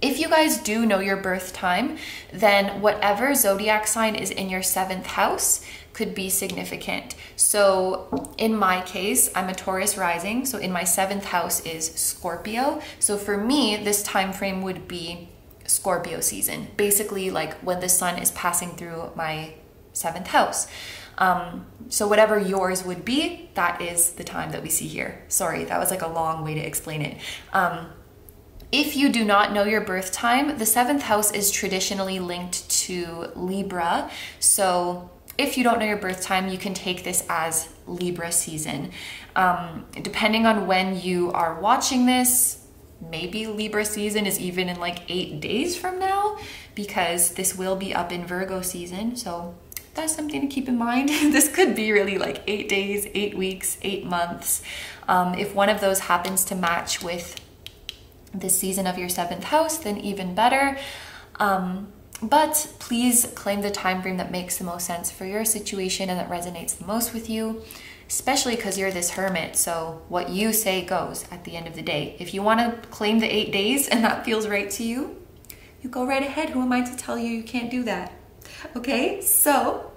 if you guys do know your birth time, then whatever zodiac sign is in your 7th house could be significant. So in my case, I'm a Taurus rising, so in my 7th house is Scorpio. So for me, this time frame would be Scorpio season, basically like when the sun is passing through my 7th house. So whatever yours would be, that is the time that we see here. Sorry, that was like a long way to explain it. If you do not know your birth time, the 7th house is traditionally linked to Libra. So if you don't know your birth time, you can take this as Libra season. Depending on when you are watching this, maybe Libra season is even in like 8 days from now, because this will be up in Virgo season. So that's something to keep in mind. This could be really like 8 days, 8 weeks, 8 months. If one of those happens to match with the season of your 7th house, then even better. But please claim the time frame that makes the most sense for your situation and that resonates the most with you, especially because you're this hermit. So what you say goes at the end of the day. If you want to claim the 8 days and that feels right to you, you go right ahead. Who am I to tell you you can't do that? Okay, so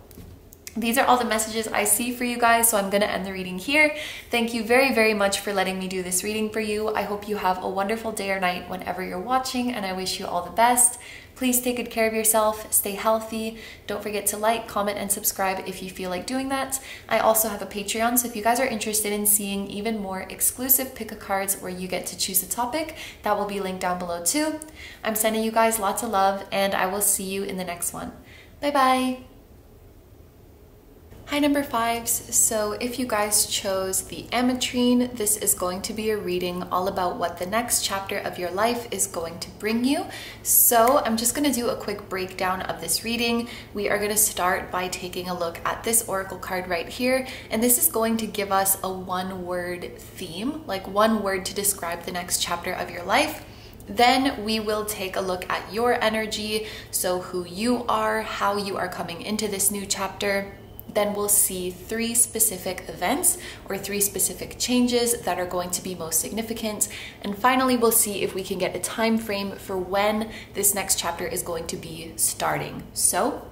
these are all the messages I see for you guys, so I'm going to end the reading here. Thank you very, very much for letting me do this reading for you. I hope you have a wonderful day or night whenever you're watching, and I wish you all the best. Please take good care of yourself, stay healthy. Don't forget to like, comment, and subscribe if you feel like doing that. I also have a Patreon, so if you guys are interested in seeing even more exclusive pick-a-cards where you get to choose a topic, that will be linked down below too. I'm sending you guys lots of love, and I will see you in the next one. Bye-bye! Hi number 5s, so if you guys chose the Ametrine, this is going to be a reading all about what the next chapter of your life is going to bring you. So I'm just going to do a quick breakdown of this reading. We are going to start by taking a look at this oracle card right here, and this is going to give us a one-word theme, like one word to describe the next chapter of your life. Then we will take a look at your energy, so who you are, how you are coming into this new chapter. Then we'll see 3 specific events or 3 specific changes that are going to be most significant. And finally, we'll see if we can get a time frame for when this next chapter is going to be starting. So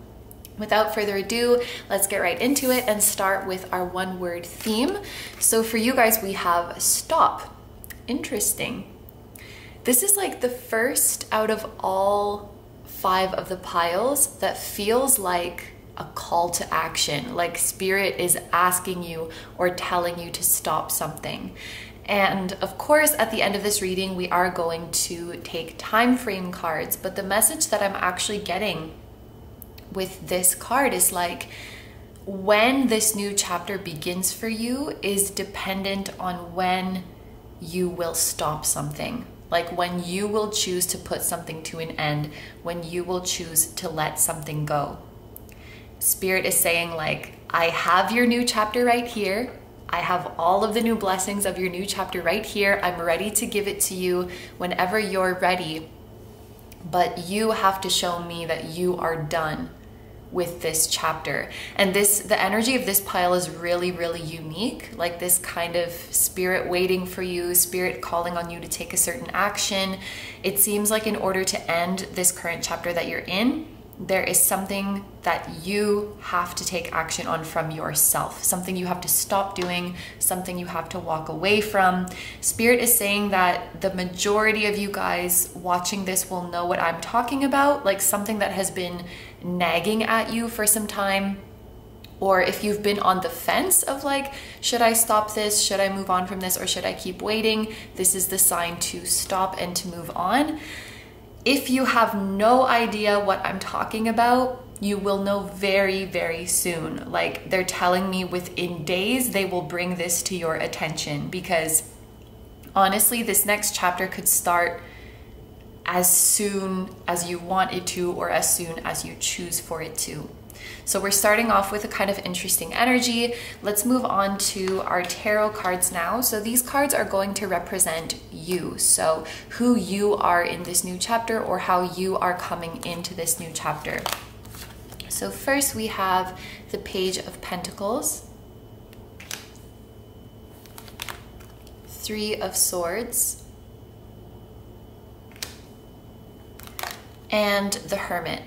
without further ado, let's get right into it and start with our one-word theme. So for you guys, we have stop. Interesting. This is like the first out of all 5 of the piles that feels like a call to action, like spirit is asking you or telling you to stop something. And of course, at the end of this reading, we are going to take time frame cards, but the message that I'm actually getting with this card is like, when this new chapter begins for you is dependent on when you will stop something. Like when you will choose to put something to an end, when you will choose to let something go. Spirit is saying like, I have your new chapter right here. I have all of the new blessings of your new chapter right here. I'm ready to give it to you whenever you're ready. But you have to show me that you are done with this chapter. And the energy of this pile is really, really unique. Like this kind of spirit waiting for you, spirit calling on you to take a certain action. It seems like in order to end this current chapter that you're in, there is something that you have to take action on from yourself, something you have to stop doing, something you have to walk away from. Spirit is saying that the majority of you guys watching this will know what I'm talking about, like something that has been nagging at you for some time. Or if you've been on the fence of like, should I stop this? Should I move on from this? Or should I keep waiting? This is the sign to stop and to move on. If you have no idea what I'm talking about, you will know very, very soon. Like they're telling me within days, they will bring this to your attention, because honestly, this next chapter could start as soon as you want it to, or as soon as you choose for it to. So we're starting off with a kind of interesting energy. Let's move on to our tarot cards now. So these cards are going to represent you. So who you are in this new chapter, or how you are coming into this new chapter. So first we have the Page of Pentacles, 3 of Swords, and the Hermit.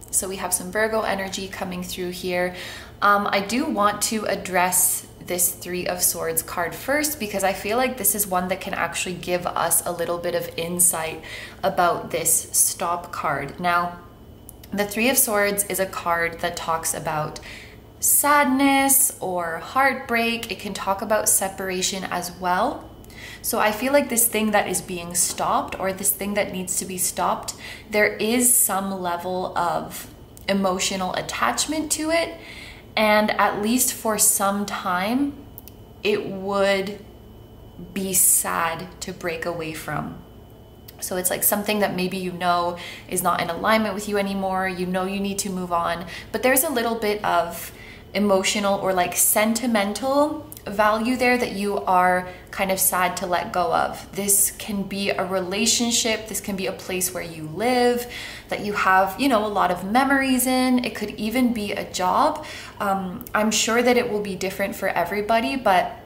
So we have some Virgo energy coming through here. I do want to address this 3 of Swords card first, because I feel like this is one that can actually give us a little bit of insight about this stop card. Now, the 3 of Swords is a card that talks about sadness or heartbreak. It can talk about separation as well. So I feel like this thing that is being stopped, or this thing that needs to be stopped, there is some level of emotional attachment to it. And at least for some time, it would be sad to break away from. So it's like something that maybe you know is not in alignment with you anymore. You know you need to move on, but there's a little bit of emotional or like sentimental value there that you are kind of sad to let go of. This can be a relationship, this can be a place where you live, that you have, you know, a lot of memories in. It could even be a job. I'm sure that it will be different for everybody, but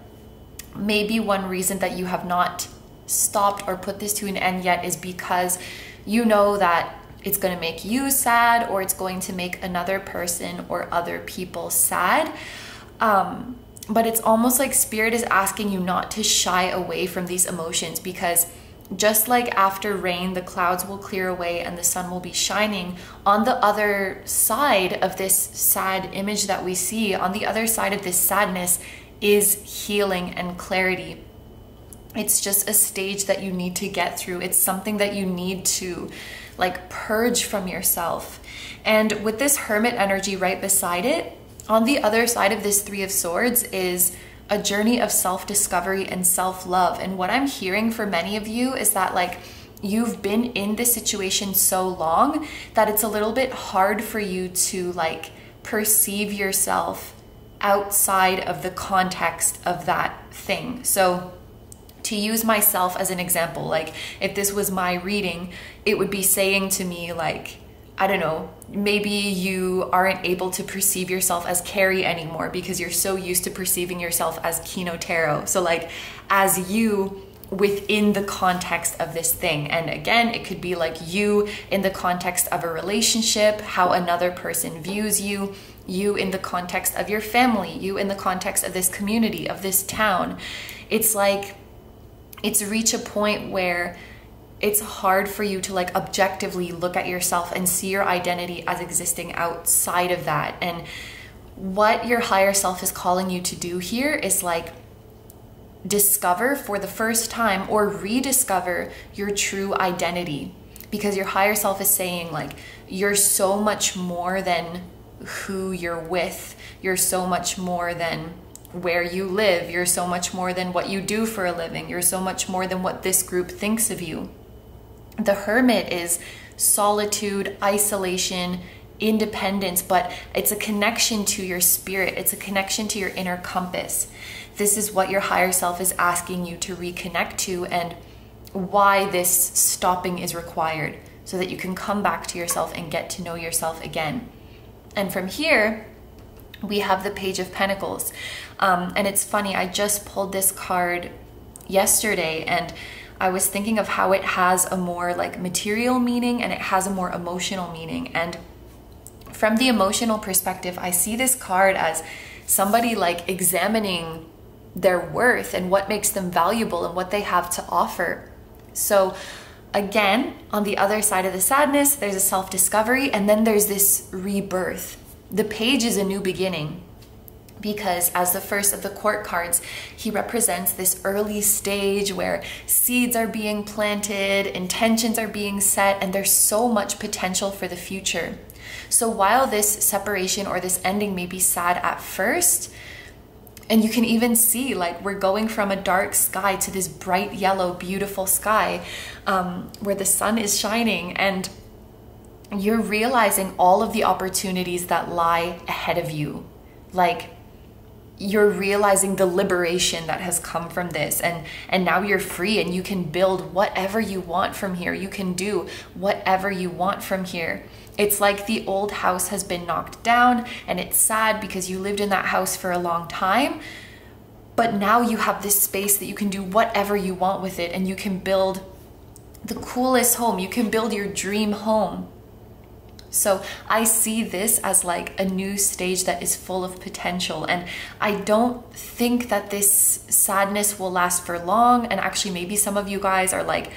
maybe one reason that you have not stopped or put this to an end yet is because you know that it's going to make you sad, or it's going to make another person or other people sad. But it's almost like Spirit is asking you not to shy away from these emotions, because just like after rain, the clouds will clear away and the sun will be shining. On the other side of this sad image that we see, on the other side of this sadness is healing and clarity. It's just a stage that you need to get through. It's something that you need to like purge from yourself. And with this Hermit energy right beside it, on the other side of this Three of Swords is a journey of self-discovery and self-love. And what I'm hearing for many of you is that like you've been in this situation so long that it's a little bit hard for you to like perceive yourself outside of the context of that thing. So to use myself as an example, like if this was my reading, it would be saying to me like, I don't know, maybe you aren't able to perceive yourself as Carrie anymore because you're so used to perceiving yourself as Kino Tarot. So like as you within the context of this thing. And again, it could be like you in the context of a relationship, how another person views you, you in the context of your family, you in the context of this community, of this town. It's like, it's reach a point where it's hard for you to like objectively look at yourself and see your identity as existing outside of that. And what your higher self is calling you to do here is like discover for the first time or rediscover your true identity, because your higher self is saying like you're so much more than who you're with, you're so much more than where you live, you're so much more than what you do for a living, you're so much more than what this group thinks of you. The Hermit is solitude, isolation, independence, but it's a connection to your spirit. It's a connection to your inner compass. This is what your higher self is asking you to reconnect to, and why this stopping is required, so that you can come back to yourself and get to know yourself again. And from here, we have the Page of Pentacles. And it's funny, I just pulled this card yesterday and I was thinking of how it has a more like material meaning and it has a more emotional meaning. And from the emotional perspective, I see this card as somebody like examining their worth and what makes them valuable and what they have to offer. So again, on the other side of the sadness, there's a self-discovery, and then there's this rebirth. The Page is a new beginning, because as the first of the Court cards, he represents this early stage where seeds are being planted, intentions are being set, and there's so much potential for the future. So while this separation or this ending may be sad at first, and you can even see like we're going from a dark sky to this bright yellow, beautiful sky where the sun is shining, and you're realizing all of the opportunities that lie ahead of you. Like, you're realizing the liberation that has come from this, and now you're free and you can build whatever you want from here. You can do whatever you want from here. It's like the old house has been knocked down and it's sad because you lived in that house for a long time, but now you have this space that you can do whatever you want with it, and you can build the coolest home. You can build your dream home. So I see this as like a new stage that is full of potential, and I don't think that this sadness will last for long. And actually maybe some of you guys are like,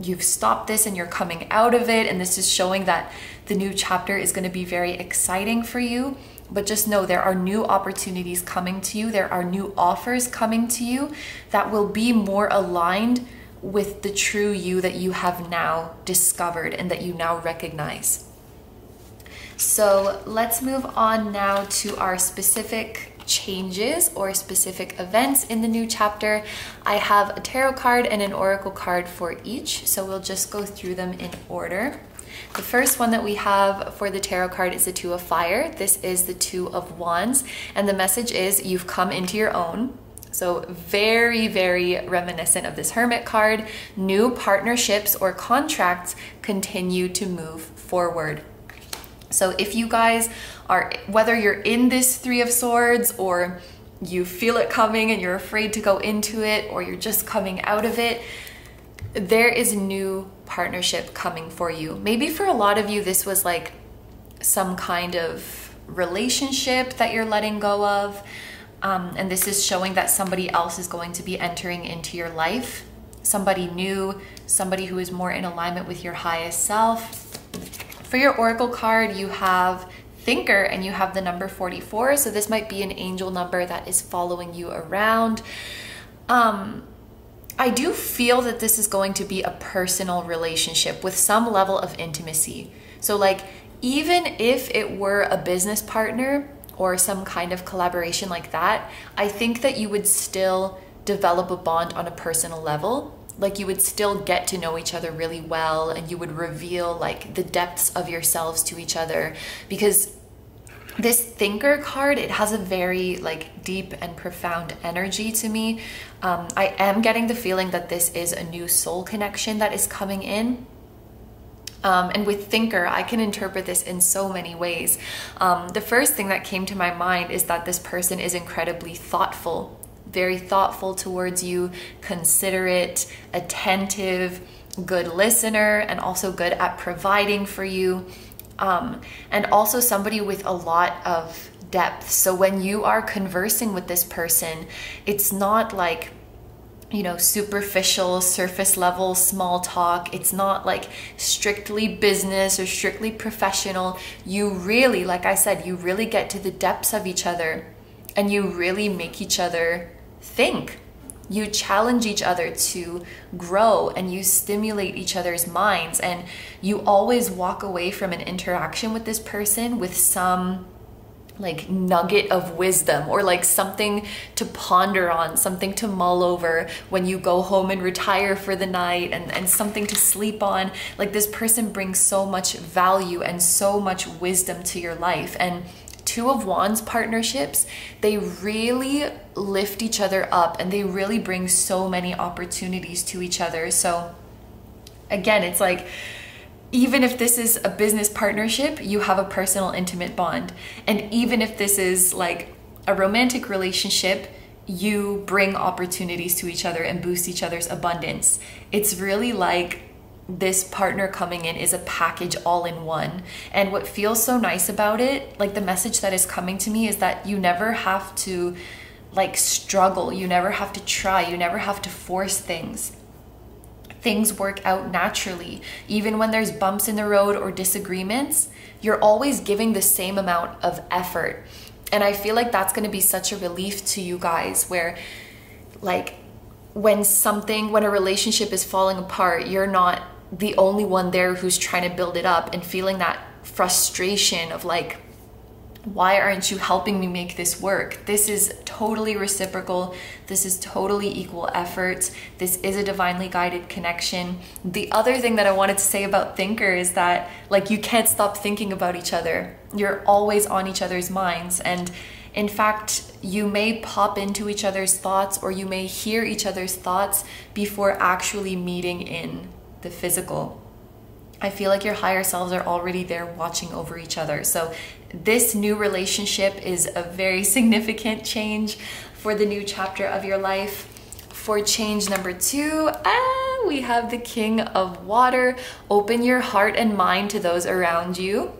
you've stopped this and you're coming out of it, and this is showing that the new chapter is going to be very exciting for you. But just know there are new opportunities coming to you. There are new offers coming to you that will be more aligned with the true you that you have now discovered and that you now recognize. So let's move on now to our specific changes or specific events in the new chapter. I have a tarot card and an oracle card for each, so we'll just go through them in order. The first one that we have for the tarot card is the Two of Fire. This is the Two of Wands, and the message is you've come into your own. So very, very reminiscent of this Hermit card. New partnerships or contracts continue to move forward. So if you guys are, whether you're in this Three of Swords or you feel it coming and you're afraid to go into it, or you're just coming out of it, there is a new partnership coming for you. Maybe for a lot of you, this was like some kind of relationship that you're letting go of. And this is showing that somebody else is going to be entering into your life. somebody new, somebody who is more in alignment with your highest self. For your oracle card, you have Thinker and you have the number 44. So this might be an angel number that is following you around. I do feel that this is going to be a personal relationship with some level of intimacy. So like, even if it were a business partner or some kind of collaboration like that, I think that you would still develop a bond on a personal level. Like you would still get to know each other really well, and you would reveal like the depths of yourselves to each other, because this Thinker card, it has a very like deep and profound energy to me. I am getting the feeling that this is a new soul connection that is coming in. And with Thinker, I can interpret this in so many ways. The first thing that came to my mind is that this person is incredibly thoughtful, very thoughtful towards you, considerate, attentive, good listener, and also good at providing for you. And also somebody with a lot of depth. So when you are conversing with this person, it's not like, you know, superficial, surface level, small talk. It's not like strictly business or strictly professional. You really, like I said, you really get to the depths of each other, and you really make each other think. You challenge each other to grow, and you stimulate each other's minds, and you always walk away from an interaction with this person with some like nugget of wisdom, or like something to ponder on, something to mull over when you go home and retire for the night, and something to sleep on. Like this person brings so much value and so much wisdom to your life. And Two of Wands partnerships, they really lift each other up, and they really bring so many opportunities to each other. So again, it's like, even if this is a business partnership, you have a personal intimate bond. And even if this is like a romantic relationship, you bring opportunities to each other and boost each other's abundance. It's really like this partner coming in is a package all in one. And what feels so nice about it, like the message that is coming to me, is that you never have to like struggle. You never have to try. You never have to force things. Things work out naturally. Even when there's bumps in the road or disagreements, you're always giving the same amount of effort. And I feel like that's going to be such a relief to you guys, where like when a relationship is falling apart, you're not the only one there who's trying to build it up and feeling that frustration of like, why aren't you helping me make this work? This is totally reciprocal. This is totally equal effort. This is a divinely guided connection. The other thing that I wanted to say about Thinker is that like you can't stop thinking about each other. You're always on each other's minds. And in fact, you may pop into each other's thoughts, or you may hear each other's thoughts before actually meeting in the physical. I feel like your higher selves are already there watching over each other. So this new relationship is a very significant change for the new chapter of your life. For change number 2, we have the King of Water. Open your heart and mind to those around you.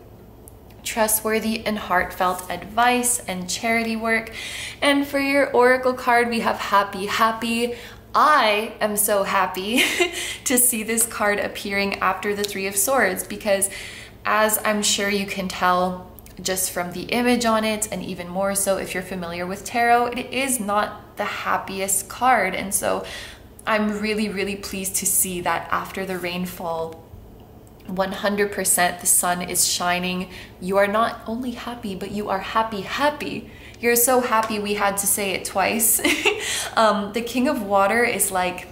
Trustworthy and heartfelt advice and charity work. And for your oracle card, we have happy, happy. I am so happy to see this card appearing after the Three of Swords, because as I'm sure you can tell just from the image on it, and even more so if you're familiar with tarot, it is not the happiest card. And so I'm really, really pleased to see that after the rainfall, 100% the sun is shining. You are not only happy, but you are happy, happy. You're so happy we had to say it twice. The King of Water is like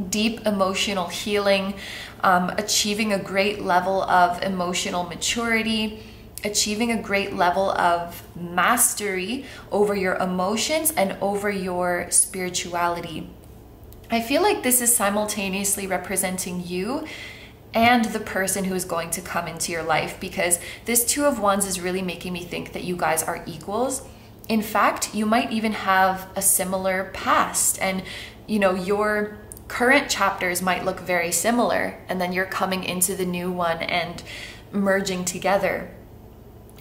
deep emotional healing, achieving a great level of emotional maturity, achieving a great level of mastery over your emotions and over your spirituality. I feel like this is simultaneously representing you and the person who is going to come into your life, because this Two of Wands is really making me think that you guys are equals. In fact, you might even have a similar past, and you know, your current chapters might look very similar, and then you're coming into the new one and merging together.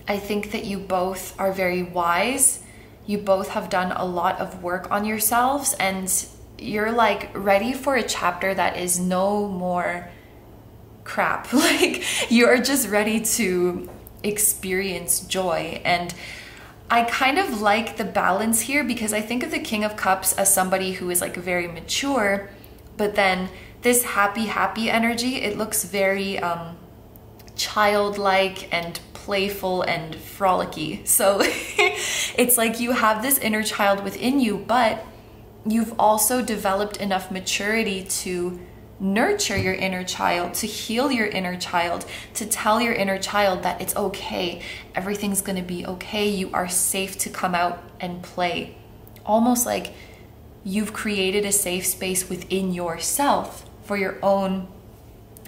I think that you both are very wise. You both have done a lot of work on yourselves, and you're like ready for a chapter that is no more crap. Like you're just ready to experience joy. And I kind of like the balance here, because I think of the King of Cups as somebody who is like very mature, but then this happy energy, it looks very childlike and playful and frolicky. So it's like you have this inner child within you, but you've also developed enough maturity to nurture your inner child, to heal your inner child, to tell your inner child that it's okay, everything's gonna be okay, you are safe to come out and play. Almost like you've created a safe space within yourself for your own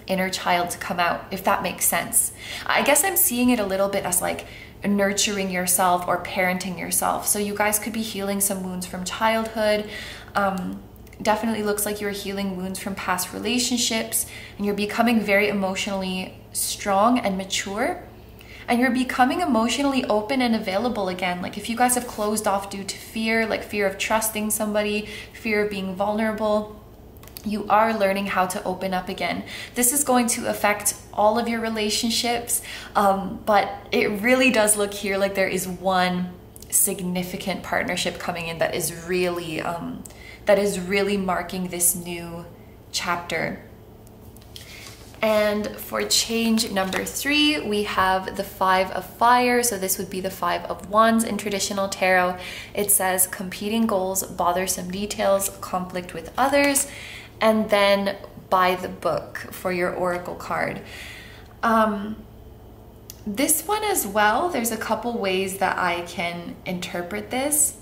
inner child to come out, if that makes sense. I guess I'm seeing it a little bit as like nurturing yourself or parenting yourself. So you guys could be healing some wounds from childhood. Definitely looks like you're healing wounds from past relationships, and you're becoming very emotionally strong and mature, and you're becoming emotionally open and available again. Like if you guys have closed off due to fear, like fear of trusting somebody, fear of being vulnerable, you are learning how to open up again. This is going to affect all of your relationships, but it really does look here like there is one significant partnership coming in that is really marking this new chapter. And for change number 3, we have the 5 of Fire. So this would be the 5 of Wands in traditional tarot. It says competing goals, bothersome details, conflict with others, and then by the book for your oracle card. This one as well, there's a couple ways that I can interpret this.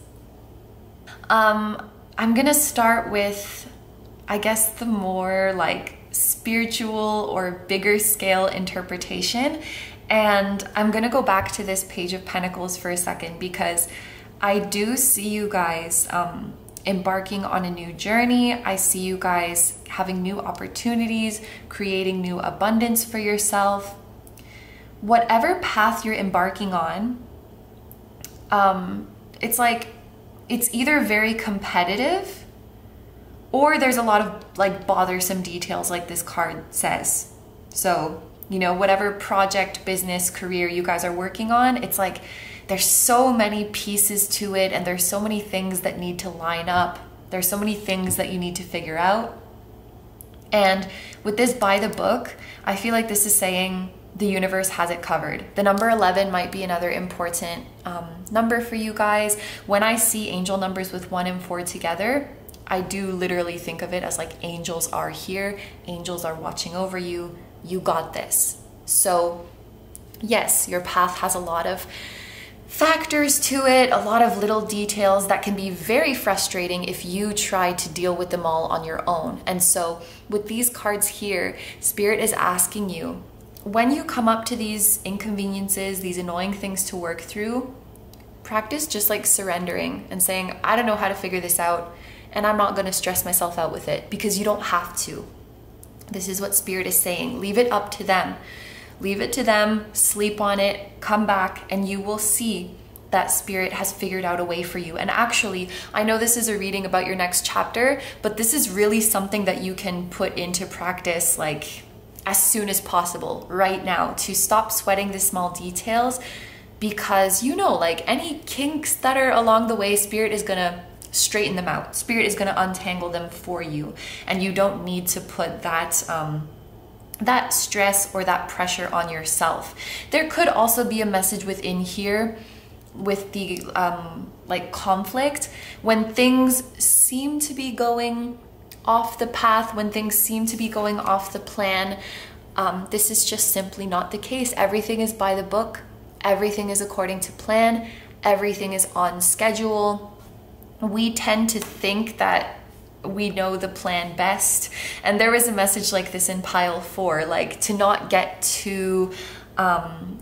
I'm gonna start with, I guess, the more like spiritual or bigger scale interpretation. And I'm gonna go back to this Page of Pentacles for a second, because I do see you guys embarking on a new journey. I see you guys having new opportunities, creating new abundance for yourself. Whatever path you're embarking on, it's like, it's either very competitive or there's a lot of like bothersome details, like this card says. So, you know, whatever project, business, career you guys are working on, it's like there's so many pieces to it, and there's so many things that need to line up. There's so many things that you need to figure out. And with this by the book, I feel like this is saying the universe has it covered. The number 11 might be another important number for you guys. When I see angel numbers with 1 and 4 together, I do literally think of it as like angels are here, angels are watching over you, you got this. So yes, your path has a lot of factors to it, a lot of little details that can be very frustrating if you try to deal with them all on your own. And so with these cards here, Spirit is asking you, when you come up to these inconveniences, these annoying things to work through, practice just like surrendering and saying, I don't know how to figure this out, and I'm not going to stress myself out with it, because you don't have to. This is what Spirit is saying. Leave it up to them. Leave it to them, sleep on it, come back, and you will see that Spirit has figured out a way for you. And actually, I know this is a reading about your next chapter, but this is really something that you can put into practice like as soon as possible, right now, to stop sweating the small details, because you know, like any kinks that are along the way, Spirit is gonna straighten them out. Spirit is gonna untangle them for you, and you don't need to put that that stress or that pressure on yourself. There could also be a message within here with the like conflict, when things seem to be going off the path, when things seem to be going off the plan. This is just simply not the case. Everything is by the book, everything is according to plan, everything is on schedule. We tend to think that we know the plan best, and there was a message like this in pile 4, like to not get too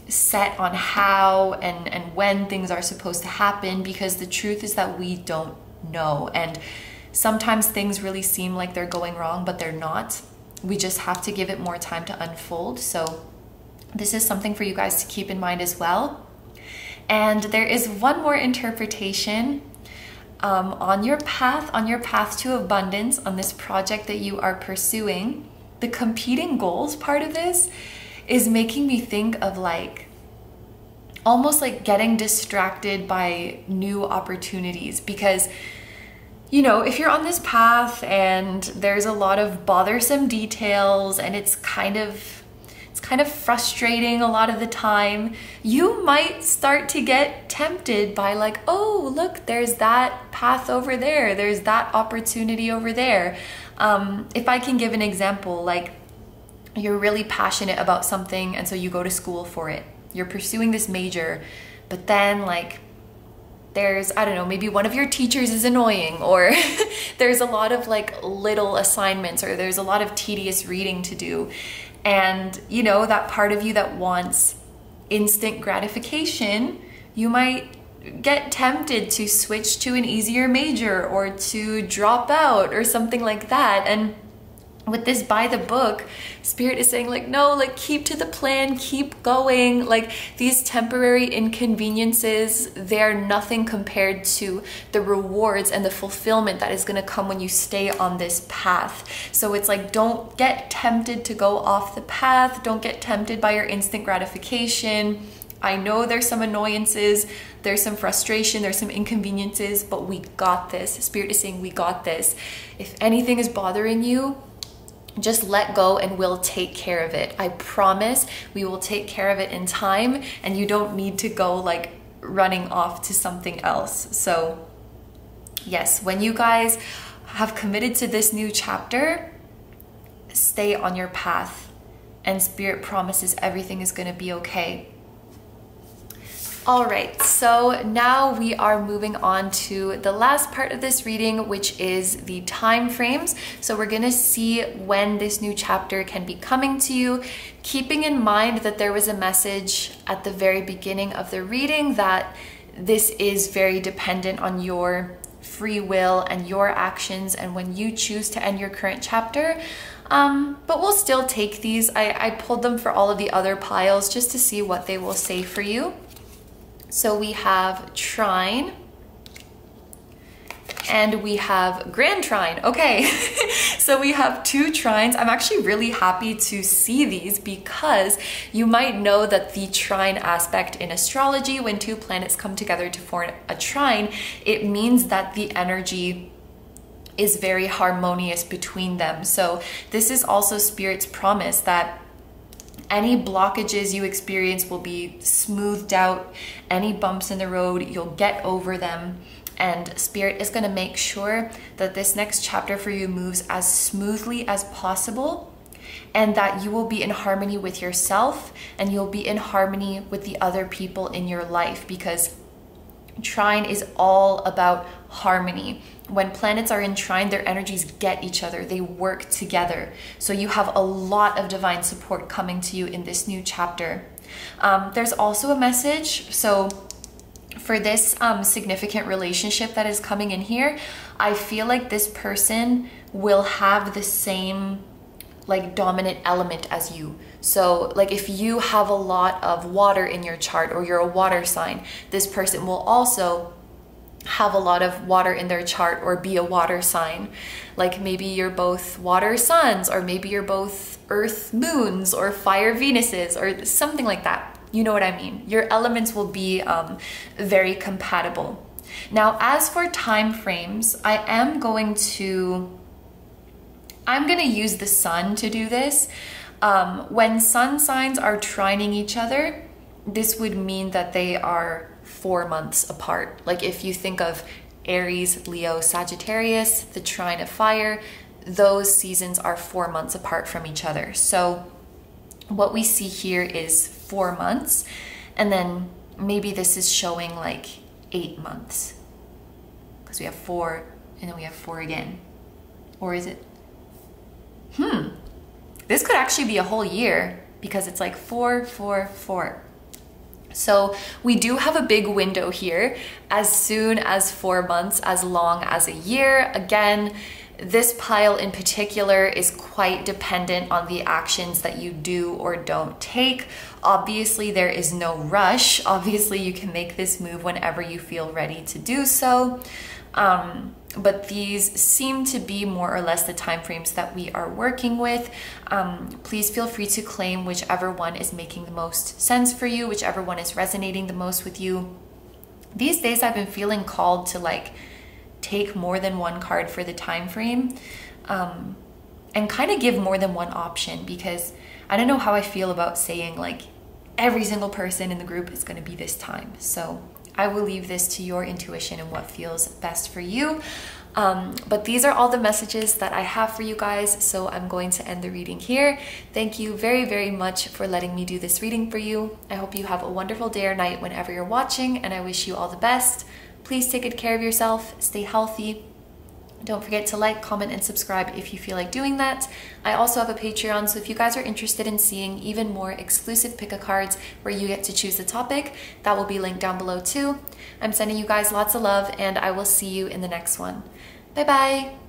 set on how and when things are supposed to happen, because the truth is that we don't know, and sometimes things really seem like they're going wrong, but they're not. We just have to give it more time to unfold. So this is something for you guys to keep in mind as well. And there is one more interpretation. on your path to abundance, on this project that you are pursuing, the competing goals part of this is making me think of like almost like getting distracted by new opportunities. Because, you know, if you're on this path and there's a lot of bothersome details and it's kind of frustrating a lot of the time, you might start to get tempted by like, oh, look, there's that path over there. There's that opportunity over there. If I can give an example, like you're really passionate about something and so you go to school for it. You're pursuing this major, but then like there's, I don't know, maybe one of your teachers is annoying, or there's a lot of like little assignments, or there's a lot of tedious reading to do. And you know, that part of you that wants instant gratification, you might get tempted to switch to an easier major or to drop out or something like that. And with this by the book, Spirit is saying like, no, like keep to the plan, keep going. Like these temporary inconveniences, they're nothing compared to the rewards and the fulfillment that is going to come when you stay on this path. So it's like, don't get tempted to go off the path. Don't get tempted by your instant gratification. I know there's some annoyances, there's some frustration, there's some inconveniences, but we got this. Spirit is saying we got this. If anything is bothering you, just let go and we'll take care of it. I promise we will take care of it in time, and you don't need to go like running off to something else. So yes, when you guys have committed to this new chapter, stay on your path, and Spirit promises everything is going to be okay. All right, so now we are moving on to the last part of this reading, which is the time frames. So we're gonna see when this new chapter can be coming to you, keeping in mind that there was a message at the very beginning of the reading that this is very dependent on your free will and your actions and when you choose to end your current chapter. But we'll still take these. I pulled them for all of the other piles just to see what they will say for you. So we have Trine and we have Grand Trine. Okay, so we have two trines. I'm actually really happy to see these because you might know that the trine aspect in astrology, when two planets come together to form a trine, it means that the energy is very harmonious between them. So this is also Spirit's promise that any blockages you experience will be smoothed out. Any bumps in the road, you'll get over them. And Spirit is going to make sure that this next chapter for you moves as smoothly as possible, and that you will be in harmony with yourself and you'll be in harmony with the other people in your life, because trine is all about harmony. When planets are in trine, their energies get each other, they work together. So you have a lot of divine support coming to you in this new chapter. There's also a message. So for this significant relationship that is coming in here, I feel like this person will have the same like dominant element as you. So like if you have a lot of water in your chart or you're a water sign, this person will also have a lot of water in their chart or be a water sign. Like maybe you're both water suns, or maybe you're both earth moons or fire Venuses or something like that. You know what I mean? Your elements will be very compatible. Now, as for time frames, I'm gonna use the sun to do this. When sun signs are trining each other, this would mean that they are 4 months apart. Like if you think of Aries, Leo, Sagittarius, the trine of fire, those seasons are 4 months apart from each other. So what we see here is 4 months, and then maybe this is showing like 8 months, because we have 4 and then we have 4 again. Or is it? This could actually be a whole year, because it's like 4, 4, 4. So we do have a big window here, as soon as 4 months, as long as a year. Again, this pile in particular is quite dependent on the actions that you do or don't take. Obviously, there is no rush. Obviously, you can make this move whenever you feel ready to do so. But these seem to be more or less the time frames that we are working with. Please feel free to claim whichever one is making the most sense for you, whichever one is resonating the most with you. These days I've been feeling called to like take more than one card for the time frame, and kind of give more than one option, because I don't know how I feel about saying like every single person in the group is going to be this time. So I will leave this to your intuition and what feels best for you. But these are all the messages that I have for you guys, so I'm going to end the reading here. Thank you very, very much for letting me do this reading for you. I hope you have a wonderful day or night whenever you're watching, and I wish you all the best. Please take good care of yourself, stay healthy. Don't forget to like, comment, and subscribe if you feel like doing that. I also have a Patreon, so if you guys are interested in seeing even more exclusive pick-a-cards where you get to choose the topic, that will be linked down below too. I'm sending you guys lots of love, and I will see you in the next one. Bye bye!